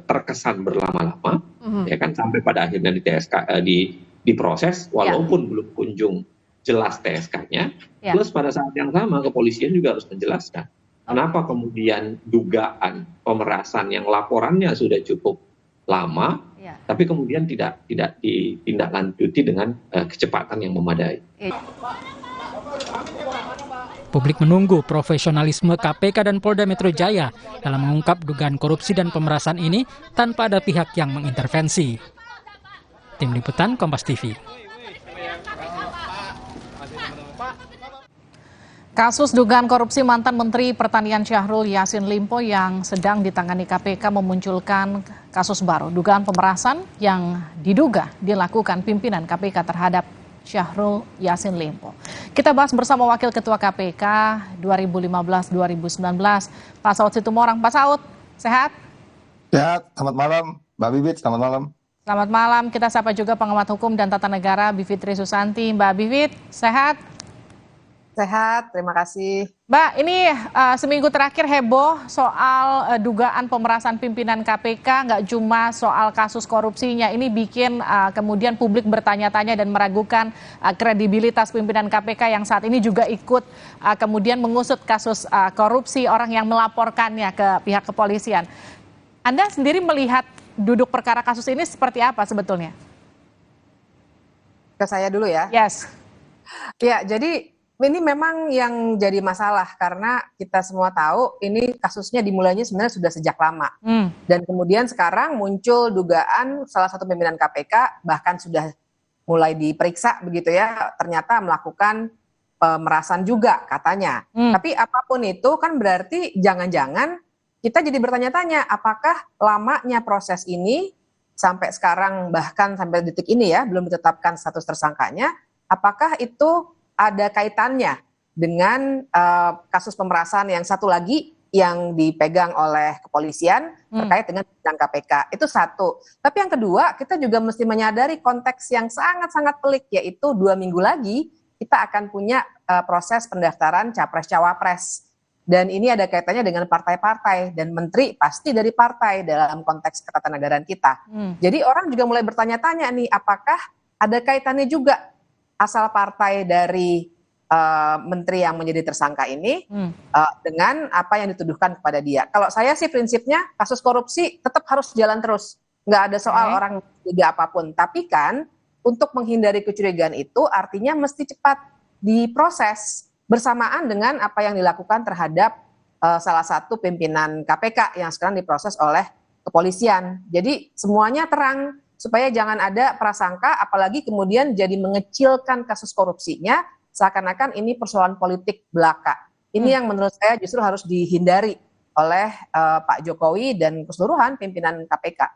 terkesan berlama-lama, ya kan, sampai pada akhirnya diproses walaupun belum kunjung jelas TSK-nya. Plus pada saat yang sama kepolisian juga harus menjelaskan kenapa kemudian dugaan pemerasan yang laporannya sudah cukup lama, tapi kemudian tidak ditindaklanjuti dengan kecepatan yang memadai. Publik menunggu profesionalisme KPK dan Polda Metro Jaya dalam mengungkap dugaan korupsi dan pemerasan ini tanpa ada pihak yang mengintervensi. Tim Liputan Kompas TV. Kasus dugaan korupsi mantan Menteri Pertanian Syahrul Yassin Limpo yang sedang ditangani KPK memunculkan kasus baru, dugaan pemerasan yang diduga dilakukan pimpinan KPK terhadap Syahrul Yassin Limpo. Kita bahas bersama Wakil Ketua KPK 2015-2019, Pak Saud Situmorang. Pak Saud, sehat? Sehat, selamat malam. Mbak Bibit, selamat malam. Selamat malam, kita sapa juga pengamat hukum dan tata negara Bivitri Susanti. Mbak Bivit, sehat? Sehat, terima kasih. Mbak, ini seminggu terakhir heboh soal dugaan pemerasan pimpinan KPK, nggak cuma soal kasus korupsinya. Ini bikin kemudian publik bertanya-tanya dan meragukan kredibilitas pimpinan KPK yang saat ini juga ikut kemudian mengusut kasus korupsi orang yang melaporkannya ke pihak kepolisian. Anda sendiri melihat duduk perkara kasus ini seperti apa sebetulnya? Ke saya dulu ya. Yes. Ya, jadi ini memang yang jadi masalah karena kita semua tahu ini kasusnya dimulainya sebenarnya sudah sejak lama. Dan kemudian sekarang muncul dugaan salah satu pimpinan KPK bahkan sudah mulai diperiksa begitu ya, ternyata melakukan pemerasan juga katanya. Tapi apapun itu kan berarti jangan-jangan kita jadi bertanya-tanya apakah lamanya proses ini sampai sekarang bahkan sampai detik ini ya belum ditetapkan status tersangkanya, apakah itu ada kaitannya dengan kasus pemerasan yang satu lagi yang dipegang oleh kepolisian terkait dengan pimpinan KPK. Itu satu. Tapi yang kedua, kita juga mesti menyadari konteks yang sangat-sangat pelik, yaitu 2 minggu lagi kita akan punya proses pendaftaran Capres-Cawapres. Dan ini ada kaitannya dengan partai-partai, dan menteri pasti dari partai dalam konteks ketatanegaraan kita. Jadi orang juga mulai bertanya-tanya nih, apakah ada kaitannya juga asal partai dari menteri yang menjadi tersangka ini dengan apa yang dituduhkan kepada dia. Kalau saya sih prinsipnya kasus korupsi tetap harus jalan terus. Nggak ada soal orang curiga apapun. Tapi kan untuk menghindari kecurigaan itu artinya mesti cepat diproses bersamaan dengan apa yang dilakukan terhadap salah satu pimpinan KPK yang sekarang diproses oleh kepolisian. Jadi semuanya terang, supaya jangan ada prasangka, apalagi kemudian jadi mengecilkan kasus korupsinya, seakan-akan ini persoalan politik belaka. Ini yang menurut saya justru harus dihindari oleh Pak Jokowi dan keseluruhan pimpinan KPK.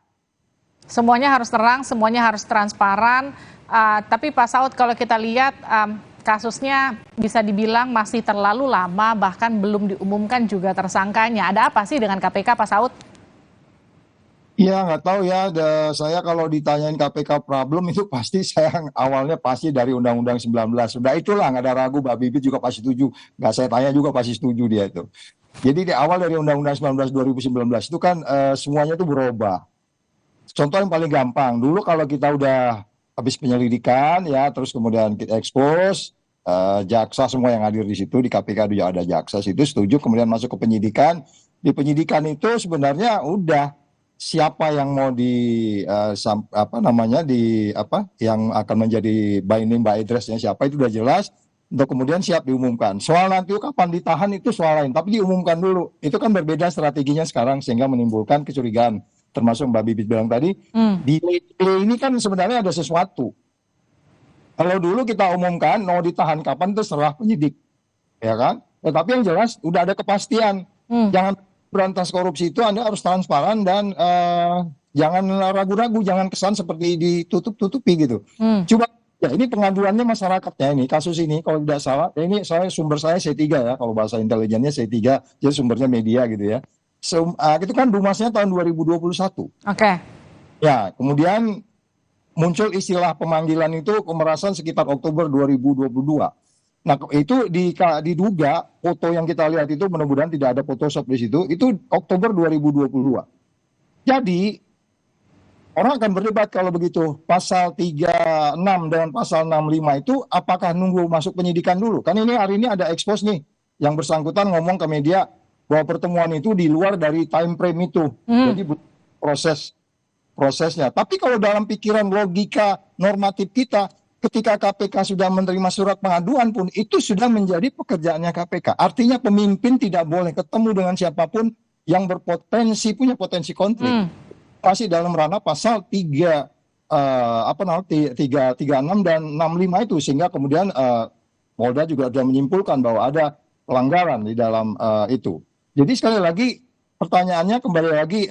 Semuanya harus terang, semuanya harus transparan, tapi Pak Saud kalau kita lihat kasusnya bisa dibilang masih terlalu lama, bahkan belum diumumkan juga tersangkanya. Ada apa sih dengan KPK, Pak Saud? Ya nggak tahu ya, saya kalau ditanyain KPK problem itu pasti saya awalnya pasti dari Undang-Undang 19. Sudah itulah nggak ada ragu, Mbak Bibit juga pasti setuju. Nggak saya tanya juga pasti setuju dia itu. Jadi di awal dari Undang-Undang 19 2019 itu kan semuanya itu berubah. Contoh yang paling gampang, dulu kalau kita udah habis penyelidikan ya, terus kemudian kita expose, jaksa semua yang hadir di situ, di KPK juga ada jaksa situ setuju, kemudian masuk ke penyidikan. Di penyidikan itu sebenarnya udah siapa yang mau yang akan menjadi binding by address-nya siapa itu udah jelas, untuk kemudian siap diumumkan. Soal nanti kapan ditahan itu soal lain, tapi diumumkan dulu. Itu kan berbeda strateginya sekarang sehingga menimbulkan kecurigaan. Termasuk Mbak Bibit bilang tadi, di ini kan sebenarnya ada sesuatu. Kalau dulu kita umumkan mau ditahan kapan terserah penyidik, ya kan? Tetapi yang jelas udah ada kepastian. Jangan berantas korupsi itu Anda harus transparan dan Jangan ragu-ragu, jangan kesan seperti ditutup-tutupi gitu. Coba ya, ini pengaduannya masyarakatnya ini, kasus ini kalau tidak salah, ya ini sumber saya C3 ya, kalau bahasa intelijennya C3, jadi sumbernya media gitu ya. Itu kan rumasnya tahun 2021. Oke. Ya, kemudian muncul istilah pemanggilan itu pemerasan sekitar Oktober 2022. Nah, itu diduga foto yang kita lihat itu, mudah-mudahan tidak ada Photoshop di situ, itu Oktober 2022. Jadi orang akan berdebat kalau begitu, pasal 36 dan pasal 65 itu apakah nunggu masuk penyidikan dulu? Kan ini hari ini ada expose nih, yang bersangkutan ngomong ke media bahwa pertemuan itu di luar dari time frame itu. Jadi prosesnya. Tapi kalau dalam pikiran logika normatif kita, ketika KPK sudah menerima surat pengaduan pun, itu sudah menjadi pekerjaannya KPK. Artinya pemimpin tidak boleh ketemu dengan siapapun yang punya potensi konflik. Masih dalam ranah pasal 336 dan 65 itu, sehingga kemudian Polda juga sudah menyimpulkan bahwa ada pelanggaran di dalam itu. Jadi sekali lagi pertanyaannya kembali lagi,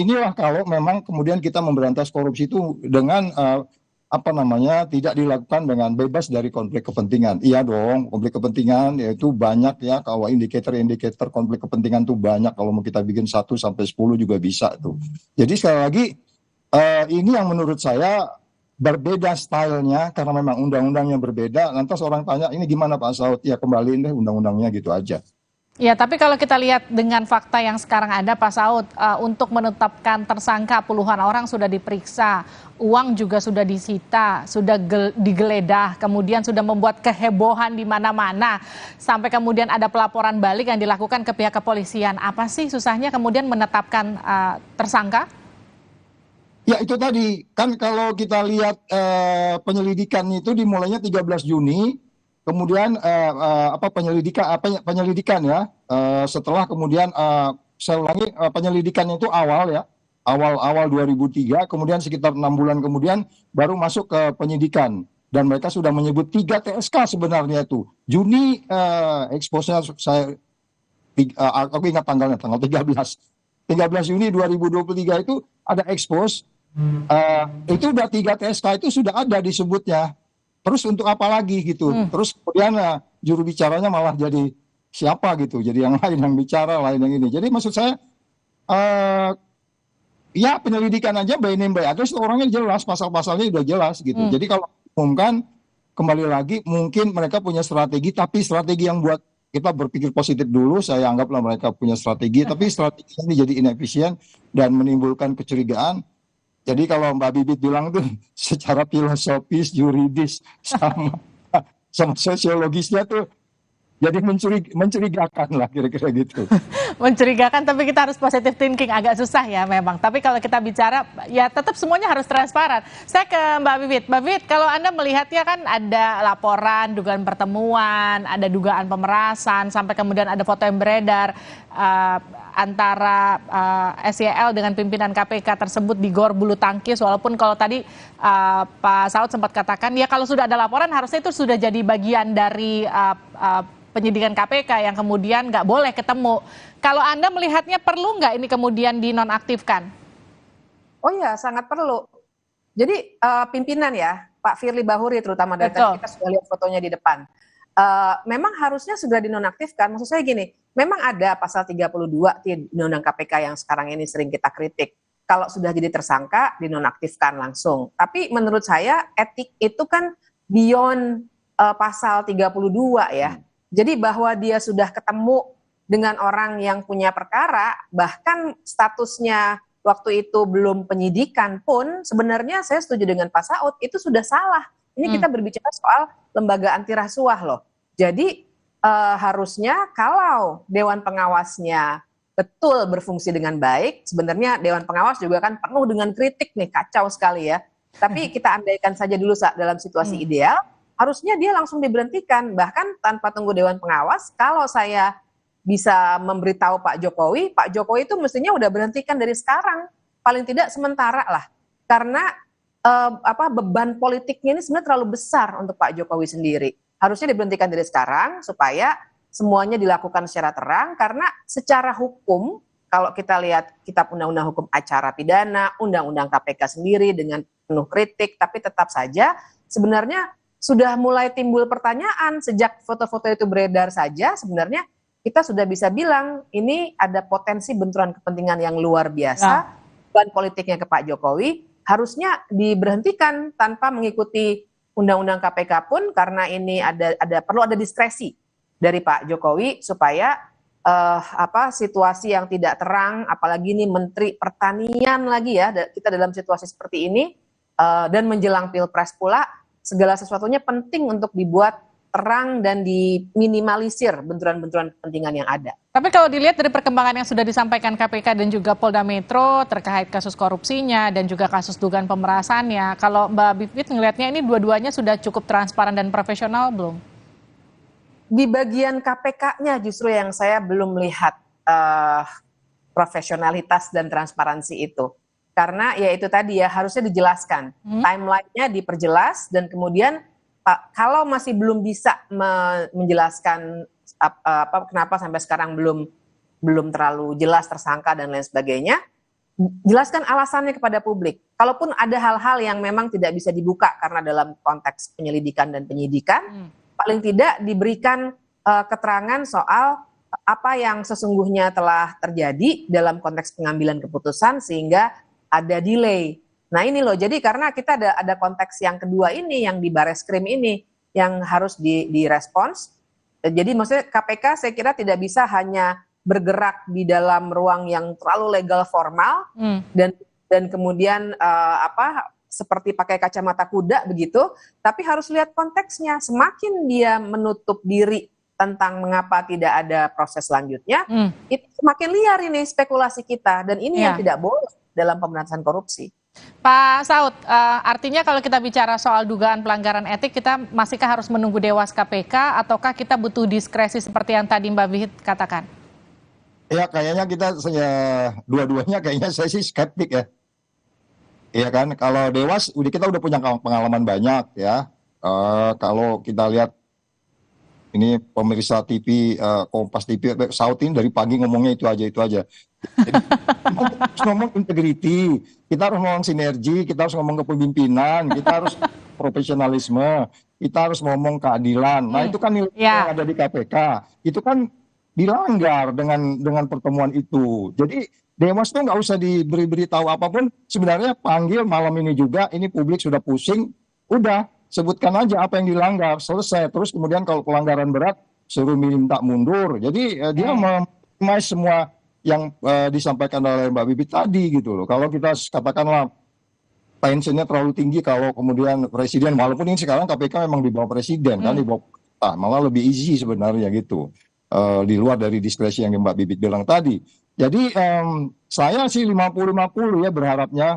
inilah kalau memang kemudian kita memberantas korupsi itu dengan tidak dilakukan dengan bebas dari konflik kepentingan. Iya dong, konflik kepentingan yaitu banyak ya, kalau indikator konflik kepentingan itu banyak, kalau mau kita bikin 1 sampai 10 juga bisa tuh. Jadi sekali lagi ini yang menurut saya berbeda stylenya karena memang undang-undangnya berbeda. Lantas orang tanya, ini gimana Pak Saud? Ya kembaliin deh undang-undangnya gitu aja. Ya, tapi kalau kita lihat dengan fakta yang sekarang ada, Pak Saud, untuk menetapkan tersangka puluhan orang sudah diperiksa, uang juga sudah disita, sudah digeledah, kemudian sudah membuat kehebohan di mana-mana, sampai kemudian ada pelaporan balik yang dilakukan ke pihak kepolisian. Apa sih susahnya kemudian menetapkan tersangka? Ya itu tadi, kan kalau kita lihat penyelidikan itu dimulainya 13 Juni, kemudian penyelidikan ya, setelah kemudian saya ulangi, penyelidikannya itu awal 2003, kemudian sekitar 6 bulan kemudian baru masuk ke penyidikan, dan mereka sudah menyebut 3 TSK sebenarnya itu. Juni expose-nya aku ingat tanggal 13 Juni 2023 itu ada expose, itu udah 3 TSK itu sudah ada disebutnya. Terus untuk apa lagi gitu? Terus kemudian juru bicaranya malah jadi siapa gitu? Jadi yang lain yang bicara, lain yang ini. Jadi maksud saya, ya penyelidikan aja by name by address, orangnya jelas, pasal-pasalnya udah jelas gitu. Jadi kalau umumkan, kembali lagi mungkin mereka punya strategi, tapi strategi yang buat kita berpikir positif dulu, saya anggaplah mereka punya strategi, tapi strategi ini jadi inefisien dan menimbulkan kecurigaan. Jadi kalau Mbak Bibit bilang tuh secara filosofis, yuridis, sama sosiologisnya tuh jadi mencurigakan lah kira-kira gitu. Mencurigakan, tapi kita harus positive thinking, agak susah ya memang. Tapi kalau kita bicara, ya tetap semuanya harus transparan. Saya ke Mbak Bibit. Mbak Bibit, kalau Anda melihatnya kan ada laporan, dugaan pertemuan, ada dugaan pemerasan, sampai kemudian ada foto yang beredar antara SYL dengan pimpinan KPK tersebut di Gor Bulu Tangkis, walaupun kalau tadi Pak Saud sempat katakan, ya kalau sudah ada laporan harusnya itu sudah jadi bagian dari penyidikan KPK yang kemudian nggak boleh ketemu. Kalau Anda melihatnya perlu nggak ini kemudian dinonaktifkan? Oh ya, sangat perlu. Jadi pimpinan ya, Pak Firly Bahuri terutama, dari tadi kita sudah lihat fotonya di depan. Memang harusnya sudah dinonaktifkan. Maksud saya gini, memang ada pasal 32 di Undang-Undang KPK yang sekarang ini sering kita kritik. Kalau sudah jadi tersangka, dinonaktifkan langsung. Tapi menurut saya etik itu kan beyond pasal 32 ya. Jadi bahwa dia sudah ketemu dengan orang yang punya perkara, bahkan statusnya waktu itu belum penyidikan pun, sebenarnya saya setuju dengan Pak Saud, itu sudah salah. Ini kita berbicara soal lembaga anti rasuah loh. Jadi harusnya kalau Dewan Pengawasnya betul berfungsi dengan baik, sebenarnya Dewan Pengawas juga kan penuh dengan kritik nih, kacau sekali ya. Tapi kita andaikan saja dulu dalam situasi ideal, harusnya dia langsung diberhentikan, bahkan tanpa tunggu Dewan Pengawas. Kalau saya bisa memberitahu Pak Jokowi itu mestinya udah berhentikan dari sekarang, paling tidak sementara lah, karena beban politiknya ini sebenarnya terlalu besar untuk Pak Jokowi sendiri. Harusnya diberhentikan dari sekarang supaya semuanya dilakukan secara terang, karena secara hukum kalau kita lihat kitab undang-undang hukum acara pidana, undang-undang KPK sendiri dengan penuh kritik, tapi tetap saja sebenarnya sudah mulai timbul pertanyaan sejak foto-foto itu beredar saja, sebenarnya kita sudah bisa bilang ini ada potensi benturan kepentingan yang luar biasa, beban politiknya ke Pak Jokowi harusnya diberhentikan tanpa mengikuti undang-undang KPK pun, karena ini perlu ada diskresi dari Pak Jokowi supaya situasi yang tidak terang, apalagi ini Menteri Pertanian lagi ya, kita dalam situasi seperti ini dan menjelang Pilpres pula, segala sesuatunya penting untuk dibuat terang dan diminimalisir benturan-benturan kepentingan yang ada. Tapi kalau dilihat dari perkembangan yang sudah disampaikan KPK dan juga Polda Metro terkait kasus korupsinya dan juga kasus dugaan pemerasannya, kalau Mbak Bivit ngelihatnya ini dua-duanya sudah cukup transparan dan profesional belum? Di bagian KPK-nya justru yang saya belum melihat profesionalitas dan transparansi itu. Karena ya itu tadi ya, harusnya dijelaskan. Timeline-nya diperjelas, dan kemudian kalau masih belum bisa menjelaskan kenapa sampai sekarang belum terlalu jelas tersangka dan lain sebagainya, jelaskan alasannya kepada publik. Kalaupun ada hal-hal yang memang tidak bisa dibuka karena dalam konteks penyelidikan dan penyidikan, paling tidak diberikan keterangan soal apa yang sesungguhnya telah terjadi dalam konteks pengambilan keputusan sehingga ada delay. Nah ini loh, jadi karena kita ada konteks yang kedua ini, yang di Bareskrim ini, yang harus direspons. Jadi maksudnya KPK saya kira tidak bisa hanya bergerak di dalam ruang yang terlalu legal formal, dan kemudian seperti pakai kacamata kuda begitu, tapi harus lihat konteksnya. Semakin dia menutup diri tentang mengapa tidak ada proses selanjutnya, itu semakin liar ini spekulasi kita, dan ini yang tidak boleh dalam pemberantasan korupsi. Pak Saud, artinya kalau kita bicara soal dugaan pelanggaran etik, kita masihkah harus menunggu Dewas KPK, ataukah kita butuh diskresi seperti yang tadi Mbak Bivit katakan? Ya kayaknya kita dua-duanya kayaknya saya sih skeptik ya. Iya kan, kalau Dewas kita udah punya pengalaman banyak ya. Kalau kita lihat ini pemirsa TV, Kompas TV, Sautin dari pagi ngomongnya itu aja. Jadi, harus ngomong integriti, kita harus ngomong sinergi, kita harus ngomong kepemimpinan, kita harus profesionalisme, kita harus ngomong keadilan. Nah itu kan nilai yang ada di KPK, itu kan dilanggar dengan pertemuan itu. Jadi Dewas tuh nggak usah diberi tahu apapun, sebenarnya panggil malam ini juga, ini publik sudah pusing, udah sebutkan aja apa yang dilanggar, selesai. Terus kemudian kalau pelanggaran berat, suruh minta mundur. Jadi dia memahami semua yang disampaikan oleh Mbak Bivit tadi gitu loh. Kalau kita katakanlah tensinya terlalu tinggi, kalau kemudian presiden, walaupun ini sekarang KPK memang di bawah presiden, kan di bawah malah lebih easy sebenarnya gitu. Di luar dari diskresi yang Mbak Bivit bilang tadi. Jadi saya sih 50-50 ya berharapnya.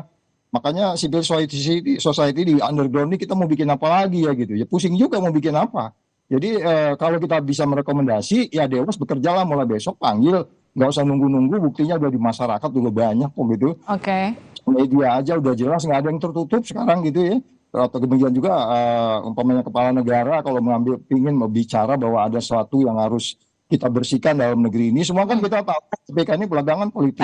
Makanya civil society di underground ini kita mau bikin apa lagi ya gitu. Ya pusing juga mau bikin apa. Jadi kalau kita bisa merekomendasi, ya Dewas bekerjalah mulai besok, panggil. Nggak usah nunggu-nunggu, buktinya udah di masyarakat juga banyak kok gitu. Media aja udah jelas, nggak ada yang tertutup sekarang gitu ya. Atau kemudian juga umpamanya kepala negara kalau ingin bicara bahwa ada sesuatu yang harus kita bersihkan dalam negeri ini, semua kan kita tahu KPK ini belakangan politik,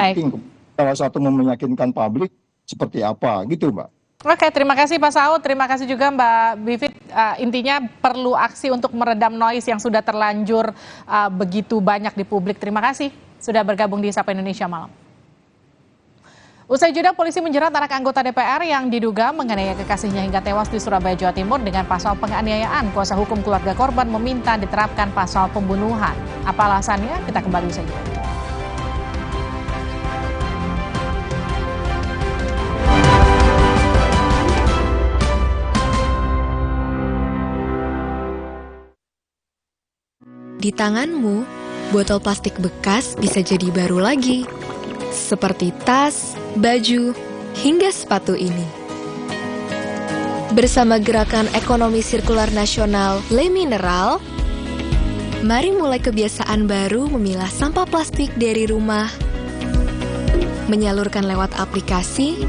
salah satu meyakinkan publik seperti apa gitu Mbak. Oke, terima kasih Pak Saud, terima kasih juga Mbak Bivit. Intinya perlu aksi untuk meredam noise yang sudah terlanjur begitu banyak di publik. Terima kasih sudah bergabung di Sapa Indonesia Malam. Usai jeda, polisi menjerat anak anggota DPR yang diduga menganiaya kekasihnya hingga tewas di Surabaya, Jawa Timur dengan pasal penganiayaan. Kuasa hukum keluarga korban meminta diterapkan pasal pembunuhan. Apa alasannya? Kita kembali saja. Di tanganmu, botol plastik bekas bisa jadi baru lagi. Seperti tas, baju, hingga sepatu ini. Bersama Gerakan Ekonomi Sirkular Nasional Le Mineral, mari mulai kebiasaan baru memilah sampah plastik dari rumah, menyalurkan lewat aplikasi,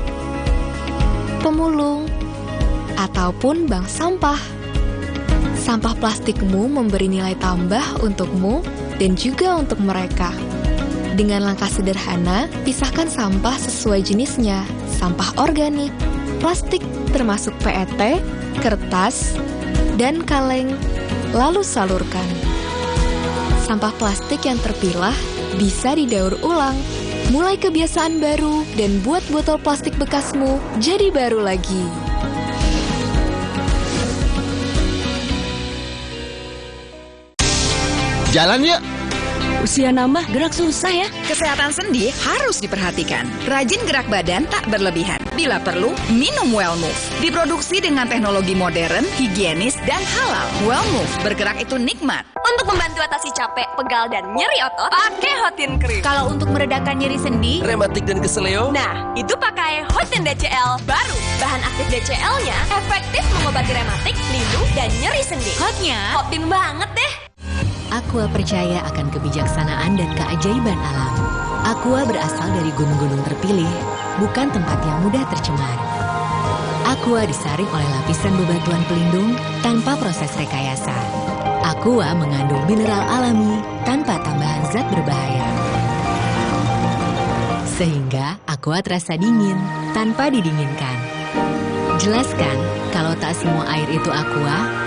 pemulung, ataupun bank sampah. Sampah plastikmu memberi nilai tambah untukmu dan juga untuk mereka. Dengan langkah sederhana, pisahkan sampah sesuai jenisnya, sampah organik, plastik termasuk PET, kertas, dan kaleng, lalu salurkan. Sampah plastik yang terpilah bisa didaur ulang. Mulai kebiasaan baru dan buat botol plastik bekasmu jadi baru lagi. Jalan yuk! Usia nambah, gerak susah ya. Kesehatan sendi harus diperhatikan. Rajin gerak badan tak berlebihan. Bila perlu, minum Wellmove. Diproduksi dengan teknologi modern, higienis, dan halal. Wellmove, bergerak itu nikmat. Untuk membantu atasi capek, pegal, dan nyeri otot, pakai Hotin Cream. Kalau untuk meredakan nyeri sendi, rematik dan keseleo, nah, itu pakai Hotin DCL baru. Bahan aktif DCL-nya efektif mengobati rematik, linu, dan nyeri sendi. hotnya Hotin banget deh. Aqua percaya akan kebijaksanaan dan keajaiban alam. Aqua berasal dari gunung-gunung terpilih, bukan tempat yang mudah tercemar. Aqua disaring oleh lapisan bebatuan pelindung tanpa proses rekayasa. Aqua mengandung mineral alami tanpa tambahan zat berbahaya. Sehingga Aqua terasa dingin tanpa didinginkan. Jelaskan kalau tak semua air itu Aqua.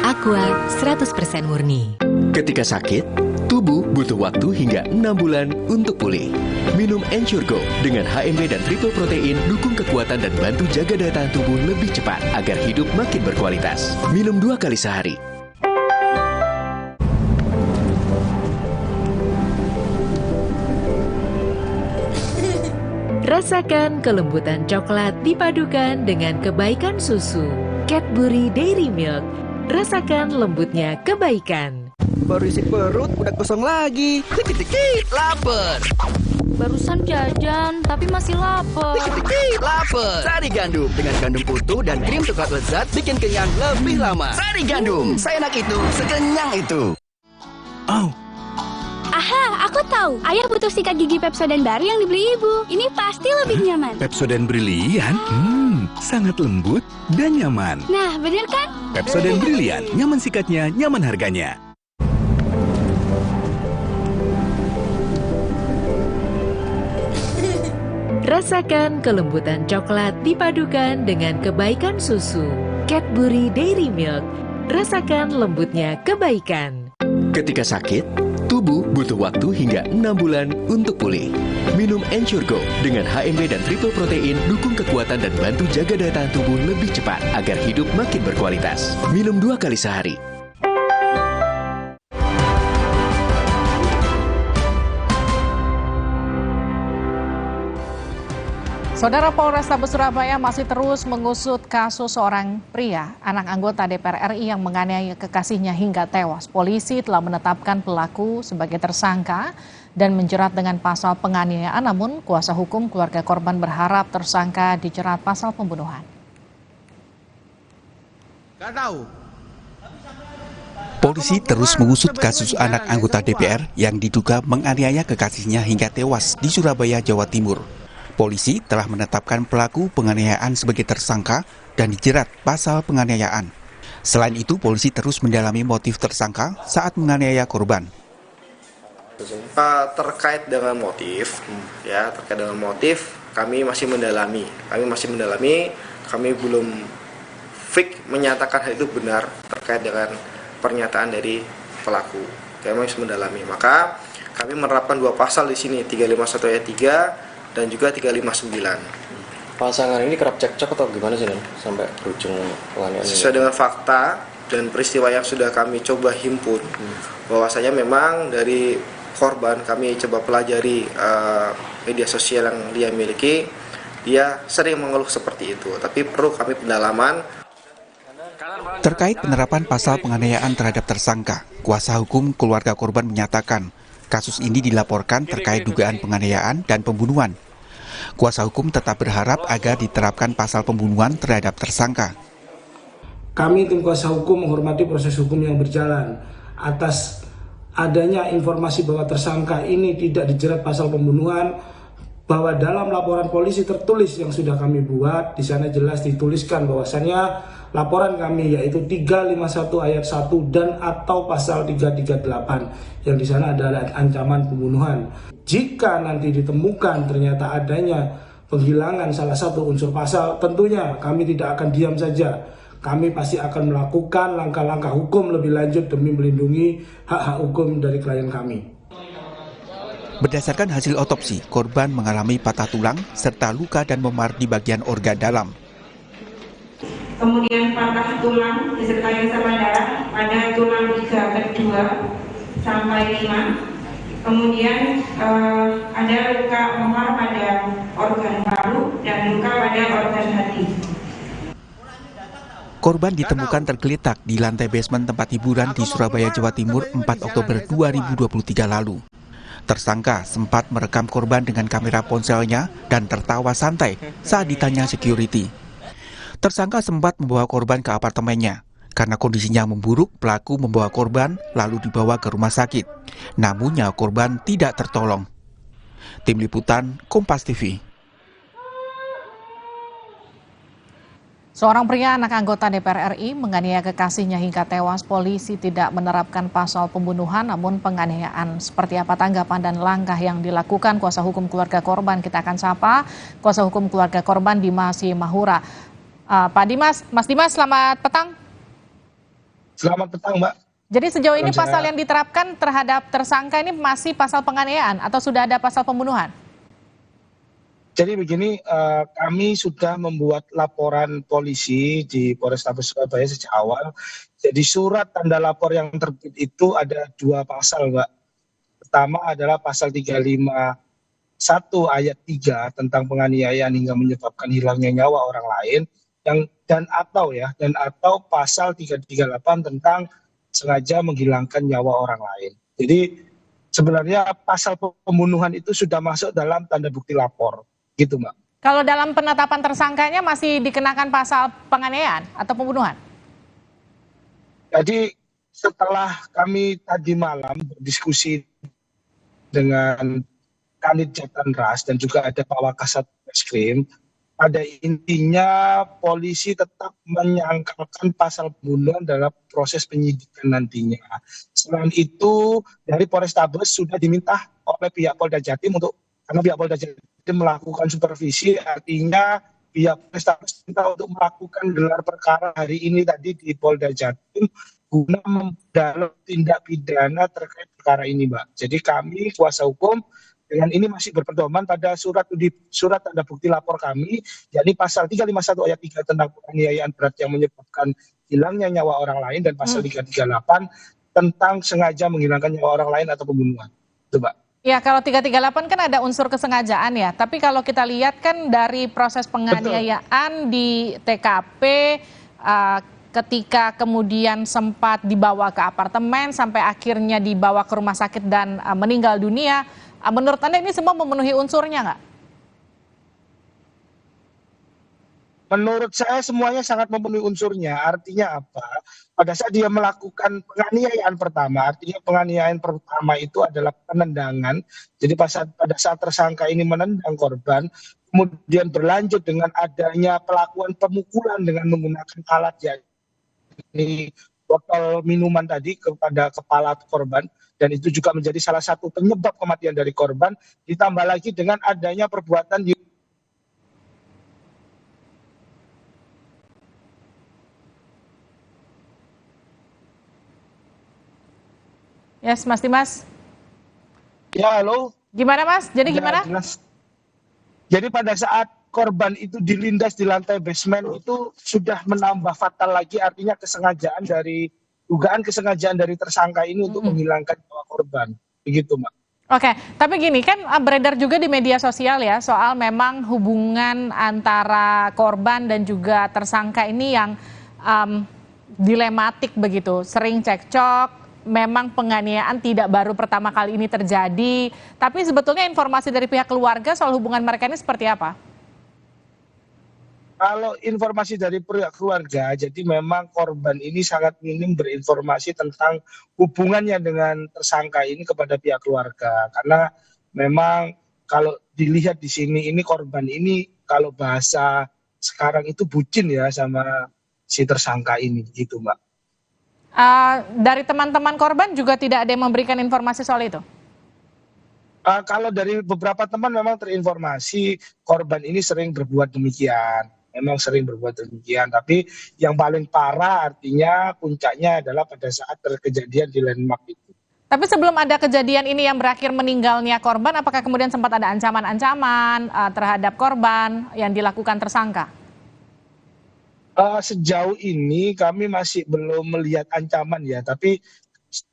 Aqua 100% murni. Ketika sakit, tubuh butuh waktu hingga 6 bulan untuk pulih. Minum Ensure Go dengan HMB dan triple protein dukung kekuatan dan bantu jaga daya tahan tubuh lebih cepat agar hidup makin berkualitas. Minum 2 kali sehari. Rasakan kelembutan coklat dipadukan dengan kebaikan susu. Cadbury Dairy Milk. Rasakan lembutnya kebaikan. Baru isi perut, udah kosong lagi. Dikit-dikit, lapar. Barusan jajan, tapi masih lapar. Dikit-dikit, lapar. Sari Gandum dengan gandum utuh dan krim coklat lezat bikin kenyang lebih lama. Sari Gandum, seenak itu, sekenyang itu. Oh. Aha, aku tahu. Ayah butuh sikat gigi Pepsodent baru yang dibeli ibu. Ini pasti lebih nyaman. Pepsodent Brilian? Sangat lembut dan nyaman. Nah, bener kan? Pepsodent Brilian, nyaman sikatnya, nyaman harganya. Rasakan kelembutan coklat dipadukan dengan kebaikan susu. Cadbury Dairy Milk. Rasakan lembutnya kebaikan. Ketika sakit, tubuh butuh waktu hingga 6 bulan untuk pulih. Minum Ensure Go dengan HMB dan triple protein dukung kekuatan dan bantu jaga daya tahan tubuh lebih cepat agar hidup makin berkualitas. Minum 2 kali sehari. Saudara, Polrestabes Surabaya masih terus mengusut kasus seorang pria, anak anggota DPR RI yang menganiaya kekasihnya hingga tewas. Polisi telah menetapkan pelaku sebagai tersangka dan menjerat dengan pasal penganiayaan, namun kuasa hukum keluarga korban berharap tersangka dijerat pasal pembunuhan. Gak tahu. Polisi terus mengusut kasus anak anggota DPR yang diduga menganiaya kekasihnya hingga tewas di Surabaya, Jawa Timur. Polisi telah menetapkan pelaku penganiayaan sebagai tersangka dan dijerat pasal penganiayaan. Selain itu, polisi terus mendalami motif tersangka saat menganiaya korban. Terkait dengan motif, kami masih mendalami. Kami belum fix menyatakan hal itu benar terkait dengan pernyataan dari pelaku. Kami masih mendalami. Maka kami menerapkan 2 pasal di sini, 351 ayat 3 dan juga 359. Pasangan ini kerap cekcok atau gimana sih, Dan? Sampai berujung penganiayaan? Sesuai dengan fakta dan peristiwa yang sudah kami coba himpun, bahwasanya memang dari korban kami coba pelajari media sosial yang dia miliki, dia sering mengeluh seperti itu. Tapi perlu kami pendalaman. Terkait penerapan pasal penganiayaan terhadap tersangka, kuasa hukum keluarga korban menyatakan kasus ini dilaporkan terkait dugaan penganiayaan dan pembunuhan. Kuasa hukum tetap berharap agar diterapkan pasal pembunuhan terhadap tersangka. Kami tim kuasa hukum menghormati proses hukum yang berjalan. Atas adanya informasi bahwa tersangka ini tidak dijerat pasal pembunuhan, bahwa dalam laporan polisi tertulis yang sudah kami buat, di sana jelas dituliskan bahwasannya laporan kami yaitu 351 ayat 1 dan atau pasal 338 yang di sana ada ancaman pembunuhan. Jika nanti ditemukan ternyata adanya penghilangan salah satu unsur pasal, tentunya kami tidak akan diam saja. Kami pasti akan melakukan langkah-langkah hukum lebih lanjut demi melindungi hak-hak hukum dari klien kami. Berdasarkan hasil otopsi, korban mengalami patah tulang serta luka dan memar di bagian organ dalam. Kemudian patah tulang disertai sama darah pada tulang iga kedua sampai 5. Kemudian ada luka memar pada organ paru dan luka pada organ hati. Korban ditemukan tergeletak di lantai basement tempat hiburan di Surabaya, Jawa Timur 4 Oktober 2023 lalu. Tersangka sempat merekam korban dengan kamera ponselnya dan tertawa santai saat ditanya security. Tersangka sempat membawa korban ke apartemennya. Karena kondisinya memburuk, pelaku membawa korban lalu dibawa ke rumah sakit. Namun nyawa korban tidak tertolong. Tim Liputan, Kompas TV. Seorang pria anak anggota DPR RI menganiaya kekasihnya hingga tewas. Polisi tidak menerapkan pasal pembunuhan namun penganiayaan. Seperti apa tanggapan dan langkah yang dilakukan kuasa hukum keluarga korban? Kita akan sapa kuasa hukum keluarga korban Dimas Simahura. Pak Dimas, Mas Dimas, selamat petang. Selamat petang, Mbak. Jadi sejauh ini pasal yang diterapkan terhadap tersangka ini masih pasal penganiayaan atau sudah ada pasal pembunuhan? Jadi begini, kami sudah membuat laporan polisi di Polrestabes Surabaya sejak awal. Jadi surat tanda lapor yang terbit itu ada 2 pasal, Mbak. Pertama adalah pasal 351 ayat 3 tentang penganiayaan hingga menyebabkan hilangnya nyawa orang lain, dan atau pasal 338 tentang sengaja menghilangkan nyawa orang lain. Jadi sebenarnya pasal pembunuhan itu sudah masuk dalam tanda bukti lapor. Gitu, Mbak. Kalau dalam penetapan tersangkanya masih dikenakan pasal penganiayaan atau pembunuhan? Jadi setelah kami tadi malam berdiskusi dengan Kanit Jatanras dan juga ada Pak Wakasat Reskrim, pada intinya polisi tetap menyangkalkan pasal pembunuhan dalam proses penyidikan nantinya. Selain itu, dari Polrestabes sudah diminta oleh pihak Polda Jatim karena pihak Polda Jatim melakukan supervisi, artinya pihak Polrestabes minta untuk melakukan gelar perkara hari ini tadi di Polda Jatim guna mendalam tindak pidana terkait perkara ini, Mbak. Jadi kami kuasa hukum dengan ini masih berpedoman pada surat tanda bukti lapor kami, yakni pasal 351 ayat 3 tentang penganiayaan berat yang menyebabkan hilangnya nyawa orang lain dan pasal 338 tentang sengaja menghilangkan nyawa orang lain atau pembunuhan. Itu, Mbak. Ya, kalau 338 kan ada unsur kesengajaan ya. Tapi kalau kita lihat kan dari proses penganiayaan di TKP, ketika kemudian sempat dibawa ke apartemen sampai akhirnya dibawa ke rumah sakit dan meninggal dunia, menurut Anda ini semua memenuhi unsurnya nggak? Menurut saya semuanya sangat memenuhi unsurnya. Artinya apa? Pada saat dia melakukan penganiayaan pertama, artinya penganiayaan pertama itu adalah penendangan. Jadi pada saat tersangka ini menendang korban, kemudian berlanjut dengan adanya pelakuan pemukulan dengan menggunakan alat yakni botol minuman tadi kepada kepala korban, dan itu juga menjadi salah satu penyebab kematian dari korban, ditambah lagi dengan adanya perbuatan Yes, Mas Dimas. Ya, halo. Gimana, Mas? Jadi gimana? Jelas. Jadi pada saat korban itu dilindas di lantai basement itu sudah menambah fatal lagi, artinya dugaan kesengajaan dari tersangka ini untuk menghilangkan nyawa korban. Begitu, Mbak. Oke, tapi gini kan beredar juga di media sosial ya soal memang hubungan antara korban dan juga tersangka ini yang dilematik begitu, sering cekcok. Memang penganiayaan tidak baru pertama kali ini terjadi, tapi sebetulnya informasi dari pihak keluarga soal hubungan mereka ini seperti apa? Kalau informasi dari pihak keluarga, jadi memang korban ini sangat minim berinformasi tentang hubungannya dengan tersangka ini kepada pihak keluarga. Karena memang kalau dilihat di sini, ini korban ini kalau bahasa sekarang itu bucin ya sama si tersangka ini, gitu Mbak. Dari teman-teman korban juga tidak ada yang memberikan informasi soal itu? Kalau dari beberapa teman memang terinformasi korban ini sering berbuat demikian. Memang sering berbuat demikian, tapi yang paling parah artinya puncaknya adalah pada saat terkejadian di Landmark itu. Tapi sebelum ada kejadian ini yang berakhir meninggalnya korban, apakah kemudian sempat ada ancaman-ancaman terhadap korban yang dilakukan tersangka? Sejauh ini kami masih belum melihat ancaman ya, tapi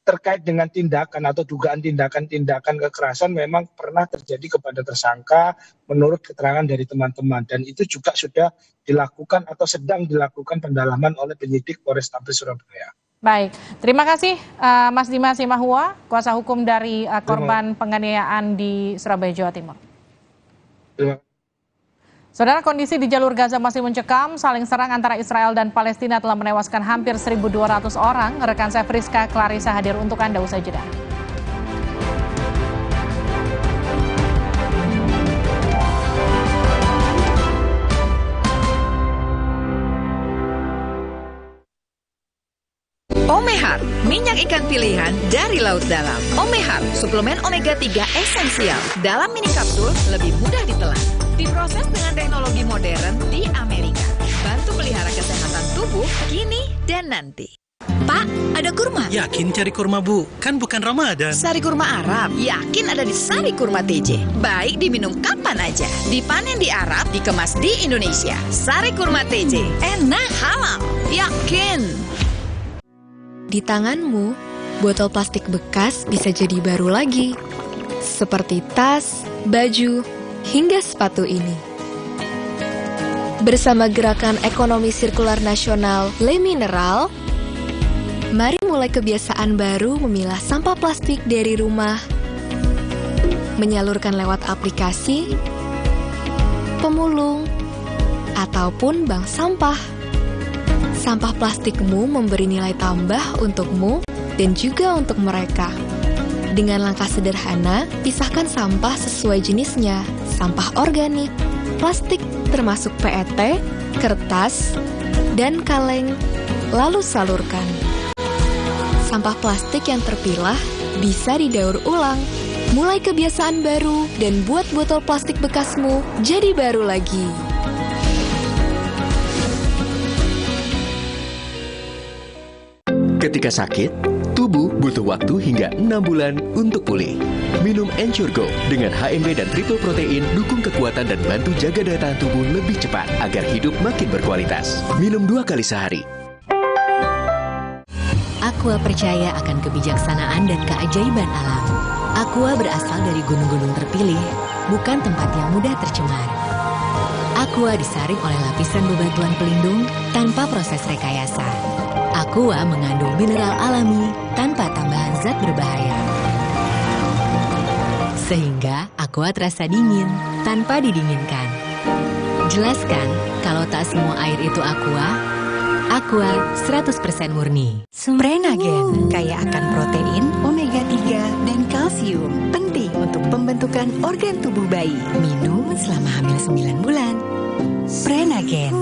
terkait dengan tindakan atau dugaan tindakan kekerasan memang pernah terjadi kepada tersangka menurut keterangan dari teman-teman, dan itu juga sudah dilakukan atau sedang dilakukan pendalaman oleh penyidik Polrestabes Surabaya. Baik, terima kasih Mas Dimas Simahua, kuasa hukum dari korban penganiayaan di Surabaya, Jawa Timur. Terima kasih. Saudara, kondisi di jalur Gaza masih mencekam. Saling serang antara Israel dan Palestina telah menewaskan hampir 1.200 orang. Rekan saya Friska Clarissa hadir untuk Anda usai jeda. Omehar, minyak ikan pilihan dari laut dalam. Omehar, suplemen omega 3 esensial. Dalam mini kapsul, lebih mudah ditelan. Diproses dengan teknologi modern di Amerika. Bantu pelihara kesehatan tubuh kini dan nanti. Pak, ada kurma? Yakin cari kurma, Bu? Kan bukan Ramadan. Sari kurma Arab? Yakin ada di Sari Kurma TJ. Baik diminum kapan aja. Dipanen di Arab, dikemas di Indonesia. Sari Kurma TJ. Enak, halal. Yakin. Di tanganmu, botol plastik bekas bisa jadi baru lagi. Seperti tas, baju, hingga sepatu ini. Bersama Gerakan Ekonomi Sirkular Nasional Le Mineral, mari mulai kebiasaan baru memilah sampah plastik dari rumah, menyalurkan lewat aplikasi, pemulung, ataupun bank sampah. Sampah plastikmu memberi nilai tambah untukmu dan juga untuk mereka. Dengan langkah sederhana, pisahkan sampah sesuai jenisnya, sampah organik, plastik termasuk PET, kertas, dan kaleng, lalu salurkan. Sampah plastik yang terpilah bisa didaur ulang. Mulai kebiasaan baru dan buat botol plastik bekasmu jadi baru lagi. Ketika sakit, tubuh butuh waktu hingga 6 bulan untuk pulih. Minum Ensure Go dengan HMB dan triple protein dukung kekuatan dan bantu jaga daya tahan tubuh lebih cepat agar hidup makin berkualitas. Minum 2 kali sehari. Aqua percaya akan kebijaksanaan dan keajaiban alam. Aqua berasal dari gunung-gunung terpilih, bukan tempat yang mudah tercemar. Aqua disaring oleh lapisan bebatuan pelindung tanpa proses rekayasa. Aqua mengandung mineral alami tanpa tambahan zat berbahaya. Sehingga Aqua terasa dingin tanpa didinginkan. Jelaskan kalau tak semua air itu Aqua. Aqua 100% murni. Prenagen kaya akan protein, omega 3, dan kalsium. Penting untuk pembentukan organ tubuh bayi. Minum selama hamil 9 bulan. Prenagen.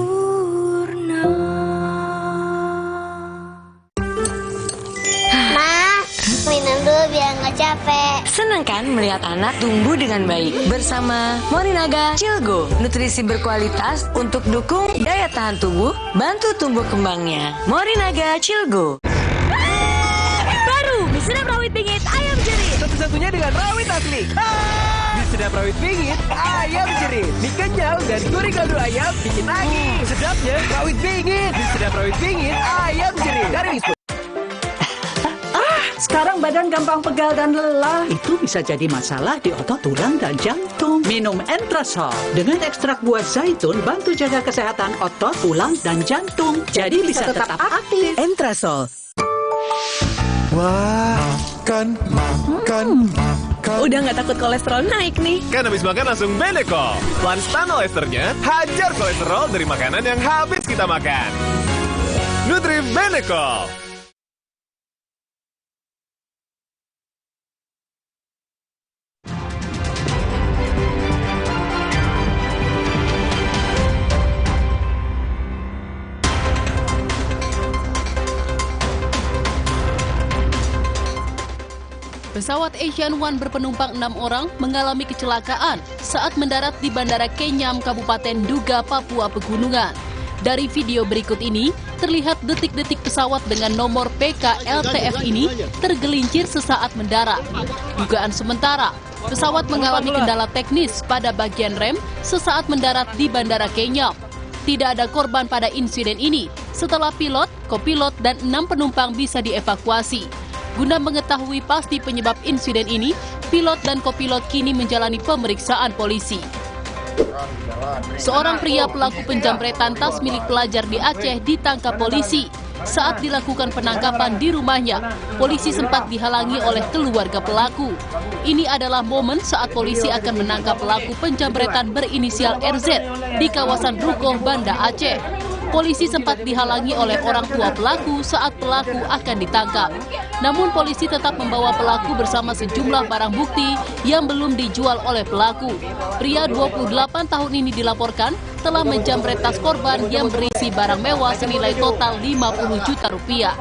Minum dulu biar nggak capek. Senang kan melihat anak tumbuh dengan baik bersama Morinaga Cilgo, nutrisi berkualitas untuk dukung daya tahan tubuh, bantu tumbuh kembangnya. Morinaga Cilgo. Baru mie sedap rawit bingit ayam jerit. Satu-satunya dengan rawit asli. Mie sedap rawit bingit ayam jerit. Mie kenyal dan gurih kaldu ayam bikin nagih. Sedapnya rawit bingit. Mie sedap rawit bingit ayam jerit. Dari Wisma. Sekarang badan gampang pegal dan lelah. Itu bisa jadi masalah di otot, tulang, dan jantung. Minum Entrasol. Dengan ekstrak buah zaitun, bantu jaga kesehatan otot, tulang, dan jantung. Jadi bisa tetap aktif. Entrasol. Wah, makan. Udah nggak takut kolesterol naik nih. Kan habis makan langsung Benecol. Lanstan esternya hajar kolesterol dari makanan yang habis kita makan. Nutri Benecol. Pesawat Asian One berpenumpang 6 orang mengalami kecelakaan saat mendarat di Bandara Kenyam, Kabupaten Duga, Papua Pegunungan. Dari video berikut ini, terlihat detik-detik pesawat dengan nomor PKLTF ini tergelincir sesaat mendarat. Dugaan sementara, pesawat mengalami kendala teknis pada bagian rem sesaat mendarat di Bandara Kenyam. Tidak ada korban pada insiden ini setelah pilot, kopilot, dan 6 penumpang bisa dievakuasi. Guna mengetahui pasti penyebab insiden ini, pilot dan kopilot kini menjalani pemeriksaan polisi. Seorang pria pelaku penjamretan tas milik pelajar di Aceh ditangkap polisi. Saat dilakukan penangkapan di rumahnya, polisi sempat dihalangi oleh keluarga pelaku. Ini adalah momen saat polisi akan menangkap pelaku penjamretan berinisial RZ di kawasan Rukoh, Banda Aceh. Polisi sempat dihalangi oleh orang tua pelaku saat pelaku akan ditangkap. Namun polisi tetap membawa pelaku bersama sejumlah barang bukti yang belum dijual oleh pelaku. Pria 28 tahun ini dilaporkan telah menjamret tas korban yang berisi barang mewah senilai total 50 juta rupiah.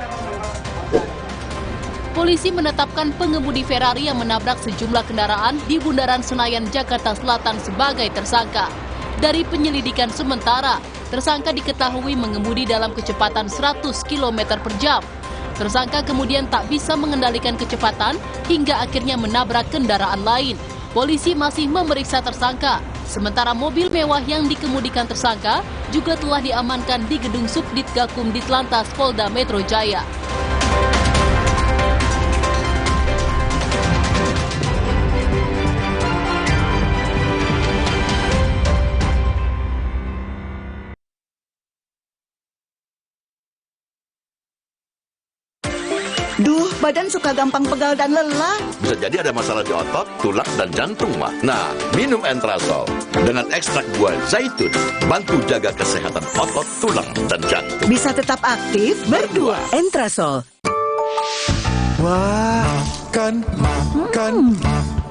Polisi menetapkan pengemudi Ferrari yang menabrak sejumlah kendaraan di Bundaran Senayan, Jakarta Selatan sebagai tersangka. Dari penyelidikan sementara, tersangka diketahui mengemudi dalam kecepatan 100 km per jam. Tersangka kemudian tak bisa mengendalikan kecepatan hingga akhirnya menabrak kendaraan lain. Polisi masih memeriksa tersangka. Sementara mobil mewah yang dikemudikan tersangka juga telah diamankan di gedung Subdit Gakum Ditlantas Polda Metro Jaya. Duh, badan suka gampang pegal dan lelah. Bisa jadi ada masalah di otot, tulang, dan jantung, mah. Nah, minum Entrasol dengan ekstrak buah zaitun, bantu jaga kesehatan otot, tulang, dan jantung. Bisa tetap aktif berdua. Entrasol. Wah, makan.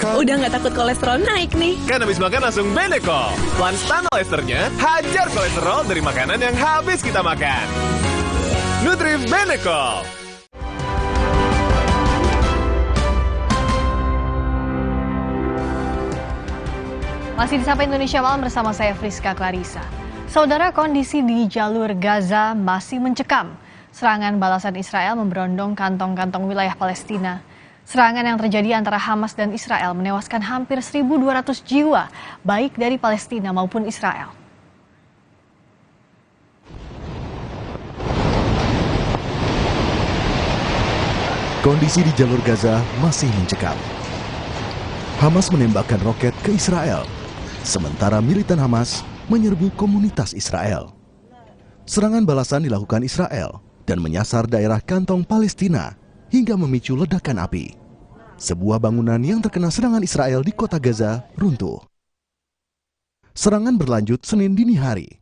Udah nggak takut kolesterol naik nih. Kan habis makan langsung Beneko. Lanstan esternya hajar kolesterol dari makanan yang habis kita makan. Nutrif Beneko. Masih di Sapa Indonesia Malam bersama saya Friska Clarissa. Saudara, kondisi di jalur Gaza masih mencekam. Serangan balasan Israel memberondong kantong-kantong wilayah Palestina. Serangan yang terjadi antara Hamas dan Israel menewaskan hampir 1.200 jiwa, baik dari Palestina maupun Israel. Kondisi di jalur Gaza masih mencekam. Hamas menembakkan roket ke Israel, sementara militan Hamas menyerbu komunitas Israel. Serangan balasan dilakukan Israel dan menyasar daerah kantong Palestina hingga memicu ledakan api. Sebuah bangunan yang terkena serangan Israel di kota Gaza runtuh. Serangan berlanjut Senin dini hari.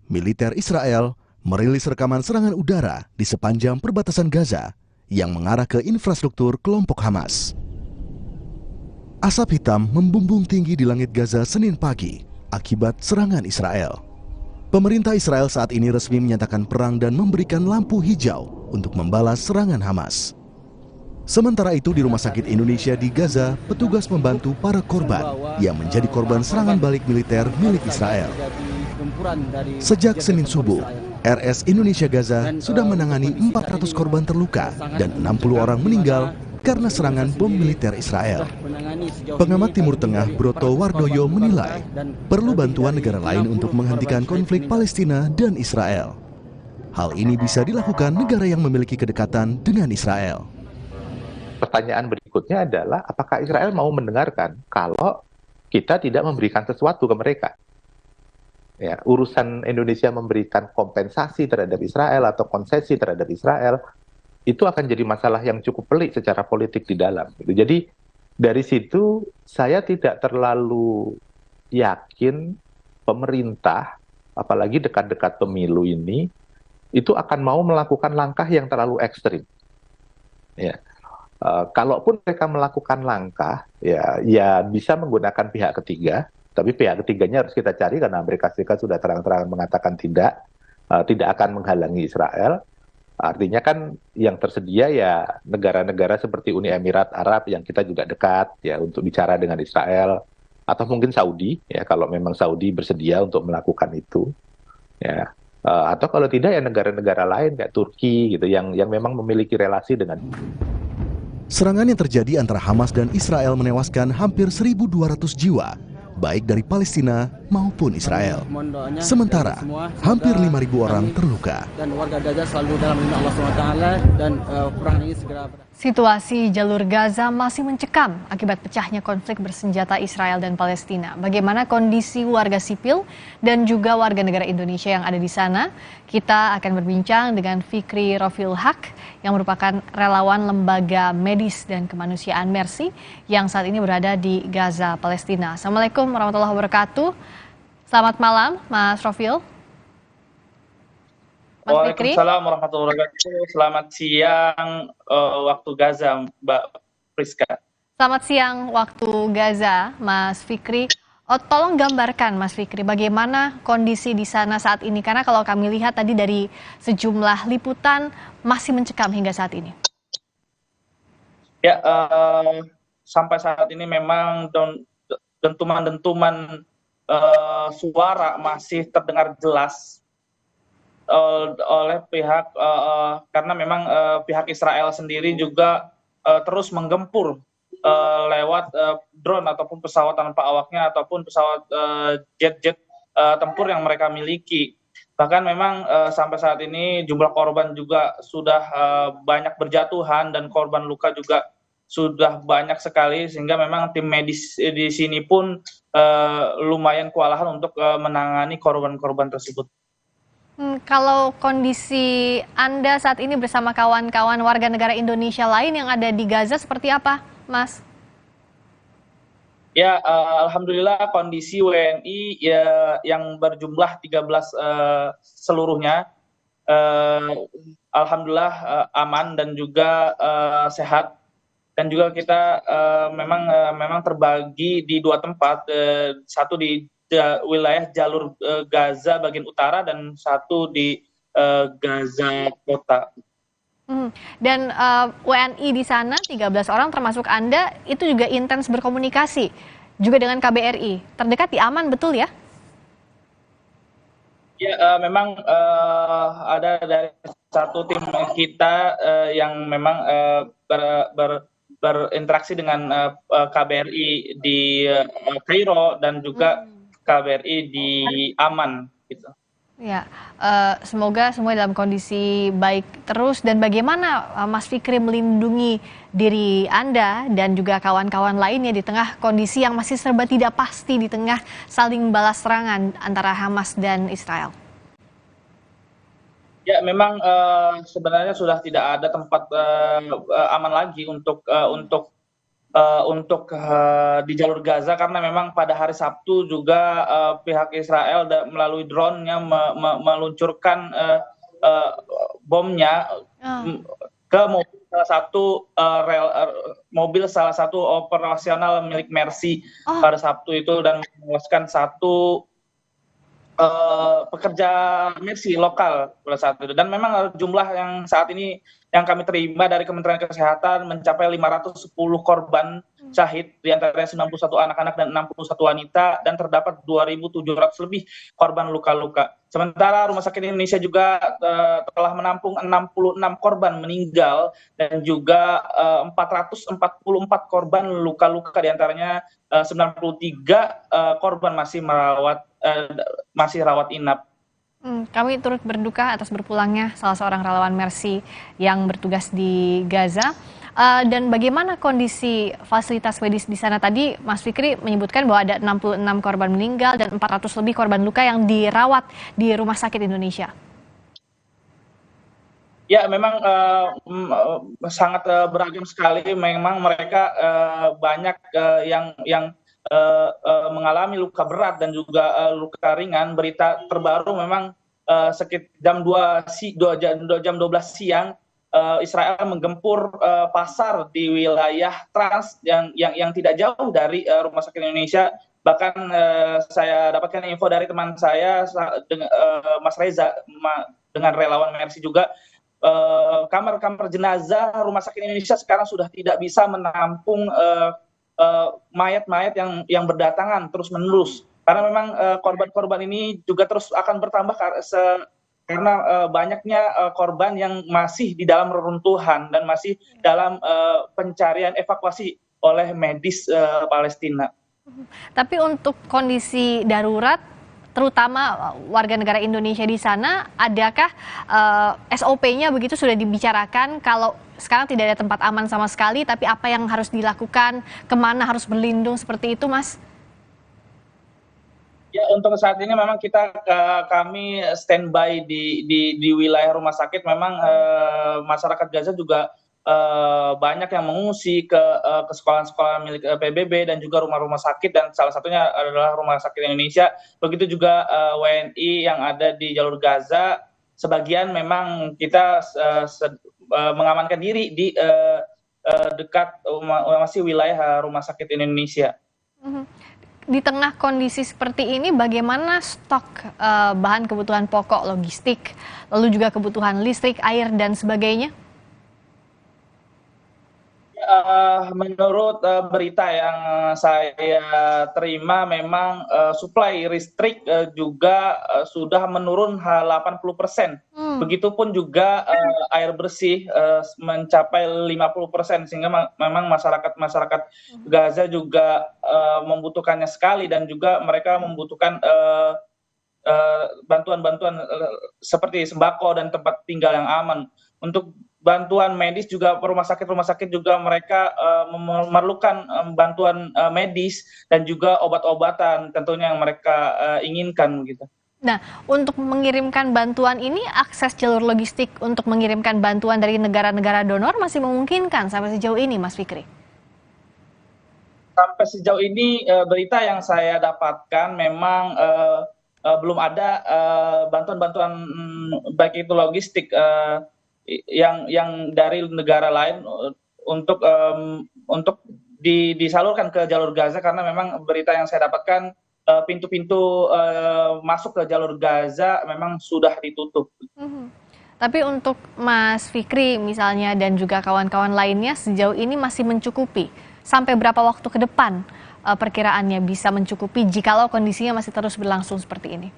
Militer Israel merilis rekaman serangan udara di sepanjang perbatasan Gaza yang mengarah ke infrastruktur kelompok Hamas. Asap hitam membumbung tinggi di langit Gaza Senin pagi akibat serangan Israel. Pemerintah Israel saat ini resmi menyatakan perang dan memberikan lampu hijau untuk membalas serangan Hamas. Sementara itu di Rumah Sakit Indonesia di Gaza, petugas membantu para korban yang menjadi korban serangan balik militer milik Israel. Sejak Senin subuh, RS Indonesia Gaza sudah menangani 400 korban terluka dan 60 orang meninggal karena serangan bom militer Israel. Pengamat Timur Tengah Broto Wardoyo menilai perlu bantuan negara lain untuk menghentikan konflik Palestina dan Israel. Hal ini bisa dilakukan negara yang memiliki kedekatan dengan Israel. Pertanyaan berikutnya adalah apakah Israel mau mendengarkan kalau kita tidak memberikan sesuatu ke mereka? Ya, urusan Indonesia memberikan kompensasi terhadap Israel atau konsesi terhadap Israel itu akan jadi masalah yang cukup pelik secara politik di dalam. Jadi dari situ saya tidak terlalu yakin pemerintah, apalagi dekat-dekat pemilu ini, itu akan mau melakukan langkah yang terlalu ekstrim. Ya, kalaupun mereka melakukan langkah, ya bisa menggunakan pihak ketiga, tapi pihak ketiganya harus kita cari karena Amerika Serikat sudah terang-terangan mengatakan tidak akan menghalangi Israel. Artinya kan yang tersedia ya negara-negara seperti Uni Emirat Arab yang kita juga dekat ya untuk bicara dengan Israel, atau mungkin Saudi ya kalau memang Saudi bersedia untuk melakukan itu ya. Atau kalau tidak ya negara-negara lain kayak Turki gitu yang memang memiliki relasi dengan. Serangan yang terjadi antara Hamas dan Israel menewaskan hampir 1.200 jiwa, baik dari Palestina maupun Israel. Sementara, hampir 5.000 orang terluka. Dan warga Gaza selalu dalam lindungan Allah SWT dan perang ini segera berakhir. Situasi jalur Gaza masih mencekam akibat pecahnya konflik bersenjata Israel dan Palestina. Bagaimana kondisi warga sipil dan juga warga negara Indonesia yang ada di sana? Kita akan berbincang dengan Fikri Rofil Haq yang merupakan relawan lembaga medis dan kemanusiaan Mercy yang saat ini berada di Gaza, Palestina. Assalamualaikum warahmatullahi wabarakatuh. Selamat malam, Mas Rofil. Waalaikumsalam warahmatullahi wabarakatuh. Selamat siang waktu Gaza, Mbak Priska. Selamat siang waktu Gaza, Mas Fikri. Tolong gambarkan, Mas Fikri, bagaimana kondisi di sana saat ini? Karena kalau kami lihat tadi dari sejumlah liputan masih mencekam hingga saat ini. Ya, sampai saat ini memang dentuman-dentuman suara masih terdengar jelas oleh pihak karena memang pihak Israel sendiri juga terus menggempur lewat drone ataupun pesawat tanpa awaknya ataupun pesawat jet-jet tempur yang mereka miliki. Bahkan memang sampai saat ini jumlah korban juga sudah banyak berjatuhan dan korban luka juga sudah banyak sekali, sehingga memang tim medis di sini pun lumayan kewalahan untuk menangani korban-korban tersebut. Kalau kondisi Anda saat ini bersama kawan-kawan warga negara Indonesia lain yang ada di Gaza seperti apa, Mas? Ya, alhamdulillah kondisi WNI ya, yang berjumlah 13 seluruhnya, alhamdulillah aman dan juga sehat. Dan juga kita memang terbagi di 2 tempat, satu di wilayah jalur Gaza bagian utara dan satu di Gaza kota. Dan WNI di sana 13 orang termasuk Anda itu juga intens berkomunikasi juga dengan KBRI. Terdekat di Aman, betul ya? Ya, memang ada dari satu tim kita yang memang berinteraksi dengan KBRI di Kairo dan juga KBRI di Aman gitu. Ya, semoga semua dalam kondisi baik terus. Dan bagaimana Mas Fikri melindungi diri Anda dan juga kawan-kawan lainnya di tengah kondisi yang masih serba tidak pasti, di tengah saling balas serangan antara Hamas dan Israel? Ya, memang sebenarnya sudah tidak ada tempat aman lagi untuk di jalur Gaza, karena memang pada hari Sabtu juga pihak Israel melalui drone-nya meluncurkan bomnya ke mobil salah satu operasional milik Mercy pada Sabtu itu, dan menewaskan satu pekerja Mercy lokal pada saat itu. Dan memang jumlah yang saat ini yang kami terima dari Kementerian Kesehatan mencapai 510 korban syahid, diantaranya 91 anak-anak dan 61 wanita, dan terdapat 2.700 lebih korban luka-luka. Sementara Rumah Sakit Indonesia juga telah menampung 66 korban meninggal dan juga 444 korban luka-luka, diantaranya 93 korban masih rawat inap. Kami turut berduka atas berpulangnya salah seorang relawan Mercy yang bertugas di Gaza. Dan bagaimana kondisi fasilitas medis di sana? Tadi Mas Fikri menyebutkan bahwa ada 66 korban meninggal dan 400 lebih korban luka yang dirawat di Rumah Sakit Indonesia. Ya, memang sangat beragam sekali. Memang mereka banyak yang mengalami luka berat dan juga luka ringan. Berita terbaru memang sekitar jam 12 siang Israel menggempur pasar di wilayah Trans yang tidak jauh dari Rumah Sakit Indonesia. Bahkan saya dapatkan info dari teman saya, Mas Reza, dengan relawan Mercy juga, kamar-kamar jenazah Rumah Sakit Indonesia sekarang sudah tidak bisa menampung mayat-mayat yang berdatangan terus-menerus. Karena memang korban-korban ini juga terus akan bertambah karena banyaknya korban yang masih di dalam reruntuhan dan masih dalam pencarian evakuasi oleh medis Palestina. Tapi untuk kondisi darurat, terutama warga negara Indonesia di sana, adakah SOP-nya begitu sudah dibicarakan kalau sekarang tidak ada tempat aman sama sekali, tapi apa yang harus dilakukan, kemana harus berlindung seperti itu, Mas? Ya, untuk saat ini memang kami standby di wilayah rumah sakit. Memang masyarakat Gaza juga banyak yang mengungsi ke sekolah-sekolah milik PBB dan juga rumah-rumah sakit, dan salah satunya adalah Rumah Sakit Indonesia. Begitu juga WNI yang ada di jalur Gaza. Sebagian memang kita mengamankan diri di dekat masih wilayah Rumah Sakit Indonesia. Di tengah kondisi seperti ini, bagaimana stok bahan kebutuhan pokok, logistik, lalu juga kebutuhan listrik, air, dan sebagainya? Menurut berita yang saya terima, memang suplai listrik juga sudah menurun 80%. Begitupun juga air bersih mencapai 50%, sehingga memang masyarakat Gaza juga membutuhkannya sekali, dan juga mereka membutuhkan bantuan-bantuan seperti sembako dan tempat tinggal yang aman. Untuk bantuan medis juga rumah sakit juga mereka memerlukan bantuan medis dan juga obat-obatan tentunya yang mereka inginkan gitu. Nah, untuk mengirimkan bantuan ini, akses jalur logistik untuk mengirimkan bantuan dari negara-negara donor masih memungkinkan sampai sejauh ini, Mas Fikri? Sampai sejauh ini berita yang saya dapatkan memang belum ada bantuan-bantuan baik itu logistik yang dari negara lain untuk disalurkan ke jalur Gaza, karena memang berita yang saya dapatkan pintu-pintu masuk ke jalur Gaza memang sudah ditutup. Tapi untuk Mas Fikri misalnya dan juga kawan-kawan lainnya, sejauh ini masih mencukupi? Sampai berapa waktu ke depan perkiraannya bisa mencukupi jikalau kondisinya masih terus berlangsung seperti ini?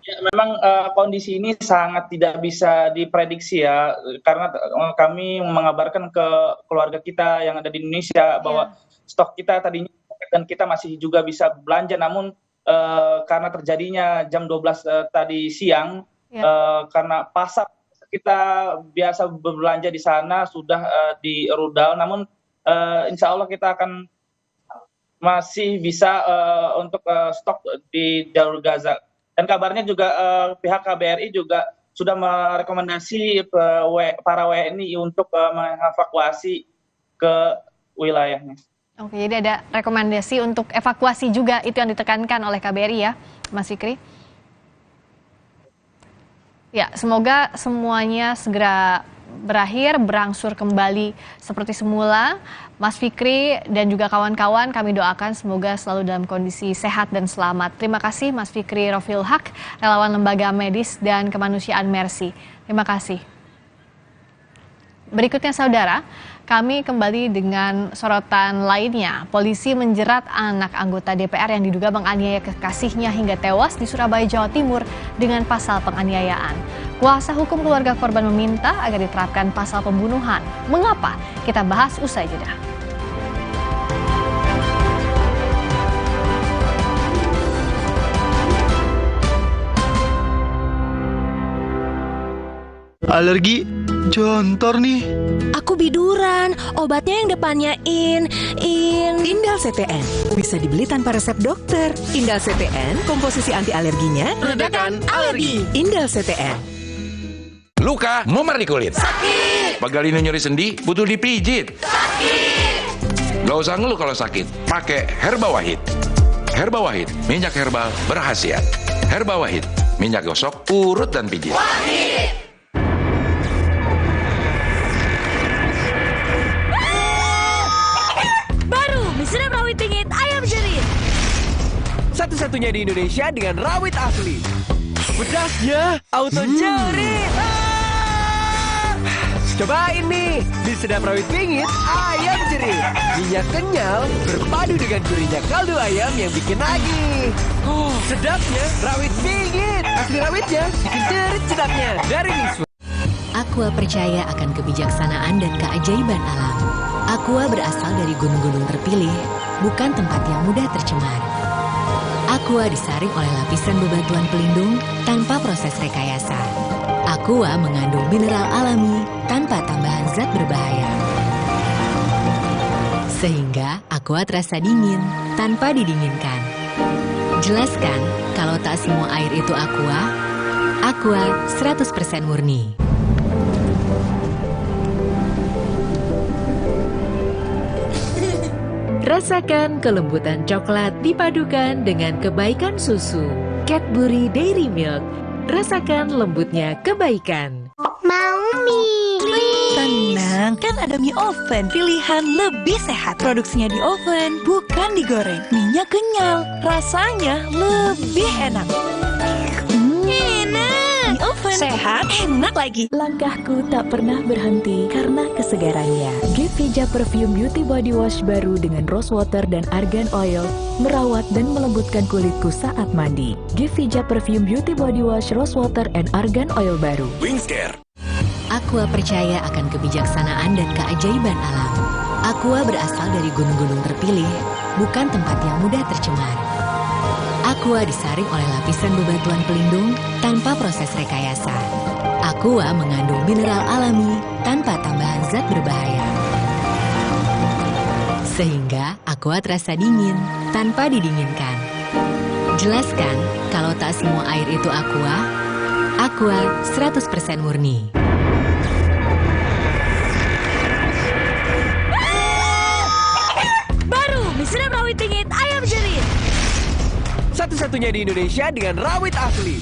Ya, memang kondisi ini sangat tidak bisa diprediksi ya, karena kami mengabarkan ke keluarga kita yang ada di Indonesia bahwa stok kita tadinya dan kita masih juga bisa belanja, namun karena terjadinya jam 12 tadi siang, karena pasar kita biasa berbelanja di sana sudah di rudal, namun insya Allah kita akan masih bisa untuk stok di jalur Gaza. Dan kabarnya juga pihak KBRI juga sudah merekomendasi para WNI untuk mengevakuasi ke wilayahnya. Oke, jadi ada rekomendasi untuk evakuasi juga, itu yang ditekankan oleh KBRI ya, Mas Fikri? Ya, semoga semuanya segera berakhir, berangsur kembali seperti semula. Mas Fikri dan juga kawan-kawan, kami doakan semoga selalu dalam kondisi sehat dan selamat. Terima kasih Mas Fikri Rofil Haq, relawan Lembaga Medis dan Kemanusiaan Mercy. Terima kasih. Berikutnya saudara, kami kembali dengan sorotan lainnya. Polisi menjerat anak anggota DPR yang diduga menganiaya kekasihnya hingga tewas di Surabaya, Jawa Timur dengan pasal penganiayaan. Kuasa hukum keluarga korban meminta agar diterapkan pasal pembunuhan. Mengapa? Kita bahas usai jeda. Alergi jontor nih. Aku biduran, obatnya yang depannya Indal CTN bisa dibeli tanpa resep dokter. Indal CTN, komposisi anti alerginya redakan alergi. Indal CTN. Luka, memar di kulit. Sakit. Pegalinu nyeri sendi, butuh dipijit. Sakit. Gak usah ngeluh kalau sakit, pakai Herba Wahid. Herba Wahid, minyak herbal berkhasiat. Herba Wahid, minyak gosok, urut dan pijit. Wahid. Sedap rawit pingit ayam jerit. Satu-satunya di Indonesia dengan rawit asli. Pedasnya auto jerit. Cobain nih, di sedap rawit pingit ayam jerit. Minyak kenyal berpadu dengan gurihnya kaldu ayam yang bikin nagih. Sedapnya rawit pingit. Asli rawitnya bikin jerit sedapnya dari Mixfood. Aqua percaya akan kebijaksanaan dan keajaiban alam. Aqua berasal dari gunung-gunung terpilih, bukan tempat yang mudah tercemar. Aqua disaring oleh lapisan bebatuan pelindung tanpa proses rekayasa. Aqua mengandung mineral alami tanpa tambahan zat berbahaya. Sehingga Aqua terasa dingin tanpa didinginkan. Jelaskan kalau tak semua air itu Aqua. Aqua 100% murni. Rasakan kelembutan coklat dipadukan dengan kebaikan susu. Cadbury Dairy Milk. Rasakan lembutnya kebaikan. Mau mie. Tenang, kan ada mie oven. Pilihan lebih sehat. Produksinya di oven, bukan digoreng. Minyak kenyal, rasanya lebih enak. Enak. Mie oven, sehat, enak lagi. Langkahku tak pernah berhenti karena kesegarannya. Gevija Perfume Beauty Body Wash baru dengan rose water dan argan oil merawat dan melembutkan kulitku saat mandi. Gevija Perfume Beauty Body Wash Rose Water and Argan Oil baru. Wingscare. Aqua percaya akan kebijaksanaan dan keajaiban alam. Aqua berasal dari gunung-gunung terpilih, bukan tempat yang mudah tercemar. Aqua disaring oleh lapisan bebatuan pelindung tanpa proses rekayasa. Aqua mengandung mineral alami tanpa tambahan zat berbahaya. Sehingga Aqua terasa dingin tanpa didinginkan. Jelaskan kalau tak semua air itu Aqua. Aqua 100% murni. Baru mie sedap rawit pingit ayam jerit. Satu-satunya di Indonesia dengan rawit asli.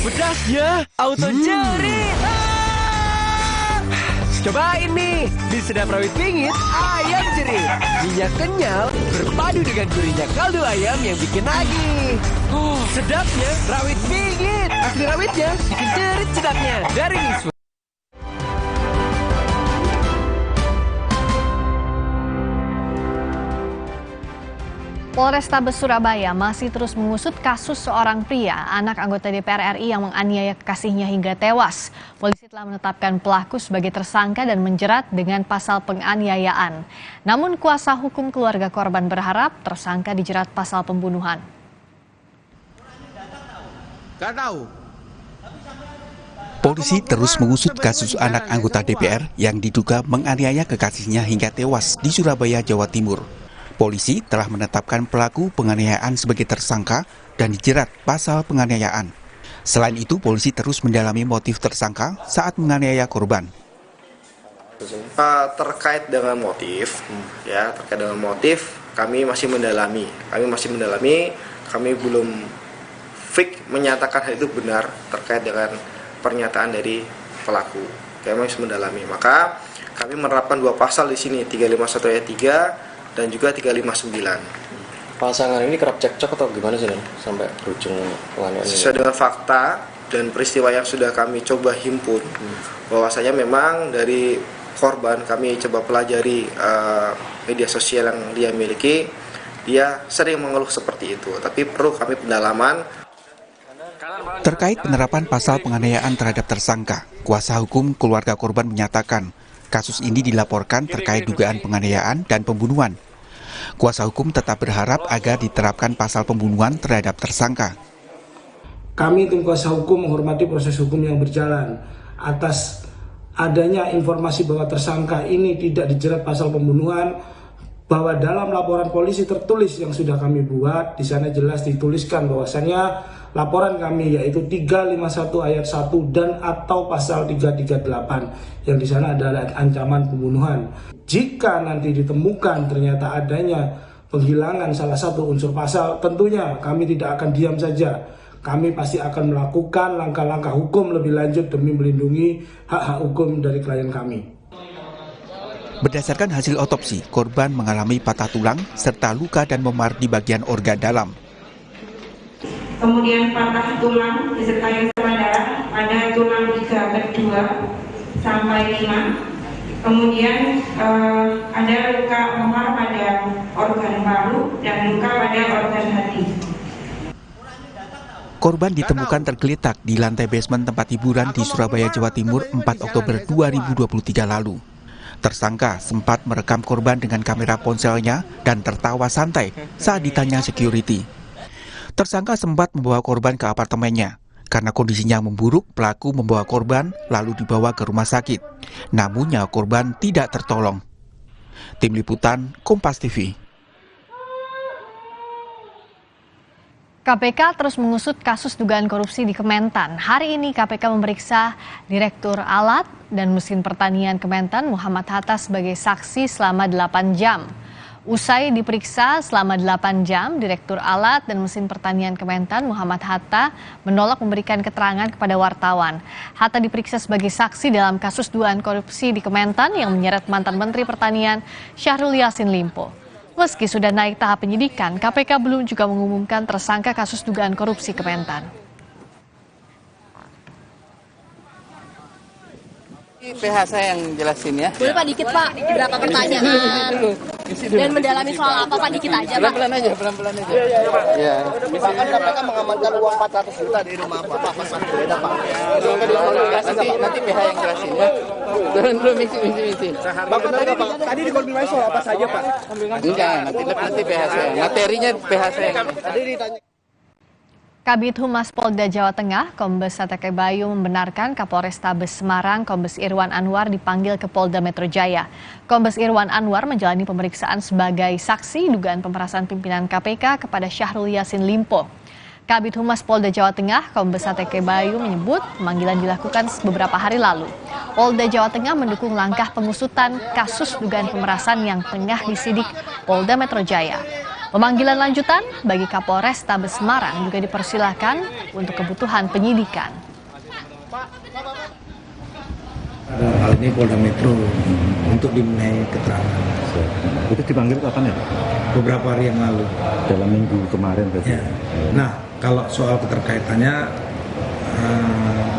Pedasnya auto jerit. Cobain nih, di sedap rawit pingit ayam jerit. Minyak kenyal berpadu dengan gurihnya kaldu ayam yang bikin nagih. Sedapnya rawit pingit. Asli rawitnya bikin jerit sedapnya dari Mixfood. Polrestabes Surabaya masih terus mengusut kasus seorang pria, anak anggota DPR RI yang menganiaya kekasihnya hingga tewas. Polisi telah menetapkan pelaku sebagai tersangka dan menjerat dengan pasal penganiayaan. Namun kuasa hukum keluarga korban berharap tersangka dijerat pasal pembunuhan. Gak tahu. Polisi terus mengusut kasus anak anggota DPR yang diduga menganiaya kekasihnya hingga tewas di Surabaya, Jawa Timur. Polisi telah menetapkan pelaku penganiayaan sebagai tersangka dan dijerat pasal penganiayaan. Selain itu, polisi terus mendalami motif tersangka saat menganiaya korban. Terkait dengan motif, kami masih mendalami. Kami belum fix menyatakan hal itu benar terkait dengan pernyataan dari pelaku. Kami masih mendalami. Maka kami menerapkan dua pasal di sini, 351 ayat 3 dan juga 359. Pasangan ini kerap cekcok atau gimana sih, sampai berujung penganiayaan? Sesuai dengan fakta dan peristiwa yang sudah kami coba himpun, bahwasanya memang dari korban kami coba pelajari media sosial yang dia miliki, dia sering mengeluh seperti itu. Tapi perlu kami pendalaman. Terkait penerapan pasal penganiayaan terhadap tersangka, kuasa hukum keluarga korban menyatakan kasus ini dilaporkan terkait dugaan penganiayaan dan pembunuhan. Kuasa hukum tetap berharap agar diterapkan pasal pembunuhan terhadap tersangka. Kami tim kuasa hukum menghormati proses hukum yang berjalan. Atas adanya informasi bahwa tersangka ini tidak dijerat pasal pembunuhan, bahwa dalam laporan polisi tertulis yang sudah kami buat, di sana jelas dituliskan bahwasannya laporan kami yaitu 351 ayat 1 dan atau pasal 338 yang di sana adalah ancaman pembunuhan. Jika nanti ditemukan ternyata adanya penghilangan salah satu unsur pasal, tentunya kami tidak akan diam saja. Kami pasti akan melakukan langkah-langkah hukum lebih lanjut demi melindungi hak-hak hukum dari klien kami. Berdasarkan hasil otopsi, korban mengalami patah tulang serta luka dan memar di bagian organ dalam. kemudian patah tulang disertai luka darah pada tulang iga kedua sampai 5, kemudian ada luka memar pada organ paru dan luka pada organ hati. Korban ditemukan tergeletak di lantai basement tempat hiburan di Surabaya, Jawa Timur 4 Oktober 2023 lalu. Tersangka sempat merekam korban dengan kamera ponselnya dan tertawa santai saat ditanya security. Tersangka sempat membawa korban ke apartemennya. Karena kondisinya memburuk, pelaku membawa korban lalu dibawa ke rumah sakit. Namun nyawa korban tidak tertolong. Tim Liputan, Kompas TV. KPK terus mengusut kasus dugaan korupsi di Kementan. Hari ini KPK memeriksa Direktur Alat dan Mesin Pertanian Kementan Muhammad Hatta sebagai saksi selama 8 jam. Usai diperiksa selama 8 jam, Direktur Alat dan Mesin Pertanian Kementan Muhammad Hatta menolak memberikan keterangan kepada wartawan. Hatta diperiksa sebagai saksi dalam kasus dugaan korupsi di Kementan yang menyeret mantan Menteri Pertanian Syahrul Yassin Limpo. Meski sudah naik tahap penyidikan, KPK belum juga mengumumkan tersangka kasus dugaan korupsi Kementan. PH saya yang jelasin ya. Boleh Pak dikit Pak, berapa pertanyaan dan mendalami soal apa Pak dikit aja Pak. Pelan-pelan aja. Iya. Misalkan KPK mengamankan uang 400 juta di rumah Bapak pas berbeda Pak. Nanti PH yang jelasin ya. Dulu misi. Bapak tadi dikonfirmasi soal apa saja Pak? Enggak, nanti PH saya. Materinya PH saya. Tadi ditanya. Kabid Humas Polda Jawa Tengah, Kombes Satake Bayu membenarkan Kapolrestabes Semarang, Kombes Irwan Anwar dipanggil ke Polda Metro Jaya. Kombes Irwan Anwar menjalani pemeriksaan sebagai saksi dugaan pemerasan pimpinan KPK kepada Syahrul Yassin Limpo. Kabid Humas Polda Jawa Tengah, Kombes Satake Bayu menyebut pemanggilan dilakukan beberapa hari lalu. Polda Jawa Tengah mendukung langkah pengusutan kasus dugaan pemerasan yang tengah disidik Polda Metro Jaya. Pemanggilan lanjutan bagi Kapolrestabes Semarang juga dipersilahkan untuk kebutuhan penyidikan. Dalam hal ini Polda Metro untuk dimintai keterangan. Itu dipanggil kapan ya? Beberapa hari yang lalu. Dalam minggu kemarin berarti. Ya. Nah, kalau soal keterkaitannya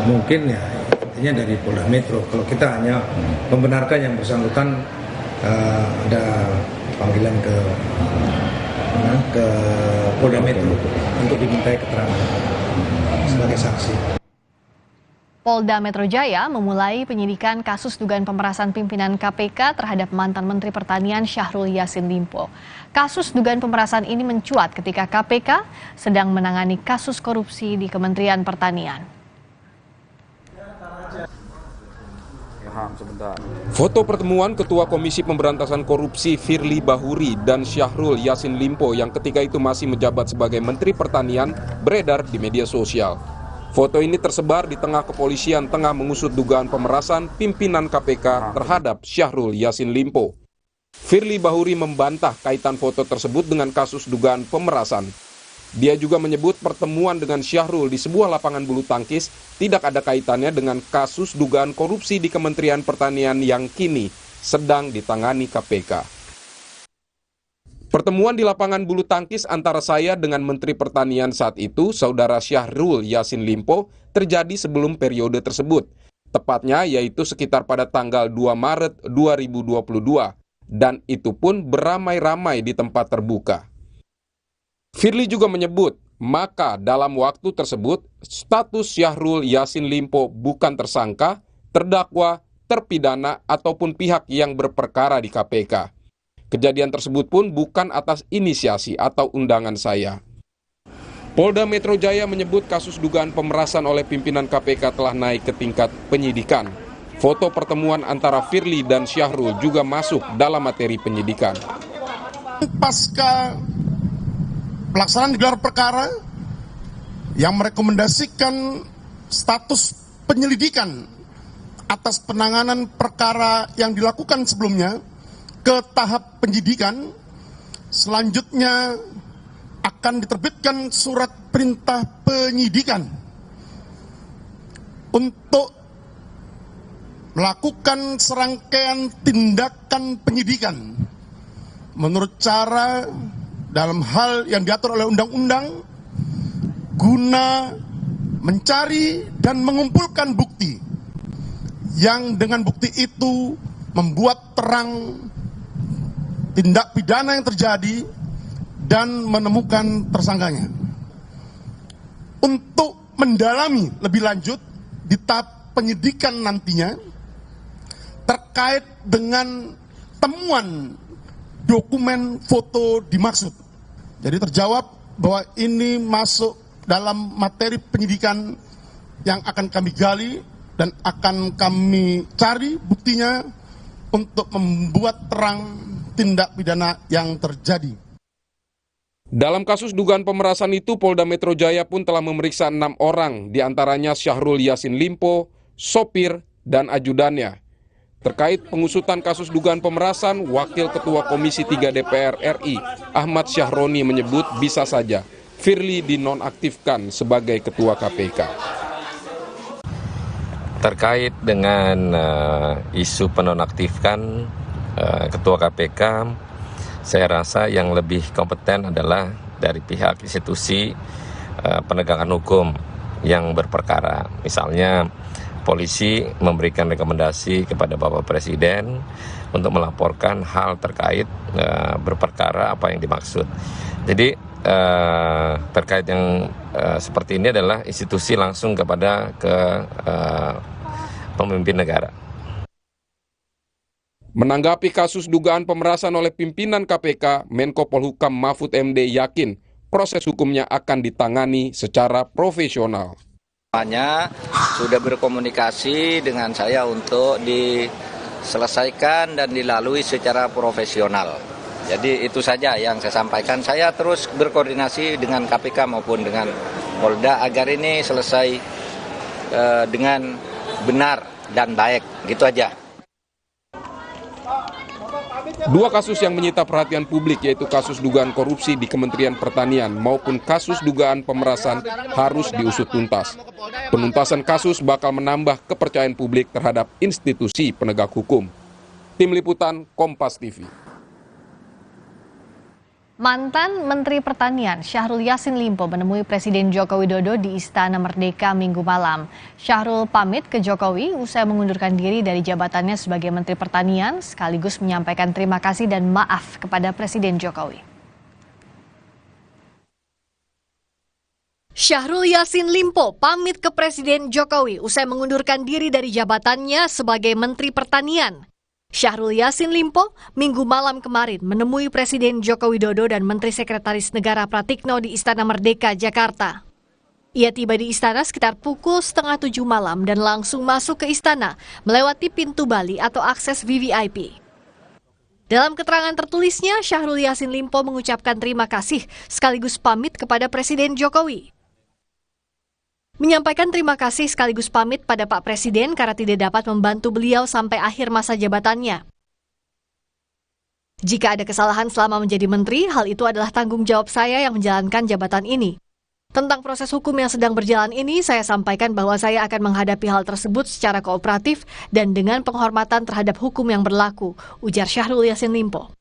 mungkin ya intinya dari Polda Metro. Kalau kita hanya membenarkan yang bersangkutan ada panggilan ke Polda Metro untuk dimintai keterangan sebagai saksi. Polda Metro Jaya memulai penyidikan kasus dugaan pemerasan pimpinan KPK terhadap mantan Menteri Pertanian Syahrul Yassin Limpo. Kasus dugaan pemerasan ini mencuat ketika KPK sedang menangani kasus korupsi di Kementerian Pertanian. Foto pertemuan Ketua Komisi Pemberantasan Korupsi Firly Bahuri dan Syahrul Yassin Limpo yang ketika itu masih menjabat sebagai Menteri Pertanian beredar di media sosial. Foto ini tersebar di tengah kepolisian tengah mengusut dugaan pemerasan pimpinan KPK terhadap Syahrul Yassin Limpo. Firly Bahuri membantah kaitan foto tersebut dengan kasus dugaan pemerasan. Dia juga menyebut pertemuan dengan Syahrul di sebuah lapangan bulu tangkis tidak ada kaitannya dengan kasus dugaan korupsi di Kementerian Pertanian yang kini sedang ditangani KPK. Pertemuan di lapangan bulu tangkis antara saya dengan Menteri Pertanian saat itu, Saudara Syahrul Yassin Limpo, terjadi sebelum periode tersebut. Tepatnya yaitu sekitar pada tanggal 2 Maret 2022. Dan itu pun beramai-ramai di tempat terbuka. Firly juga menyebut, maka dalam waktu tersebut, status Syahrul Yassin Limpo bukan tersangka, terdakwa, terpidana, ataupun pihak yang berperkara di KPK. Kejadian tersebut pun bukan atas inisiasi atau undangan saya. Polda Metro Jaya menyebut kasus dugaan pemerasan oleh pimpinan KPK telah naik ke tingkat penyidikan. Foto pertemuan antara Firly dan Syahrul juga masuk dalam materi penyidikan. Pasca pelaksanaan gelar perkara yang merekomendasikan status penyelidikan atas penanganan perkara yang dilakukan sebelumnya ke tahap penyidikan, selanjutnya akan diterbitkan surat perintah penyidikan untuk melakukan serangkaian tindakan penyidikan menurut cara dalam hal yang diatur oleh undang-undang guna mencari dan mengumpulkan bukti yang dengan bukti itu membuat terang tindak pidana yang terjadi dan menemukan tersangkanya. Untuk mendalami lebih lanjut di tahap penyidikan nantinya terkait dengan temuan dokumen foto dimaksud. Jadi terjawab bahwa ini masuk dalam materi penyidikan yang akan kami gali dan akan kami cari buktinya untuk membuat terang tindak pidana yang terjadi. Dalam kasus dugaan pemerasan itu, Polda Metro Jaya pun telah memeriksa 6 orang, diantaranya Syahrul Yassin Limpo, sopir, dan ajudannya. Terkait pengusutan kasus dugaan pemerasan, Wakil Ketua Komisi 3 DPR RI, Ahmad Syahroni menyebut bisa saja Firly dinonaktifkan sebagai Ketua KPK. Terkait dengan isu penonaktifkan Ketua KPK, saya rasa yang lebih kompeten adalah dari pihak institusi penegakan hukum yang berperkara. Misalnya polisi memberikan rekomendasi kepada Bapak Presiden untuk melaporkan hal terkait berperkara apa yang dimaksud. Jadi terkait yang seperti ini adalah institusi langsung kepada pemimpin negara. Menanggapi kasus dugaan pemerasan oleh pimpinan KPK, Menko Polhukam Mahfud MD yakin proses hukumnya akan ditangani secara profesional. Semuanya sudah berkomunikasi dengan saya untuk diselesaikan dan dilalui secara profesional. Jadi itu saja yang saya sampaikan. Saya terus berkoordinasi dengan KPK maupun dengan Polda agar ini selesai dengan benar dan baik. Gitu aja. Dua kasus yang menyita perhatian publik, yaitu kasus dugaan korupsi di Kementerian Pertanian maupun kasus dugaan pemerasan, harus diusut tuntas. Penuntasan kasus bakal menambah kepercayaan publik terhadap institusi penegak hukum. Tim Liputan Kompas TV. Mantan Menteri Pertanian Syahrul Yassin Limpo menemui Presiden Joko Widodo di Istana Merdeka Minggu malam. Syahrul pamit ke Jokowi usai mengundurkan diri dari jabatannya sebagai Menteri Pertanian, sekaligus menyampaikan terima kasih dan maaf kepada Presiden Jokowi. Syahrul Yassin Limpo pamit ke Presiden Jokowi usai mengundurkan diri dari jabatannya sebagai Menteri Pertanian. Syahrul Yassin Limpo Minggu malam kemarin menemui Presiden Joko Widodo dan Menteri Sekretaris Negara Pratikno di Istana Merdeka, Jakarta. Ia tiba di istana sekitar pukul 6:30 malam dan langsung masuk ke istana melewati pintu Bali atau akses VVIP. Dalam keterangan tertulisnya, Syahrul Yassin Limpo mengucapkan terima kasih sekaligus pamit kepada Presiden Jokowi. Menyampaikan terima kasih sekaligus pamit pada Pak Presiden karena tidak dapat membantu beliau sampai akhir masa jabatannya. Jika ada kesalahan selama menjadi menteri, hal itu adalah tanggung jawab saya yang menjalankan jabatan ini. Tentang proses hukum yang sedang berjalan ini, saya sampaikan bahwa saya akan menghadapi hal tersebut secara kooperatif dan dengan penghormatan terhadap hukum yang berlaku, ujar Syahrul Yassin Limpo.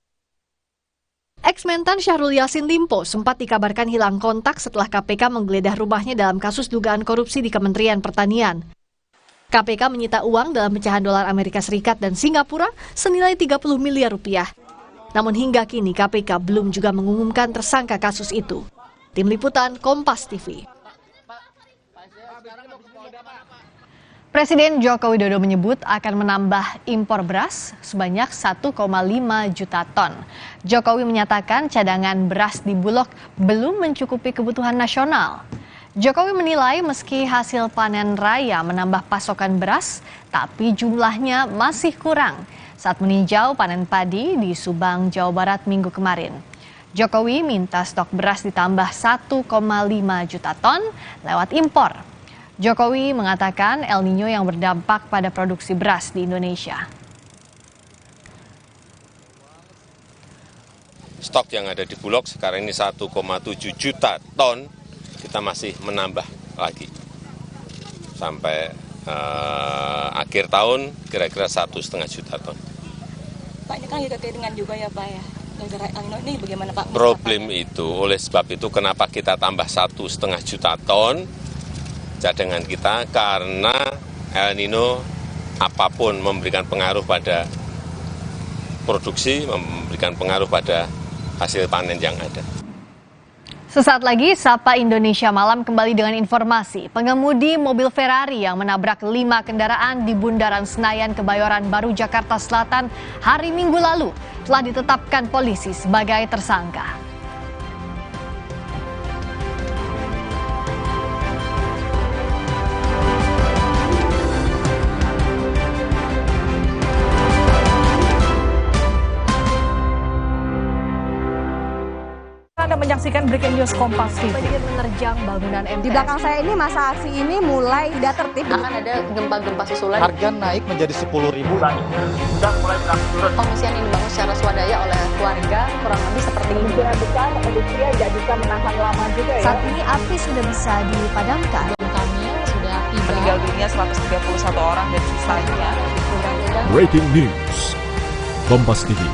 Ex-mentan Syahrul Yassin Limpo sempat dikabarkan hilang kontak setelah KPK menggeledah rumahnya dalam kasus dugaan korupsi di Kementerian Pertanian. KPK menyita uang dalam pecahan dolar Amerika Serikat dan Singapura senilai 30 miliar rupiah. Namun hingga kini KPK belum juga mengumumkan tersangka kasus itu. Tim Liputan Kompas TV. Presiden Joko Widodo menyebut akan menambah impor beras sebanyak 1,5 juta ton. Jokowi menyatakan cadangan beras di Bulog belum mencukupi kebutuhan nasional. Jokowi menilai meski hasil panen raya menambah pasokan beras, tapi jumlahnya masih kurang saat meninjau panen padi di Subang, Jawa Barat minggu kemarin. Jokowi minta stok beras ditambah 1,5 juta ton lewat impor. Jokowi mengatakan El Nino yang berdampak pada produksi beras di Indonesia. Stok yang ada di Bulog sekarang ini 1,7 juta ton, kita masih menambah lagi. Sampai akhir tahun kira-kira 1,5 juta ton. Pak, ini kan terkait dengan juga ya Pak ya, gara-gara El Nino ini bagaimana Pak? Problem itu, oleh sebab itu kenapa kita tambah 1,5 juta ton cadangan kita, karena El Nino apapun memberikan pengaruh pada produksi, memberikan pengaruh pada hasil panen yang ada. Sesaat lagi, Sapa Indonesia Malam kembali dengan informasi. Pengemudi mobil Ferrari yang menabrak 5 kendaraan di Bundaran Senayan, Kebayoran Baru, Jakarta Selatan hari Minggu lalu telah ditetapkan polisi sebagai tersangka. Anda menyaksikan Breaking News Kompas TV. Banjir menerjang bangunan MTS. Di belakang saya ini masa aksi ini mulai tidak tertib. Akan ada gempa-gempa susulan. Harga naik menjadi 10.000. Sudah mulai berangsur. Pengungsian ini dibangun secara swadaya oleh keluarga kurang lebih seperti ini. Kemungkinan besar Rusia jadi bisa menahan lama juga ya. Saat ini api sudah bisa dipadamkan. Kami sudah meninggal dunia 131 orang dan sisanya. Breaking News Kompas TV.